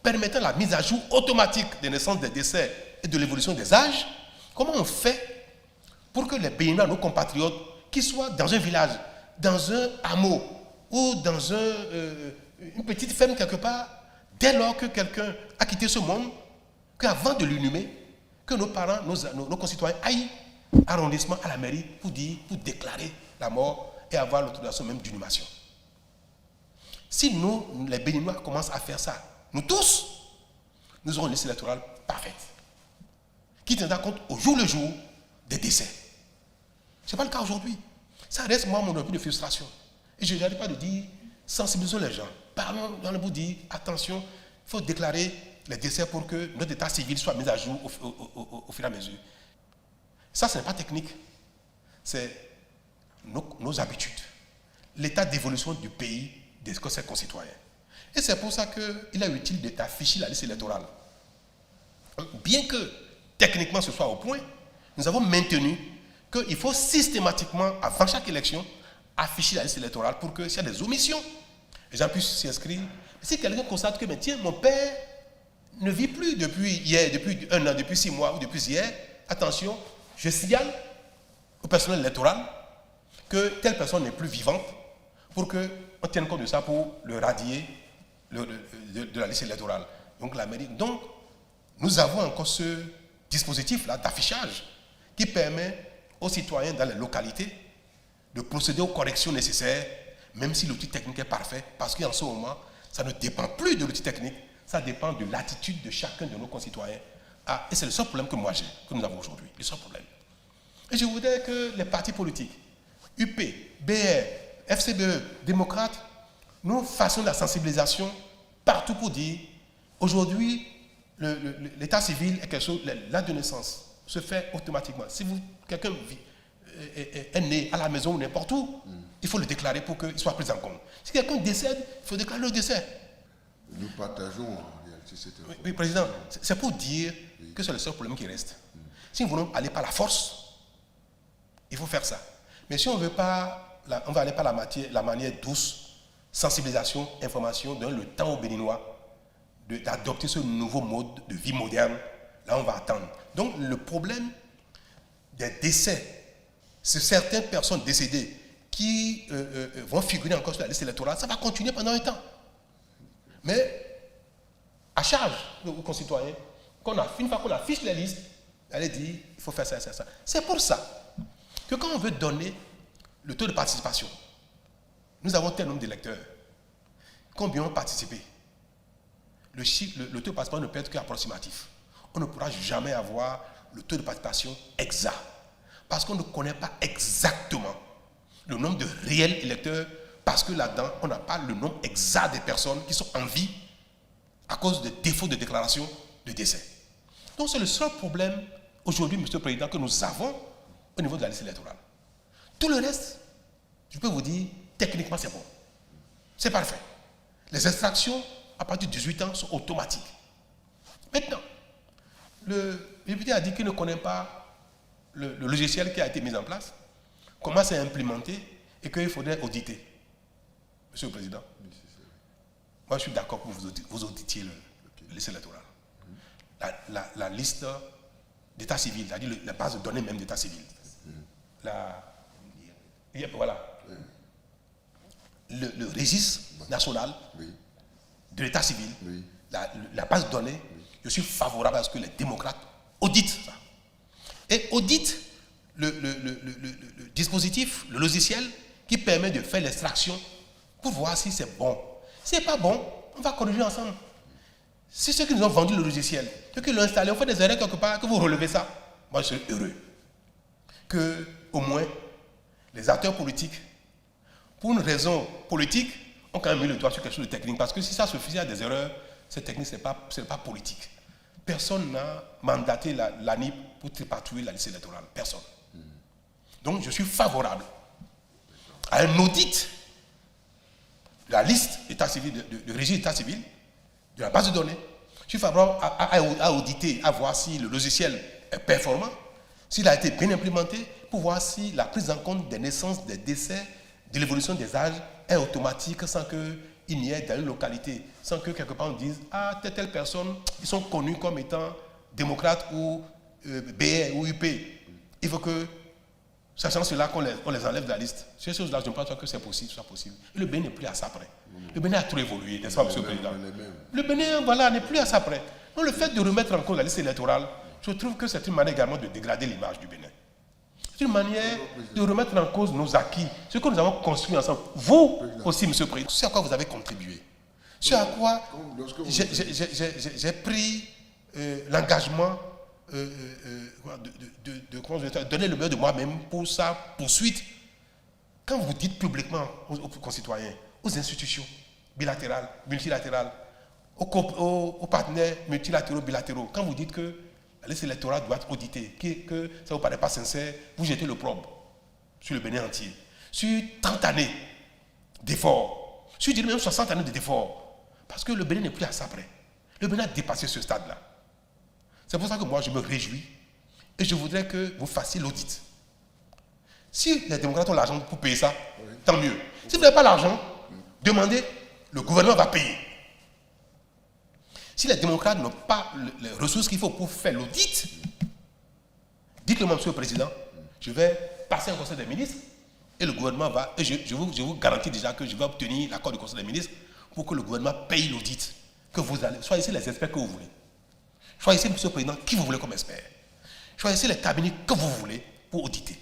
permettant la mise à jour automatique des naissances, des décès et de l'évolution des âges, comment on fait pour que les Béninois, nos compatriotes, qui soient dans un village, dans un hameau ou dans une petite ferme quelque part, dès lors que quelqu'un a quitté ce monde, qu'avant de l'inhumer, que nos parents, nos concitoyens aillent à l'arrondissement, à la mairie, pour déclarer la mort et avoir l'autorisation même d'inhumation. Si nous, les Béninois, commencent à faire ça, nous tous, nous aurons une liste électorale parfaite, qui tiendra compte au jour le jour des décès. Ce n'est pas le cas aujourd'hui. Ça reste, moi, mon objet de frustration. Et je n'arrête pas de dire, sensibilisons les gens. Parlons dans le bout, dire, attention, il faut déclarer les décès pour que notre état civil soit mis à jour au fur et à mesure. Ça, ce n'est pas technique. C'est nos habitudes. L'état d'évolution du pays, de ses concitoyens. Et c'est pour ça qu'il est utile d'afficher la liste électorale. Bien que techniquement ce soit au point, nous avons maintenu qu'il faut systématiquement, avant chaque élection, afficher la liste électorale pour que s'il y a des omissions, les gens puissent s'y inscrire. Si quelqu'un constate que, tiens, mon père ne vit plus depuis hier, depuis 1 an, depuis 6 mois ou depuis hier, attention, je signale au personnel électoral que telle personne n'est plus vivante pour qu'on tienne compte de ça pour le radier de la liste électorale. Donc, la mairie. Donc, nous avons encore ce dispositif-là d'affichage qui permet aux citoyens dans les localités de procéder aux corrections nécessaires, même si l'outil technique est parfait, parce qu'en ce moment, ça ne dépend plus de l'outil technique, ça dépend de l'attitude de chacun de nos concitoyens. Et c'est le seul problème que nous avons aujourd'hui, le seul problème. Et je voudrais que les partis politiques, UP, BR, FCBE, démocrates, nous fassions de la sensibilisation partout pour dire, aujourd'hui, l'état civil est quelque chose, l'acte de naissance se fait automatiquement. Si quelqu'un est né à la maison ou n'importe où, il faut le déclarer pour qu'il soit pris en compte. Si quelqu'un décède, il faut déclarer le décès. Nous partageons en réalité cette information. Oui, Président, c'est pour dire que c'est le seul problème qui reste. Si nous voulons aller par la force, il faut faire ça. Mais si on ne veut pas, on va aller par la manière douce, sensibilisation, information, donner le temps aux Béninois d'adopter ce nouveau mode de vie moderne. Là, on va attendre. Donc, le problème des décès, c'est certaines personnes décédées qui vont figurer encore sur la liste électorale, ça va continuer pendant un temps. Mais, à charge aux concitoyens, une fois qu'on affiche les listes, allez dire, il faut faire ça, ça, ça. C'est pour ça que quand on veut donner le taux de participation, nous avons tel nombre d'électeurs, combien ont participé? Le taux de participation ne peut être qu'approximatif. On ne pourra jamais avoir le taux de participation exact, parce qu'on ne connaît pas exactement le nombre de réels électeurs, parce que là-dedans, on n'a pas le nombre exact des personnes qui sont en vie à cause de défauts de déclaration de décès. Donc c'est le seul problème aujourd'hui, Monsieur le Président, que nous avons au niveau de la liste électorale. Tout le reste, je peux vous dire, techniquement c'est bon. C'est parfait. Les extractions à partir de 18 ans sont automatiques. Maintenant, le député a dit qu'il ne connaît pas le logiciel qui a été mis en place, comment c'est implémenté et qu'il faudrait auditer. Monsieur le Président, moi je suis d'accord pour vous auditiez le liste électoral. La liste d'état civil, c'est-à-dire la base de données même d'état civil. Voilà. Le registre national de l'état civil, la base de données, je suis favorable à ce que les démocrates auditent ça. Et auditent le dispositif, le logiciel qui permet de faire l'extraction pour voir si c'est bon. Si ce n'est pas bon, on va corriger ensemble. Si ceux qui nous ont vendu le logiciel, ceux qui l'ont installé, on fait des erreurs quelque part, que vous relevez ça, moi je serais heureux. Que au moins les acteurs politiques, pour une raison politique, ont quand même mis le doigt sur quelque chose de technique. Parce que si ça se faisait à des erreurs, cette technique, ce n'est pas politique. Personne n'a mandaté l'ANIP pour tripatouiller la liste électorale. Personne. Donc je suis favorable à un audit de la liste état civil, de registre d'état civil, de la base de données. Je suis favorable à auditer, à voir si le logiciel est performant, s'il a été bien implémenté, pour voir si la prise en compte des naissances, des décès, de l'évolution des âges est automatique sans qu'il n'y ait dans une localité, sans que quelque part on dise « Ah, telle personne, ils sont connus comme étant démocrates ou BR ou UP. Il faut que, sachant cela, qu'on les enlève de la liste. » Ces choses-là, je ne pense pas que c'est possible, soit possible. Et le Bénin n'est plus à ça près. Le Bénin a trop évolué, n'est-ce pas, Monsieur le Président? Le Bénin, voilà, n'est plus à ça près. Donc le fait de remettre en cause la liste électorale, je trouve que c'est une manière également de dégrader l'image du Bénin. C'est une manière de remettre en cause nos acquis, ce que nous avons construit ensemble. Vous aussi, Monsieur le Président, ce à quoi vous avez contribué. Ce à quoi j'ai pris l'engagement de donner le meilleur de moi-même pour sa poursuite. Quand vous dites publiquement aux concitoyens, aux institutions bilatérales, multilatérales, aux partenaires multilatéraux, bilatéraux, quand vous dites que la liste électorale doit être auditée, que ça ne vous paraît pas sincère, vous jetez le probe sur le Bénin entier. Sur 30 années d'efforts, sur même 60 années d'efforts, parce que le Bénin n'est plus à ça près. Le Bénin a dépassé ce stade-là. C'est pour ça que moi je me réjouis et je voudrais que vous fassiez l'audit. Si les démocrates ont l'argent pour payer ça, tant mieux. Si vous n'avez pas l'argent, demandez, le gouvernement va payer. Si les démocrates n'ont pas les ressources qu'il faut pour faire l'audit, dites-le-moi, Monsieur le Président, je vais passer un conseil des ministres et le gouvernement va, et je vous garantis déjà que je vais obtenir l'accord du conseil des ministres pour que le gouvernement paye l'audit. Que vous allez, choisissez les experts que vous voulez. Choisissez, Monsieur le Président, qui vous voulez comme expert. Choisissez les cabinets que vous voulez pour auditer,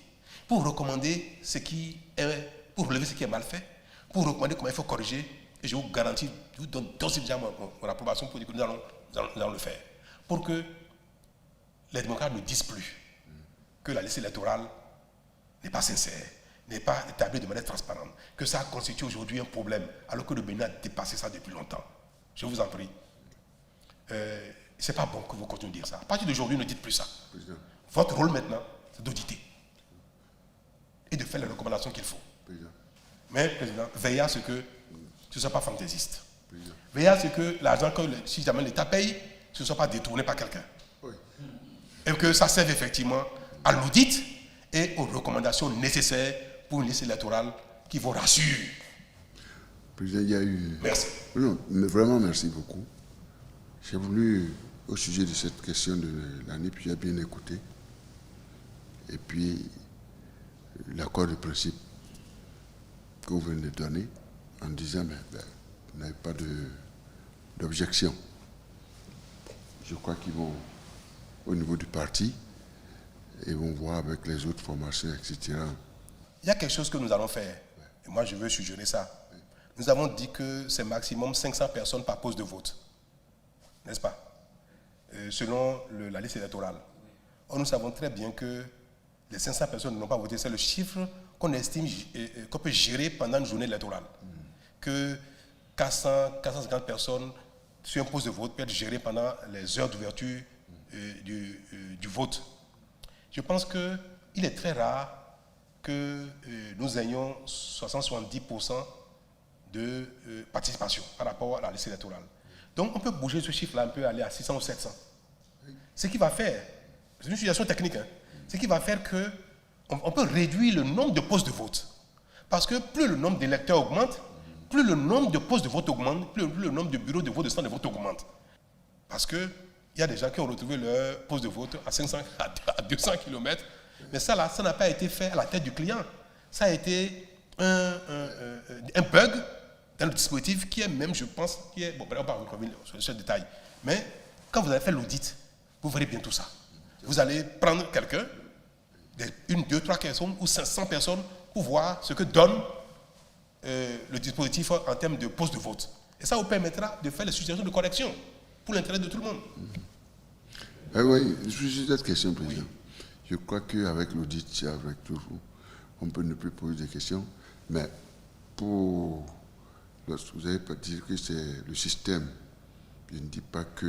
pour recommander ce qui est, pour relever ce qui est mal fait, pour recommander comment il faut corriger. Et je vous garantis, je vous donne aussi déjà mon approbation pour dire que nous allons le faire. Pour que les démocrates ne disent plus que la liste électorale n'est pas sincère, n'est pas établie de manière transparente, que ça constitue aujourd'hui un problème, alors que le Bénin a dépassé ça depuis longtemps. Je vous en prie. Ce n'est pas bon que vous continuez de dire ça. À partir d'aujourd'hui, ne dites plus ça. Président. Votre rôle maintenant, c'est d'auditer et de faire les recommandations qu'il faut. Président. Mais, Président, veillez à ce que ce ne soit pas fantaisiste. Veillez à ce que l'argent, si jamais l'État paye, ce ne soit pas détourné par quelqu'un. Oui. Et que ça serve effectivement à l'audit et aux recommandations nécessaires pour une liste électorale qui vous rassure. Président, il y a eu... Merci. Non, mais vraiment, merci beaucoup. J'ai voulu, au sujet de cette question de l'ANIP, j'ai bien écouté. Et puis, l'accord de principe que vous venez de donner, en disant, mais vous n'avez pas d'objection. Je crois qu'ils vont, au niveau du parti, et vont voir avec les autres formations, etc. Il y a quelque chose que nous allons faire. Et moi, je veux suggérer ça. Nous avons dit que c'est maximum 500 personnes par poste de vote. N'est-ce pas? Selon la liste électorale. Or, nous savons très bien que les 500 personnes ne n'ont pas voté. C'est le chiffre qu'on estime qu'on peut gérer pendant une journée électorale. Que 450 personnes sur un poste de vote peut être géré pendant les heures d'ouverture du vote. Je pense qu'il est très rare que nous ayons 60-70% de participation par rapport à la liste électorale. Donc on peut bouger ce chiffre-là un peu, aller à 600 ou 700. Ce qui va faire, c'est une situation technique, hein, ce qui va faire qu'on peut réduire le nombre de postes de vote. Parce que plus le nombre d'électeurs augmente, plus le nombre de postes de vote augmente, plus le nombre de bureaux de vote, de stands de vote augmente. Parce qu'il y a des gens qui ont retrouvé leur poste de vote à 500, à 200 km. Mais ça n'a pas été fait à la tête du client. Ça a été un bug dans le dispositif qui est même, je pense, bon, on va revenir sur ce détail. Mais quand vous avez fait l'audit, vous verrez bien tout ça. Vous allez prendre quelqu'un, une, deux, trois personnes ou 500 personnes pour voir ce que donne le dispositif en termes de poste de vote. Et ça vous permettra de faire les suggestions de correction pour l'intérêt de tout le monde. Oui, juste cette question, Président. Oui. Je crois qu'avec l'audit, avec tout, on peut ne plus poser des questions. Mais pour... Vous allez pas dire que c'est le système. Je ne dis pas que...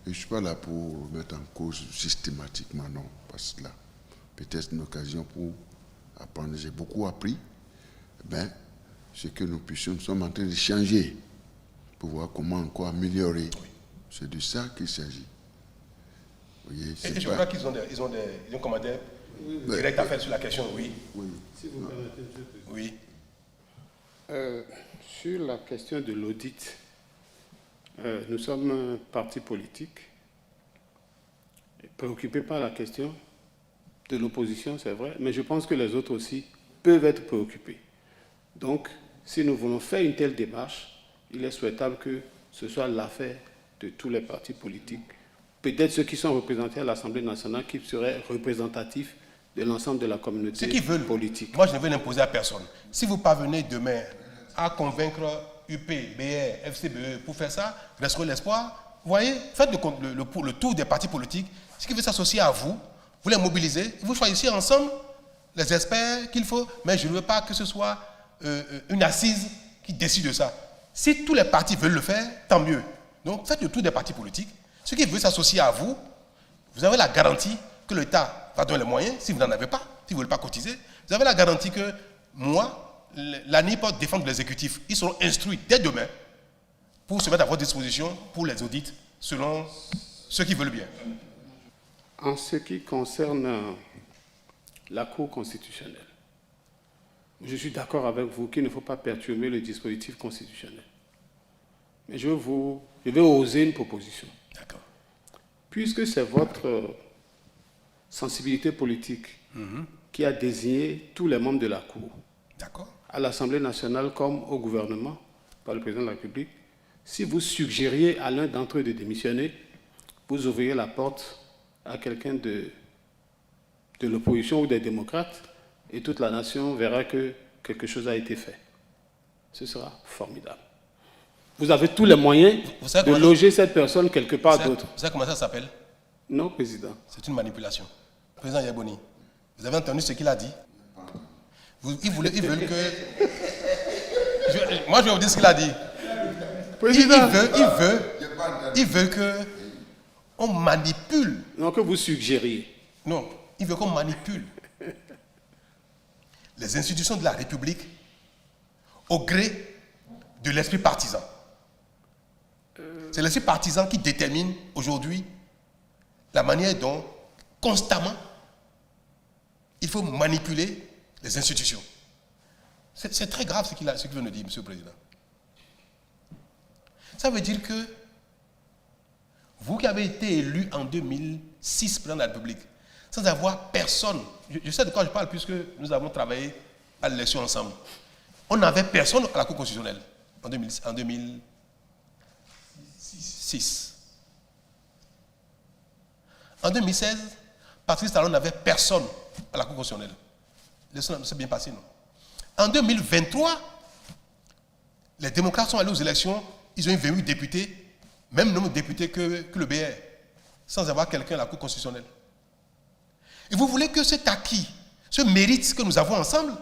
Et je ne suis pas là pour mettre en cause systématiquement, non. Parce que là, peut-être une occasion pour apprendre. J'ai beaucoup appris. Ben, c'est que nous sommes en train de changer pour voir comment encore améliorer. Oui. C'est de ça qu'il s'agit. Voyez, et je crois qu'ils ont commandé direct à faire sur la question, oui. Oui. Si vous permettez, oui. Sur la question de l'audit, nous sommes un parti politique préoccupé par la question de l'opposition, c'est vrai, mais je pense que les autres aussi peuvent être préoccupés. Donc, si nous voulons faire une telle démarche, il est souhaitable que ce soit l'affaire de tous les partis politiques, peut-être ceux qui sont représentés à l'Assemblée nationale, qui seraient représentatifs de l'ensemble de la communauté ceux qui veulent, politique. Moi, je ne veux l'imposer à personne. Si vous parvenez demain à convaincre UP, BR, FCBE pour faire ça, restaurez l'espoir, vous voyez, faites le tour des partis politiques, ceux qui veulent s'associer à vous, vous les mobilisez, vous choisissez ensemble les experts qu'il faut, mais je ne veux pas que ce soit une assise qui décide de ça. Si tous les partis veulent le faire, tant mieux. Donc, faites le tour des partis politiques. Ceux qui veulent s'associer à vous, vous avez la garantie que l'État va donner les moyens, si vous n'en avez pas, si vous ne voulez pas cotiser. Vous avez la garantie que moi, l'ANIP peut défendre l'exécutif. Ils seront instruits dès demain pour se mettre à votre disposition pour les audits selon ceux qui veulent bien. En ce qui concerne la Cour constitutionnelle, je suis d'accord avec vous qu'il ne faut pas perturber le dispositif constitutionnel. Mais je vais oser une proposition. D'accord. Puisque c'est votre sensibilité politique qui a désigné tous les membres de la Cour, à l'Assemblée nationale comme au gouvernement, par le président de la République, si vous suggériez à l'un d'entre eux de démissionner, vous ouvriez la porte à quelqu'un de l'opposition ou des démocrates, et toute la nation verra que quelque chose a été fait. Ce sera formidable. Vous avez tous les moyens de loger cette personne quelque part d'autre. Vous savez comment ça s'appelle? Non, Président. C'est une manipulation. Président Yaboni, vous avez entendu ce qu'il a dit? Ils veulent que... moi, je vais vous dire ce qu'il a dit. Président. Il veut que on manipule. Non, que vous suggériez. Non, il veut qu'on manipule les institutions de la République au gré de l'esprit partisan. C'est l'esprit partisan qui détermine aujourd'hui la manière dont, constamment, il faut manipuler les institutions. C'est très grave ce qu'il vient de dire, Monsieur le Président. Ça veut dire que vous qui avez été élu en 2006 président de la République, sans avoir personne, je sais de quoi je parle puisque nous avons travaillé à l'élection ensemble, on n'avait personne à la Cour constitutionnelle en 2006. En 2016, Patrice Talon n'avait personne à la Cour constitutionnelle. C'est bien passé, non? En 2023, les démocrates sont allés aux élections, ils ont eu 28 députés, même nombre de députés que le BR, sans avoir quelqu'un à la Cour constitutionnelle. Et vous voulez que cet acquis, ce mérite que nous avons ensemble,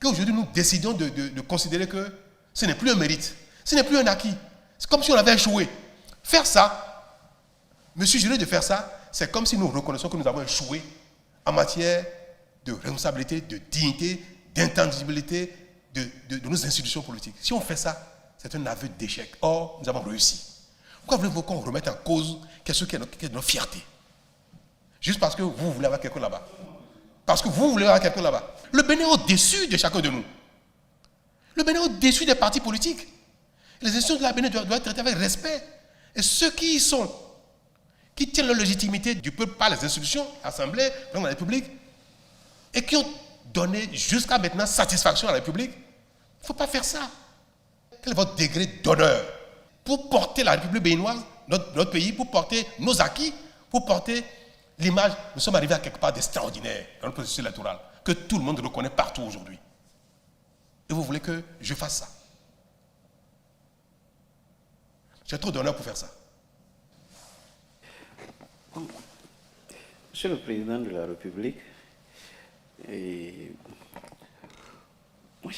qu'aujourd'hui nous décidions de considérer que ce n'est plus un mérite, ce n'est plus un acquis. C'est comme si on avait échoué. Faire ça, me suggérer de faire ça, c'est comme si nous reconnaissons que nous avons échoué en matière de responsabilité, de dignité, d'intangibilité de nos institutions politiques. Si on fait ça, c'est un aveu d'échec. Or, nous avons réussi. Pourquoi voulez-vous qu'on remette en cause quelque chose qui est notre fierté? Juste parce que vous voulez avoir quelqu'un là-bas. Parce que vous voulez avoir quelqu'un là-bas. Le Bénin est au-dessus de chacun de nous. Le Bénin est au-dessus des partis politiques. Les institutions de la Bénin doivent être traitées avec respect. Et ceux qui y sont, qui tiennent la légitimité du peuple par les institutions, l'Assemblée, la République, et qui ont donné jusqu'à maintenant satisfaction à la République, il ne faut pas faire ça. Quel est votre degré d'honneur pour porter la République béninoise, notre pays, pour porter nos acquis, pour porter l'image? Nous sommes arrivés à quelque part d'extraordinaire dans notre processus électoral, que tout le monde reconnaît partout aujourd'hui. Et vous voulez que je fasse ça? J'ai trop d'honneur pour faire ça. Monsieur le Président de la République, moi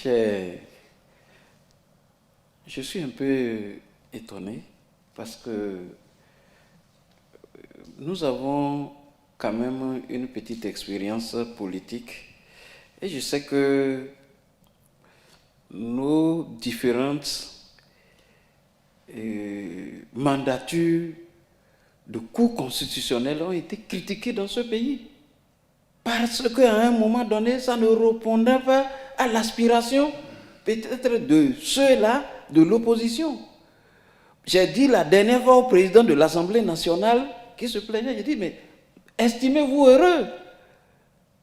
je suis un peu étonné parce que nous avons quand même une petite expérience politique et je sais que nos différentes mandatures de cours constitutionnels ont été critiquées dans ce pays. Parce qu'à un moment donné, ça ne répondait pas à l'aspiration peut-être de ceux-là de l'opposition. J'ai dit la dernière fois au président de l'Assemblée nationale qui se plaignait, j'ai dit, mais estimez-vous heureux?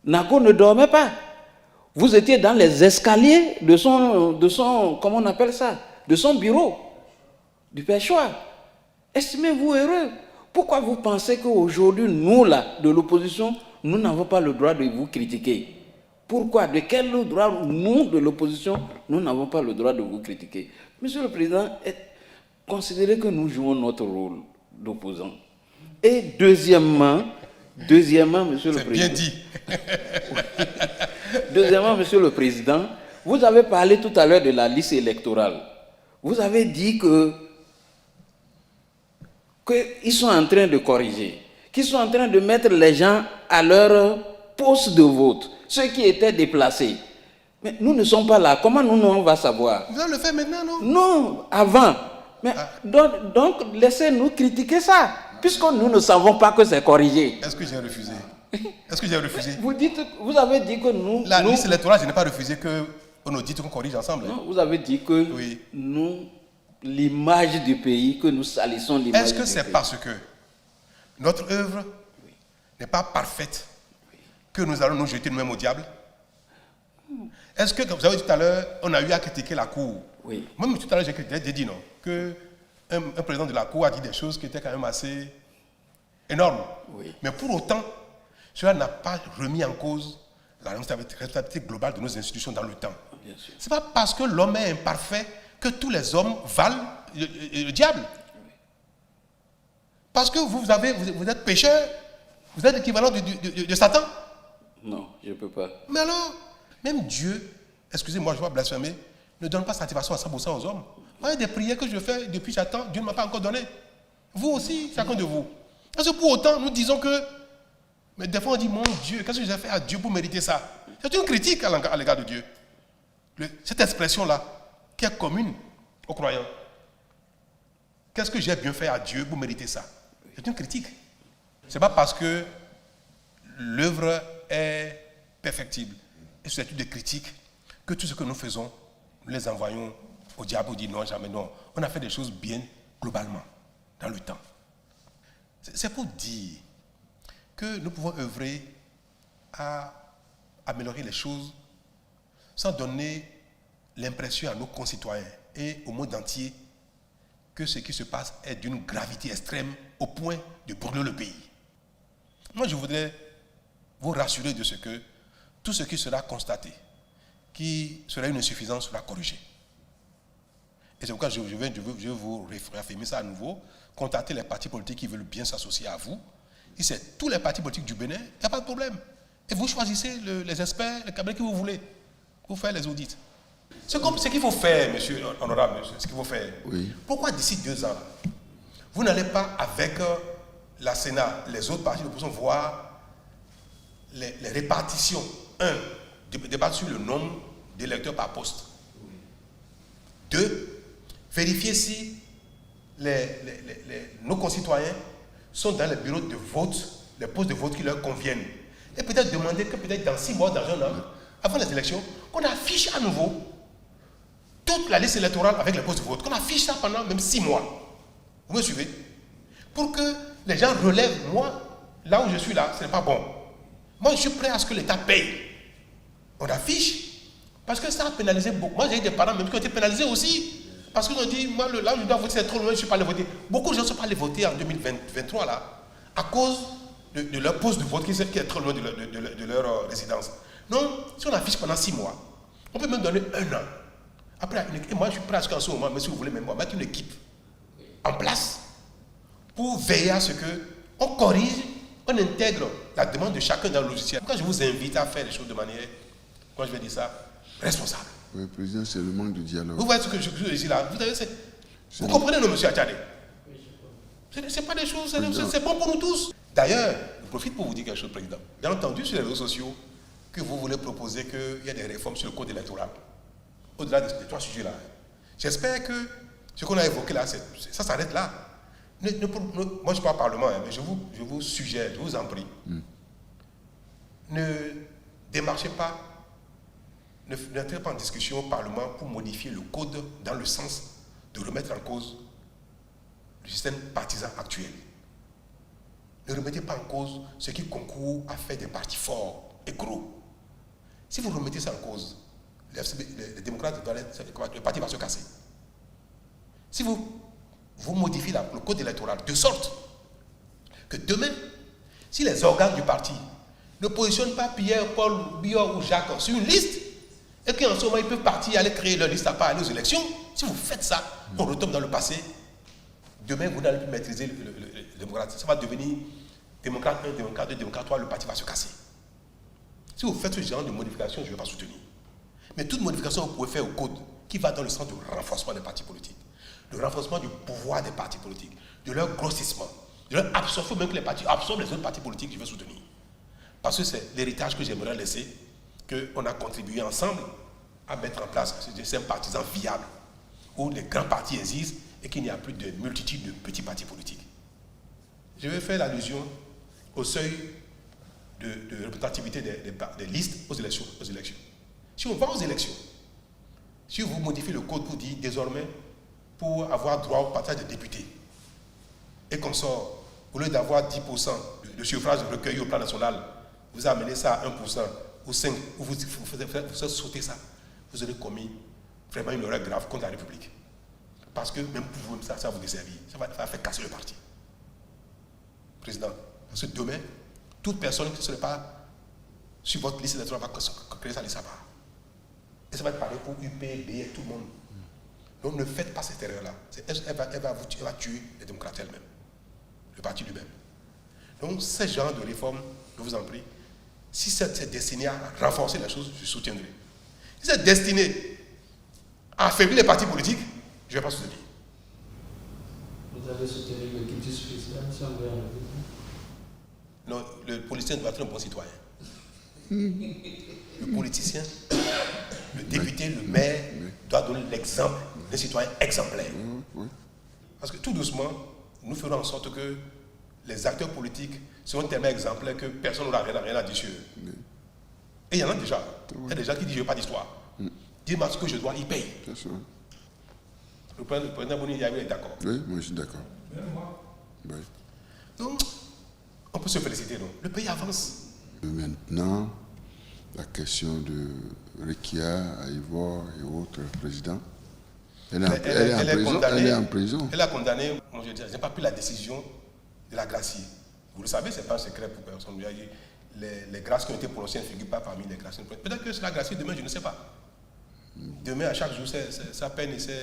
Nago ne dormait pas. Vous étiez dans les escaliers de son comment on appelle ça? De son bureau, du Pêchoir. Estimez-vous heureux? Pourquoi vous pensez qu'aujourd'hui, nous, là, de l'opposition, nous n'avons pas le droit de vous critiquer? Pourquoi? De quel droit, nous, de l'opposition, nous n'avons pas le droit de vous critiquer? Monsieur le Président, considérez que nous jouons notre rôle d'opposant. Et deuxièmement, Monsieur le Président... C'est bien dit. Deuxièmement, Monsieur le Président, vous avez parlé tout à l'heure de la liste électorale. Vous avez dit qu'ils sont en train de corriger, qu'ils sont en train de mettre les gens à leur poste de vote, ceux qui étaient déplacés. Mais nous ne sommes pas là. Comment nous, on va savoir? Vous allez le faire maintenant, non? Non, avant. Mais donc laissez-nous critiquer ça, puisque nous ne savons pas que c'est corrigé. Est-ce que j'ai refusé? Est-ce que j'ai refusé? Vous avez dit que nous... La liste électorale, je n'ai pas refusé qu'on nous dise qu'on corrige ensemble. Non, vous avez dit que oui. Nous, l'image du pays, que nous salissons l'image du pays. Est-ce que c'est parce que notre œuvre n'est pas parfaite que nous allons nous jeter nous-mêmes au diable? Est-ce que, comme vous avez dit tout à l'heure, on a eu à critiquer la Cour? Oui. Moi, tout à l'heure, j'ai dit non, qu'un président de la Cour a dit des choses qui étaient quand même assez énormes. Oui. Mais pour autant, cela n'a pas remis en cause la responsabilité globale de nos institutions dans le temps. Ce n'est pas parce que l'homme est imparfait que tous les hommes valent le diable. Parce que vous êtes pécheur, vous êtes l'équivalent de Satan. Non, je ne peux pas. Mais alors, même Dieu, excusez-moi, je vais blasphémer, ne donne pas satisfaction à 100% aux hommes. Il y a des prières que je fais depuis j'attends, Dieu ne m'a pas encore donné. Vous aussi, chacun de vous. Parce que pour autant, nous disons que, mais des fois on dit, mon Dieu, qu'est-ce que j'ai fait à Dieu pour mériter ça? C'est une critique à l'égard de Dieu. Cette expression-là, qui est commune aux croyants. Qu'est-ce que j'ai bien fait à Dieu pour mériter ça? C'est une critique. Ce n'est pas parce que l'œuvre est perfectible et susceptible de critique que tout ce que nous faisons, nous les envoyons au diable, on dit non, jamais non. On a fait des choses bien globalement, dans le temps. C'est pour dire que nous pouvons œuvrer à améliorer les choses sans donner l'impression à nos concitoyens et au monde entier que ce qui se passe est d'une gravité extrême au point de brûler le pays. Moi, je voudrais vous rassurer de ce que tout ce qui sera constaté, qui sera une insuffisance, sera corrigé. Et c'est pourquoi je veux vous réaffirmer ça à nouveau. Contactez les partis politiques qui veulent bien s'associer à vous. Si c'est tous les partis politiques du Bénin, il n'y a pas de problème. Et vous choisissez les experts, les cabinets que vous voulez pour faire les audits. C'est comme ce qu'il faut faire, monsieur honorable, monsieur, ce qu'il faut faire. Oui. Pourquoi d'ici 2 ans, vous n'allez pas avec la Sénat, les autres partis de l'opposition, voir les répartitions. 1, débattre sur le nombre d'électeurs par poste. 2, vérifier si nos concitoyens sont dans les bureaux de vote, les postes de vote qui leur conviennent. Et peut-être demander que peut-être dans 6 mois, dans un an, avant les élections, qu'on affiche à nouveau toute la liste électorale avec les postes de vote, qu'on affiche ça pendant même 6 mois. Vous me suivez? Pour que les gens relèvent. Moi, là où je suis là, ce n'est pas bon. Moi, je suis prêt à ce que l'État paye. On affiche, parce que ça a pénalisé beaucoup. Moi, j'ai eu des parents même qui ont été pénalisés aussi. Parce qu'ils ont dit, moi, là où je dois voter, c'est trop loin, je ne suis pas allé voter. Beaucoup de gens ne sont pas allés voter en 2023, là, à cause de leur poste de vote qui est trop loin de leur résidence. Non, si on affiche pendant 6 mois, on peut même donner 1 an. Après, et moi, je suis prêt à ce qu'en ce moment, mais si vous voulez même, mettre une équipe en place pour veiller à ce qu'on corrige, on intègre la demande de chacun dans le logiciel. Quand je vous invite à faire les choses de manière, quand je vais dire ça, responsable. Oui, président, c'est le manque de dialogue. Vous voyez ce que je dis là? Vous comprenez, non, monsieur Achadé? Ce n'est pas des choses, c'est bon pour nous tous. D'ailleurs, je profite pour vous dire quelque chose, président. Bien entendu, sur les réseaux sociaux, que vous voulez proposer qu'il y ait des réformes sur le code électoral. Au-delà de ces 3 sujets-là. J'espère que ce qu'on a évoqué là, ça s'arrête là. Moi, je ne suis pas au Parlement, mais je vous suggère, je vous en prie. Ne démarchez pas, n'entrez pas en discussion au Parlement pour modifier le code dans le sens de remettre en cause le système partisan actuel. Ne remettez pas en cause ce qui concourt à faire des partis forts et gros. Si vous remettez ça en cause, les démocrates, le parti va se casser. Si vous modifiez le code électoral de sorte que demain, si les organes du parti ne positionnent pas Pierre, Paul, Biot ou Jacques sur une liste, et qu'en ce moment ils peuvent partir, aller créer leur liste à part, aller aux élections, si vous faites ça, on retombe dans le passé, demain vous n'allez plus maîtriser le démocrate. Ça va devenir démocrate 1, démocrate 2, démocrate 3, le parti va se casser. Si vous faites ce genre de modification, je ne vais pas soutenir. Mais toute modification que vous pouvez faire au code qui va dans le sens du renforcement des partis politiques, le renforcement du pouvoir des partis politiques, de leur grossissement, de leur absorption, même que les partis absorbent les autres partis politiques, je vais soutenir. Parce que c'est l'héritage que j'aimerais laisser, qu'on a contribué ensemble à mettre en place ce système partisan viable, où les grands partis existent et qu'il n'y a plus de multitude de petits partis politiques. Je vais faire l'allusion au seuil de représentativité des listes aux élections. Si on va aux élections, si vous modifiez le code pour dire désormais, pour avoir droit au partage des députés, et qu'on sort, au lieu d'avoir 10% de suffrage recueilli au plan national, vous amenez ça à 1% ou 5%, ou vous sautez ça, vous aurez commis vraiment une erreur grave contre la République. Parce que même pour vous, ça va vous desservir, ça va faire casser le parti. Président, parce que demain, toute personne qui ne serait pas sur votre liste électorale va créer sa liste à part. Et ça va être pareil pour UP, BR, tout le monde. Donc ne faites pas cette erreur-là. Elle va tuer les démocrates elles-mêmes, le parti lui-même. Donc ce genre de réforme, je vous en prie, si c'est destiné à renforcer la chose, je soutiendrai. Si c'est destiné à affaiblir les partis politiques, je ne vais pas soutenir. Vous allez soutenir l'équipe du président si on veut enlever. Non, le politicien doit être un bon citoyen. Le politicien, le député, le maire doit donner l'exemple des citoyens exemplaires. Parce que tout doucement, nous ferons en sorte que les acteurs politiques seront tellement exemplaires que personne n'aura rien à dire sur eux. Et il y en a déjà. Il y a des gens qui disent je n'ai pas d'histoire. Dis-moi ce que je dois, il paye. Le président Boni Yahweh est d'accord. Oui, moi je suis d'accord. Oui. Donc, on peut se féliciter, non? Le pays avance. Maintenant, la question de Rekia, Aïvor et autres présidents, elle est en prison. Elle a condamné, je n'ai pas pris la décision de la gracier. Vous le savez, ce n'est pas un secret pour personne. Les grâces qui ont été prononcées ne figurent pas parmi les grâces. Peut-être que c'est la grâce demain, je ne sais pas. Demain, à chaque jour, c'est sa peine et ses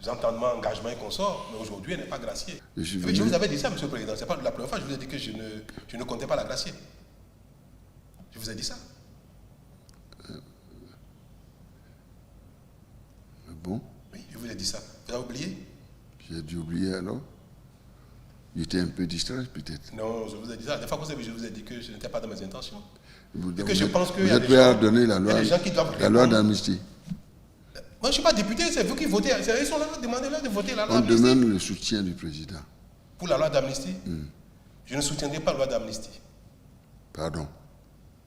entendements, engagements et consorts. Mais aujourd'hui, elle n'est pas graciée. Je vous avais dit ça, M. le Président. Ce n'est pas la première fois que je vous ai dit que je ne comptais pas la gracier. Je vous ai dit ça. Bon? Oui, je vous ai dit ça. Vous avez oublié? J'ai dû oublier alors. J'étais un peu distrait peut-être. Non, je vous ai dit ça. Des fois, je vous ai dit que je n'étais pas dans mes intentions. Vous êtes prêt à donner la loi d'amnistie? Moi, je ne suis pas député, c'est vous qui votez. Ils sont là, demandez-leur de voter la loi d'amnistie. On d'amnistie. demande le soutien du président. Pour la loi d'amnistie? Je ne soutiendrai pas la loi d'amnistie. Pardon?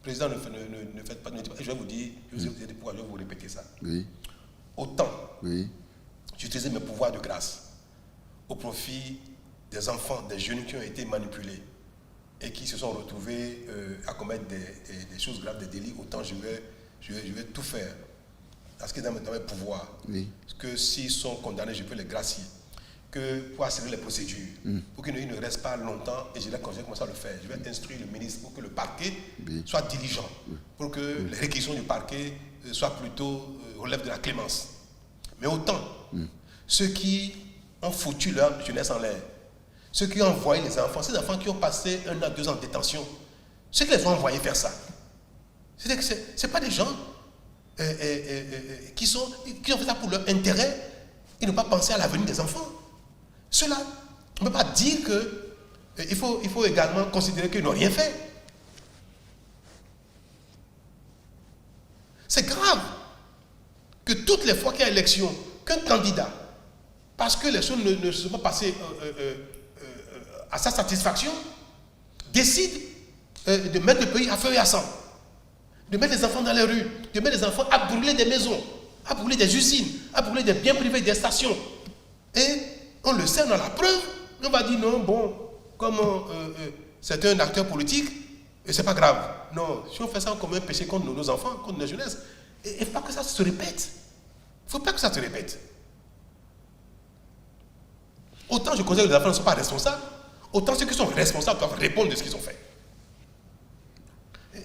Président, ne faites pas. Je vais vous dire, je vous ai dit pourquoi je vais vous répéter ça. Oui. Autant, oui, j'utilisais mes pouvoirs de grâce au profit des enfants, des jeunes qui ont été manipulés et qui se sont retrouvés à commettre des choses graves, des délits, autant je vais tout faire. Parce que dans mes pouvoirs, oui, que s'ils sont condamnés, je peux les gracier. Que pour accélérer les procédures, pour qu'ils ne restent pas longtemps, et je vais commencer à le faire. Je vais instruire le ministre pour que le parquet soit diligent, pour que les réquisitions du parquet soient plutôt relèvent de la clémence. Mais autant, ceux qui ont foutu leur jeunesse en l'air, ceux qui ont envoyé les enfants, ces enfants qui ont passé 1 an, 2 ans de détention, ceux qui les ont envoyés faire ça, c'est-à-dire que ce n'est pas des gens qui ont fait ça pour leur intérêt, ils n'ont pas pensé à l'avenir des enfants. Ceux-là, on ne peut pas dire qu'il faut également considérer qu'ils n'ont rien fait. C'est grave que toutes les fois qu'il y a élection, qu'un candidat, parce que les choses ne se sont pas passées à sa satisfaction, décide de mettre le pays à feu et à sang, de mettre les enfants dans les rues, de mettre les enfants à brûler des maisons, à brûler des usines, à brûler des biens privés, des stations. Et on le sait, on a la preuve. On va dire non, bon, comme c'est un acteur politique, et c'est pas grave. Non, si on fait ça comme un péché contre nos enfants, contre nos jeunesses, il ne faut pas que ça se répète. Il ne faut pas que ça se répète. Autant je considère que les enfants ne sont pas responsables, autant ceux qui sont responsables doivent répondre de ce qu'ils ont fait.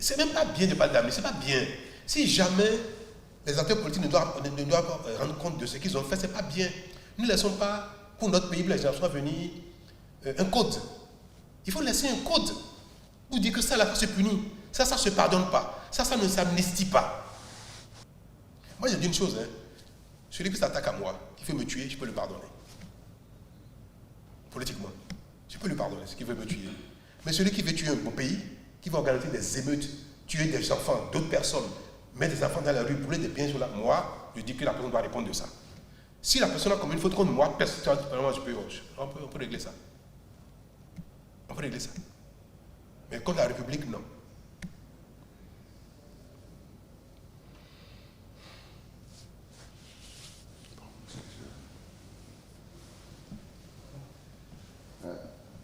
C'est même pas bien de parler d'amnistie, c'est pas bien. Si jamais les acteurs politiques ne doivent pas rendre compte de ce qu'ils ont fait, c'est pas bien. Nous ne laissons pas pour notre pays, pour les générations à venir, un code. Il faut laisser un code pour dire que ça, là, ça se punit. Ça ne se pardonne pas. Ça ne s'amnistie pas. Moi, j'ai dit une chose. Celui qui s'attaque à moi, qui veut me tuer, je peux le pardonner. Politiquement. Je peux lui pardonner, ce qui veut me tuer. Mais celui qui veut tuer mon pays, qui va organiser des émeutes, tuer des enfants, d'autres personnes, mettre des enfants dans la rue, brûler des biens sur la... Moi, je dis que la personne doit répondre de ça. Si la personne a commis une faute contre moi, personnellement, on peut régler ça. On peut régler ça. Mais contre la République, non.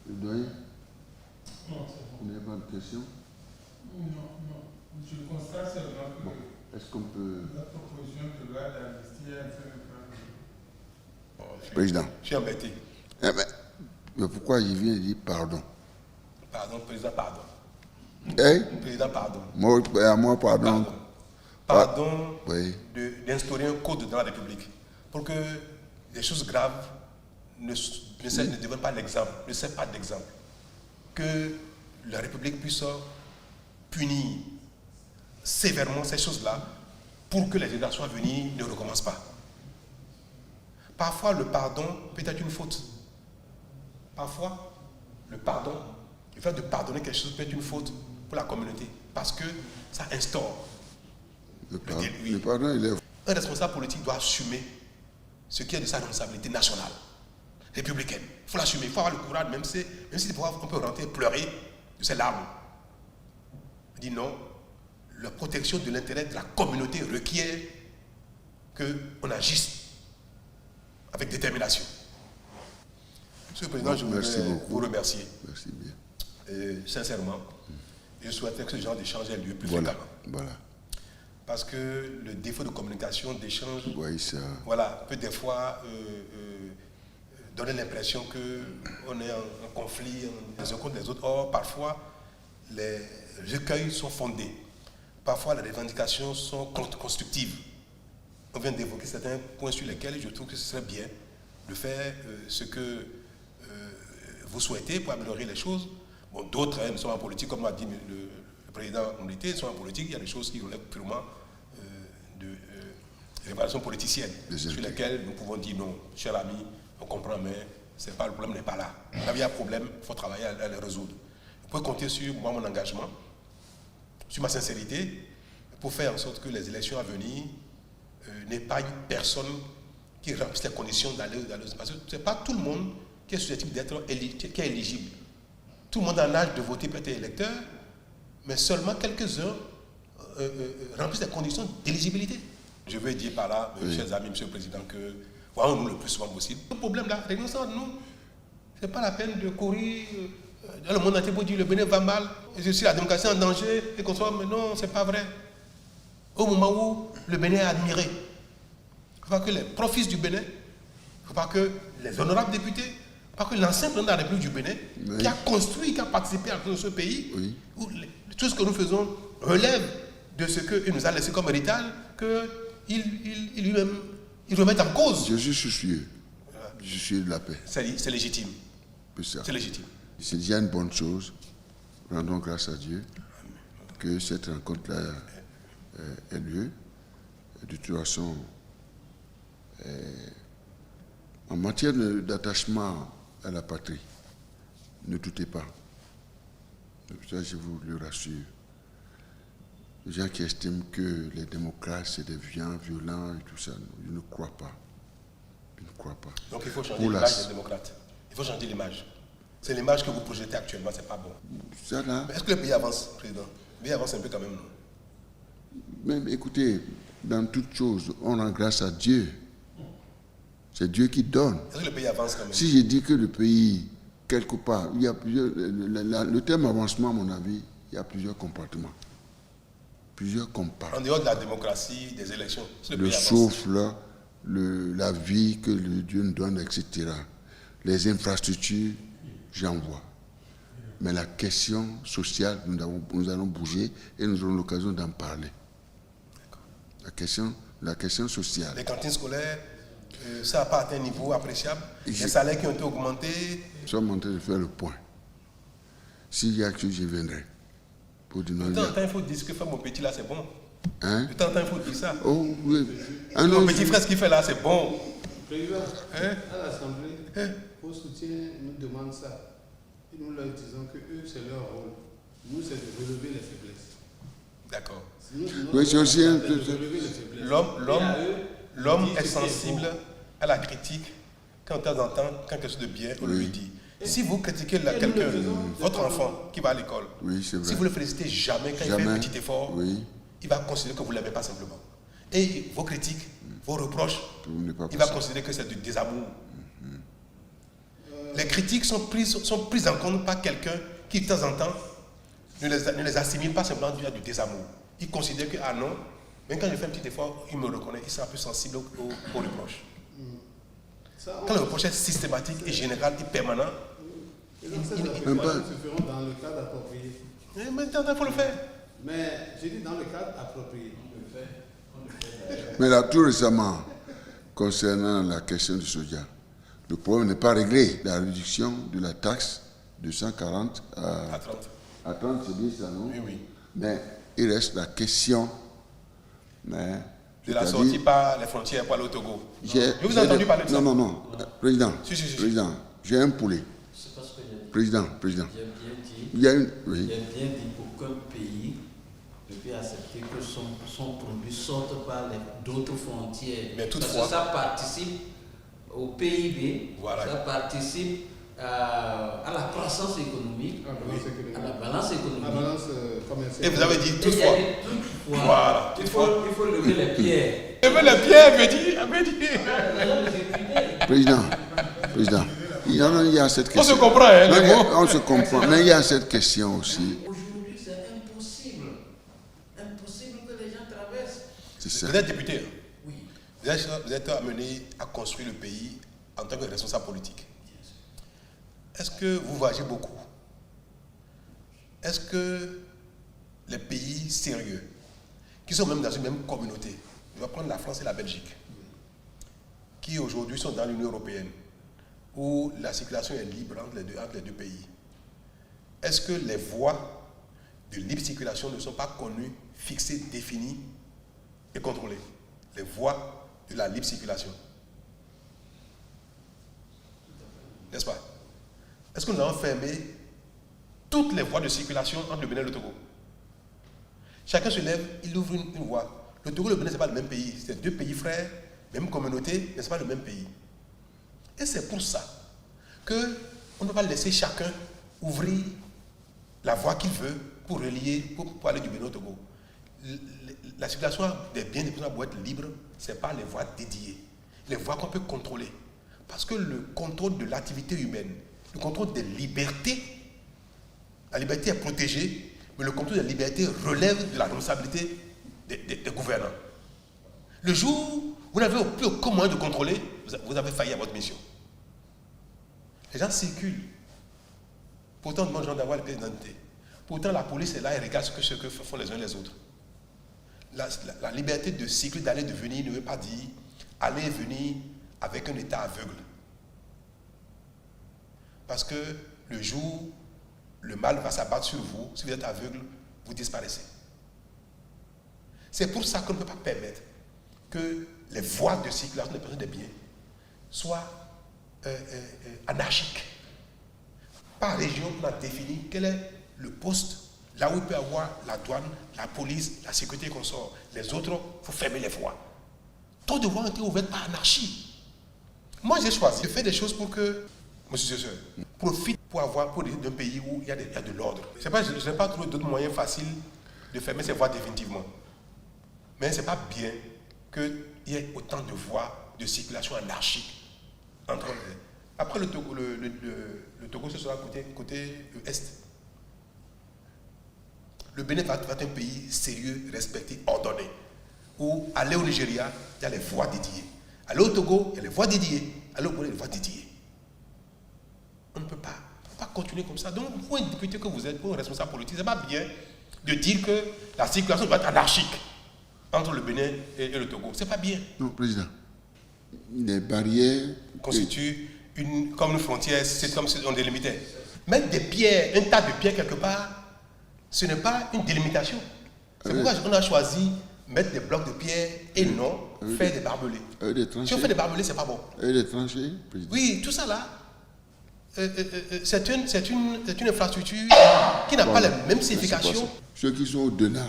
Le doyen? Non, c'est bon. Vous n'avez pas de questions? Non. Je constate seulement que est-ce qu'on peut... la proposition de loi d'amnistie est un peu... Président. Je suis embêté. Mais pourquoi il vient dire pardon? Pardon, président, pardon. Président, pardon. Moi, pardon. Pardon oui, d'instaurer un code dans la République pour que les choses graves ne deviennent pas l'exemple, ne servent pas d'exemple. Que la République puisse punir sévèrement ces choses-là pour que les générations à venir ne recommencent pas. Parfois, le pardon peut être une faute. Parfois, le fait de pardonner quelque chose peut être une faute pour la communauté parce que ça instaure. Le pardon, il est... Un responsable politique doit assumer ce qui est de sa responsabilité nationale, républicaine. Il faut l'assumer, il faut avoir le courage, même si on peut rentrer pleurer de ses larmes. Il dit non, la protection de l'intérêt de la communauté requiert qu'on agisse avec détermination. Monsieur le Président, je voudrais vous remercier. Merci bien. Sincèrement, je souhaiterais que ce genre d'échange ait lieu plus fréquemment. Voilà. Parce que le défaut de communication, d'échange, oui, ça... voilà, peut des fois donner l'impression qu'on est en conflit les uns contre les autres. Or, parfois, les recueils sont fondés. Parfois, les revendications sont constructives. On vient d'évoquer certains points sur lesquels je trouve que ce serait bien de faire ce que vous souhaitez pour améliorer les choses. Bon, d'autres ne sont en politique, comme l'a dit le président Omlité, sont en politique. Il y a des choses qui relèvent purement de révélation politicienne, sur lesquelles nous pouvons dire non, cher ami, on comprend, mais le problème n'est pas là. Là, il y a un problème, il faut travailler à le résoudre. Vous pouvez compter sur moi, mon engagement, sur ma sincérité, pour faire en sorte que les élections à venir n'aient pas une personne qui remplisse les conditions d'aller. Parce que ce n'est pas tout le monde qui est susceptible d'être qui est éligible. Tout le monde a l'âge de voter peut être électeur, mais seulement quelques-uns remplissent les conditions d'éligibilité. Je veux dire par là, chers amis, monsieur le président, que voyons-nous le plus souvent possible. Le problème là, régnons nous. Ce n'est pas la peine de courir dans le monde entier pour dire le Bénin va mal, je suis la démocratie en danger, et qu'on soit, mais non, ce n'est pas vrai. Au moment où le Bénin est admiré, il ne faut pas que les profits du Bénin, il ne faut pas que les honorables députés, il ne faut pas que l'ancien président de la République du Bénin, qui a construit, qui a participé à ce pays, où tout ce que nous faisons relève de ce qu'il nous a laissé comme héritage, qu'il lui-même remette en cause. Je suis soucieux. Je suis de la paix. C'est légitime. C'est légitime. C'est déjà une bonne chose. Rendons grâce à Dieu que cette rencontre-là ait lieu. De toute façon, en matière d'attachement à la patrie, ne doutez pas. Ça, je vous le rassure. Les gens qui estiment que les démocrates, c'est des violents et tout ça, je ne crois pas. Je ne crois pas. Donc il faut changer l'image des démocrates. Il faut changer l'image. C'est l'image que vous projetez actuellement, c'est pas bon. Ça là. Mais est-ce que le pays avance, président? Le pays avance un peu quand même, non? Mais écoutez, dans toute chose, on rend grâce à Dieu. C'est Dieu qui donne. Est-ce que le pays avance quand même? Si je dis que le pays, quelque part, il y a plusieurs. Le terme avancement, à mon avis, il y a plusieurs compartiments. Plusieurs compartiments. En dehors de la démocratie, des élections, le souffle, la vie que le Dieu nous donne, etc. Les infrastructures, j'en vois. Mais la question sociale, nous allons bouger et nous aurons l'occasion d'en parler. La question sociale. Les cantines scolaires, ça n'a pas atteint un niveau appréciable. Les salaires qui ont été augmentés. Nous sommes en train de faire le point. S'il y a quelque chose, je viendrai. Pour dire de temps en temps, il faut dire ce que fait mon petit là, c'est bon. Hein? De temps en temps, il faut dire ça. Oh, oui. Mon petit frère, ce qu'il fait là, c'est bon. Président, à l'Assemblée, au soutien, nous demandent ça. Et nous leur disons que eux, c'est leur rôle. Nous, c'est de relever les faiblesses. D'accord. Oui, c'est aussi un peu. L'homme est sensible à la critique quand de temps en temps, quand quelque chose de bien, on lui dit. Si vous critiquez quelqu'un, votre enfant qui va à l'école, si vous ne le félicitez jamais quand il fait un petit effort, il va considérer que vous ne l'aimez pas simplement. Et vos critiques, vos reproches, il va considérer que c'est du désamour. Les critiques sont prises en compte par quelqu'un qui, de temps en temps, ne les assimile pas simplement à du désamour. Il considère que, ah non, même quand je fais un petit effort, il me reconnaît, il sera plus sensible aux reproches. Quand le reproche est systématique et général et permanent, se feront dans le cadre approprié. Mais maintenant, il faut le faire. Mais j'ai dit dans le cadre approprié. Mais là, tout récemment, concernant la question du soja, le problème n'est pas réglé. La réduction de la taxe de 140 à 30. À 30, c'est bien ça, non? Oui. Mais il reste la question. De la sortie par les frontières, par le Togo. Je vous ai entendu parler de ça. Non. Président, président, j'ai un poulet. C'est parce que Président. J'ai bien dit qu'aucun pays ne peut accepter que son produit sorte par d'autres frontières. Mais toutefois, parce que ça participe au PIB, ça participe à la croissance économique, à la balance économique. Commerciale. Et vous avez dit toutefois. Voilà. Il faut lever les pierres. Lever les pierres, avait dit. Président, il y a cette question. On se comprend, hein, on se comprend, mais il y a cette question aussi. Aujourd'hui, c'est impossible. Impossible que les gens traversent. C'est ça. Vous êtes député. Oui. Vous êtes amené à construire le pays en tant que responsable politique, est-ce que vous voyagez beaucoup? Est-ce que les pays sérieux, qui sont même dans une même communauté, je vais prendre la France et la Belgique, qui aujourd'hui sont dans l'Union européenne, où la circulation est libre entre les deux pays, est-ce que les voies de libre circulation ne sont pas connues, fixées, définies et contrôlées? Les voies de la libre circulation. N'est-ce pas? Est-ce que nous avons fermé toutes les voies de circulation entre le Bénin et le Togo? Chacun se lève, il ouvre une voie. Le Togo et le Bénin, ce n'est pas le même pays. C'est deux pays frères, même communauté, mais ce n'est pas le même pays. Et c'est pour ça qu'on ne va pas laisser chacun ouvrir la voie qu'il veut pour relier, pour aller du Bénin au Togo. La circulation des biens des personnes doit être libre, ce n'est pas les voies dédiées. Les voies qu'on peut contrôler. Parce que le contrôle de l'activité humaine, le contrôle des libertés, la liberté est protégée, mais le contrôle des libertés relève de la responsabilité des gouvernants. Le jour où vous n'avez plus aucun moyen de contrôler, vous avez failli à votre mission. Les gens circulent. Pourtant, on demande aux gens d'avoir les pièces d'identité. Pourtant, la police est là et regarde ce que font les uns les autres. La liberté de circuler, d'aller et de venir ne veut pas dire aller et venir avec un état aveugle. Parce que le jour où le mal va s'abattre sur vous, si vous êtes aveugle, vous disparaissez. C'est pour ça qu'on ne peut pas permettre que les voies de circulation des personnes et des biens soient anarchiques. Par région, on a défini quel est le poste, là où il peut y avoir la douane, la police, la sécurité qu'on sort. Les autres, il faut fermer les voies. Tant de voies ont été ouvertes par anarchie. Moi, j'ai choisi de faire des choses pour que monsieur Sesseur profite pour dire d'un pays où il y a de l'ordre. Je n'ai pas trouvé d'autres moyens faciles de fermer ces voies définitivement. Mais ce n'est pas bien qu'il y ait autant de voies de circulation anarchique entre les... Après, le Togo, ce sera côté est. Le Bénin va être un pays sérieux, respecté, ordonné. Où aller au Nigeria, il y a les voies dédiées. Aller au Togo, il y a les voies dédiées. Aller au Bénin, il y a les voies dédiées. On ne peut pas continuer comme ça. Donc, pour un député que vous êtes, pour un responsable politique, ce n'est pas bien de dire que la circulation doit être anarchique entre le Bénin et le Togo. Ce n'est pas bien. Non, Président. Les barrières constituent comme une frontière, c'est comme si on délimitait. Mettre des pierres, un tas de pierres quelque part, ce n'est pas une délimitation. C'est pourquoi on a choisi mettre des blocs de pierre et non faire des barbelés. Si on fait des barbelés, ce n'est pas bon. Et des tranchées, Président. Oui, tout ça là, c'est une infrastructure qui n'a pas la même signification. Ceux qui sont au-delà,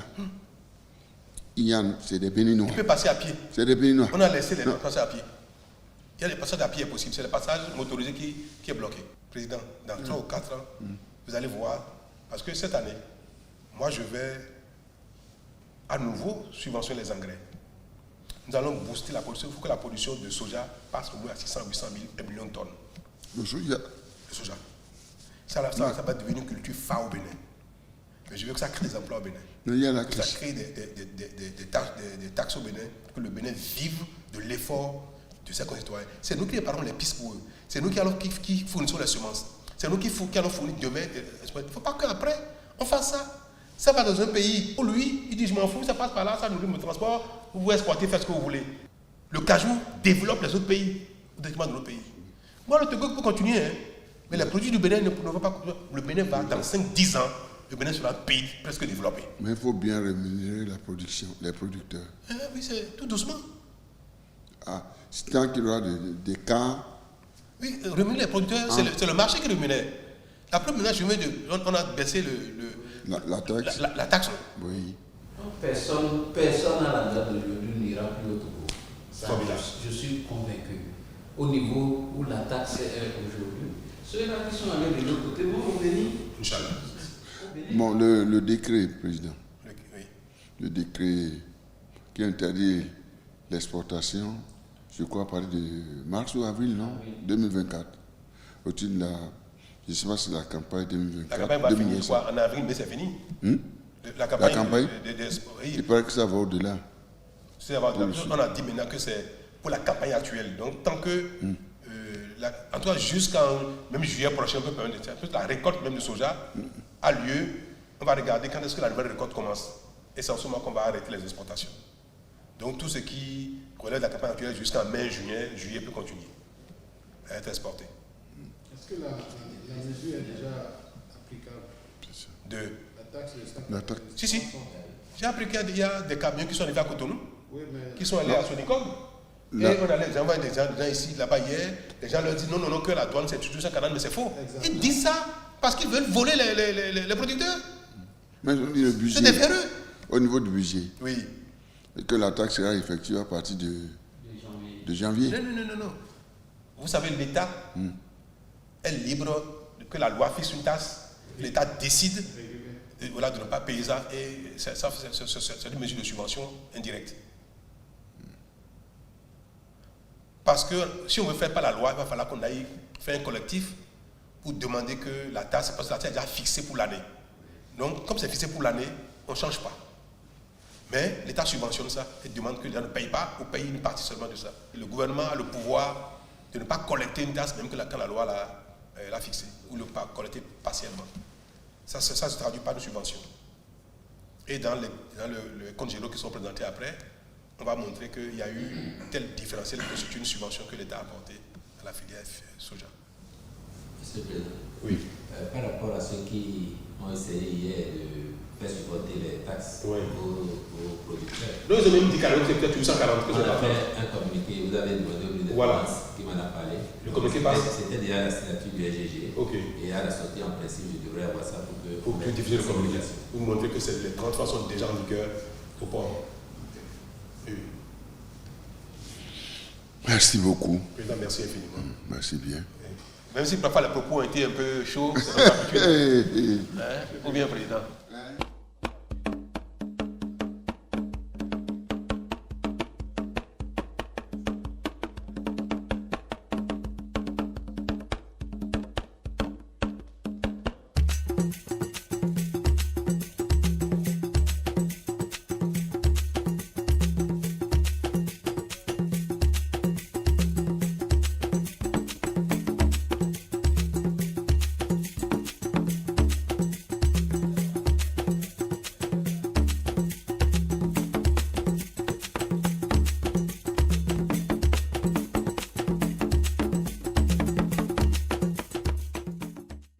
c'est des Béninois. Il peut passer à pied. C'est des Béninois. On a laissé les gens passer à pied. Il y a des passages à pied possibles. C'est le passage motorisé qui est bloqué. Président, dans 3 ou 4 ans, vous allez voir, parce que cette année, moi je vais à nouveau subventionner les engrais. Nous allons booster la production. Il faut que la production de soja passe au moins à 600, 800 000, 1 million de tonnes. Le soja. Le soja. Ça va devenir une culture phare au Bénin. Mais je veux que ça crée des emplois au Bénin. Il y a la que ça crée des taxes au Bénin, que le Bénin vive de l'effort de ses concitoyens. C'est nous qui préparons les pistes pour eux. C'est nous qui fournissons les semences. C'est nous qui allons fournir demain. Il ne faut pas qu'après, on fasse ça. Ça va dans un pays où lui, il dit je m'en fous, ça passe par là, ça nourrit mon transport, vous exportez, faites ce que vous voulez. Le cajou développe les autres pays au détriment de notre pays. Moi, le Togo peut continuer, hein, mais les produits du Bénin ne vont pas. Le Bénin va, dans 5-10 ans, le Bénin sera un pays presque développé. Mais il faut bien rémunérer la production, les producteurs. Oui, c'est tout doucement. Ah, c'est tant qu'il y aura des cas. Oui, rémunérer les producteurs, c'est le marché qui rémunère. Après, maintenant, on a baissé la taxe. La taxe. Oui. Personne à la date d'aujourd'hui n'ira plus au Togo. Ça, je suis convaincu. Au niveau où la taxe est aujourd'hui, ceux-là qui sont allés de l'autre côté vont revenir. Inch'Allah. Bon, le décret, Président. Oui. Le décret qui interdit l'exportation, je crois, à partir de mars ou avril, non? 2024. Au-dessus de la. Je ne sais pas si la campagne 2024. La campagne va finir quoi? En avril, mais c'est fini. La campagne il paraît que ça va au-delà. On a dit maintenant que c'est pour la campagne actuelle. Donc, tant que en tout cas jusqu'en même juillet prochain, on peut permettre la récolte même de soja a lieu. On va regarder quand est-ce que la nouvelle récolte commence. Et c'est en ce moment qu'on va arrêter les exportations. Donc tout ce qui relève de la campagne actuelle jusqu'en mai, juillet peut continuer à être exporté. Est-ce que la mesure est déjà applicable? De La taxe, La taxe. Si. J'ai appris qu'il y a des camions qui sont arrivés à Cotonou, qui sont allés à Sonicom. Et on allait, j'ai envoyé des gens ici, là-bas hier, les gens leur disent non, que la douane c'est 240, mais c'est faux. Exactement. Ils disent ça parce qu'ils veulent voler les producteurs. Mais on dit le budget. C'est des véreux. Au niveau du budget. Oui. Et que la taxe sera effective à partir de janvier. Non. Vous savez, l'État est libre que la loi fixe une taxe. L'État décide de ne pas payer ça. Et c'est une mesure de subvention indirecte. Parce que si on ne veut faire pas la loi, il va falloir qu'on aille faire un collectif pour demander que la taxe, parce que la taxe est déjà fixée pour l'année. Donc, comme c'est fixé pour l'année, on ne change pas. Mais l'État subventionne ça et demande que les gens ne payent pas ou payent une partie seulement de ça. Et le gouvernement a le pouvoir de ne pas collecter une taxe, même quand la loi l'a fixée, ou ne pas collecter partiellement. Ça se traduit par une subvention. Et dans les comptes généraux qui sont présentés après, on va montrer qu'il y a eu tel différentiel que c'est une subvention que l'État a apportée à la filière soja. Monsieur le Président, oui. Par rapport à ceux qui ont essayé hier de faire supporter les taxes aux producteurs, Non, ils ont même dit carrément que c'est peut-être 840 que on a fait un communiqué, vous avez demandé au ministre de Finances qui m'en a parlé. Le communiqué passe. C'était déjà la signature du RGG. Et à la sortie, en principe, je devrais avoir ça pour diffuser le communiqué. Vous montrer que les 33 sont déjà en vigueur au port. Oui. Merci beaucoup. Président, merci infiniment. Merci bien. Même si parfois les propos ont été un peu chauds, c'est notre habitude. Ou bien, Président.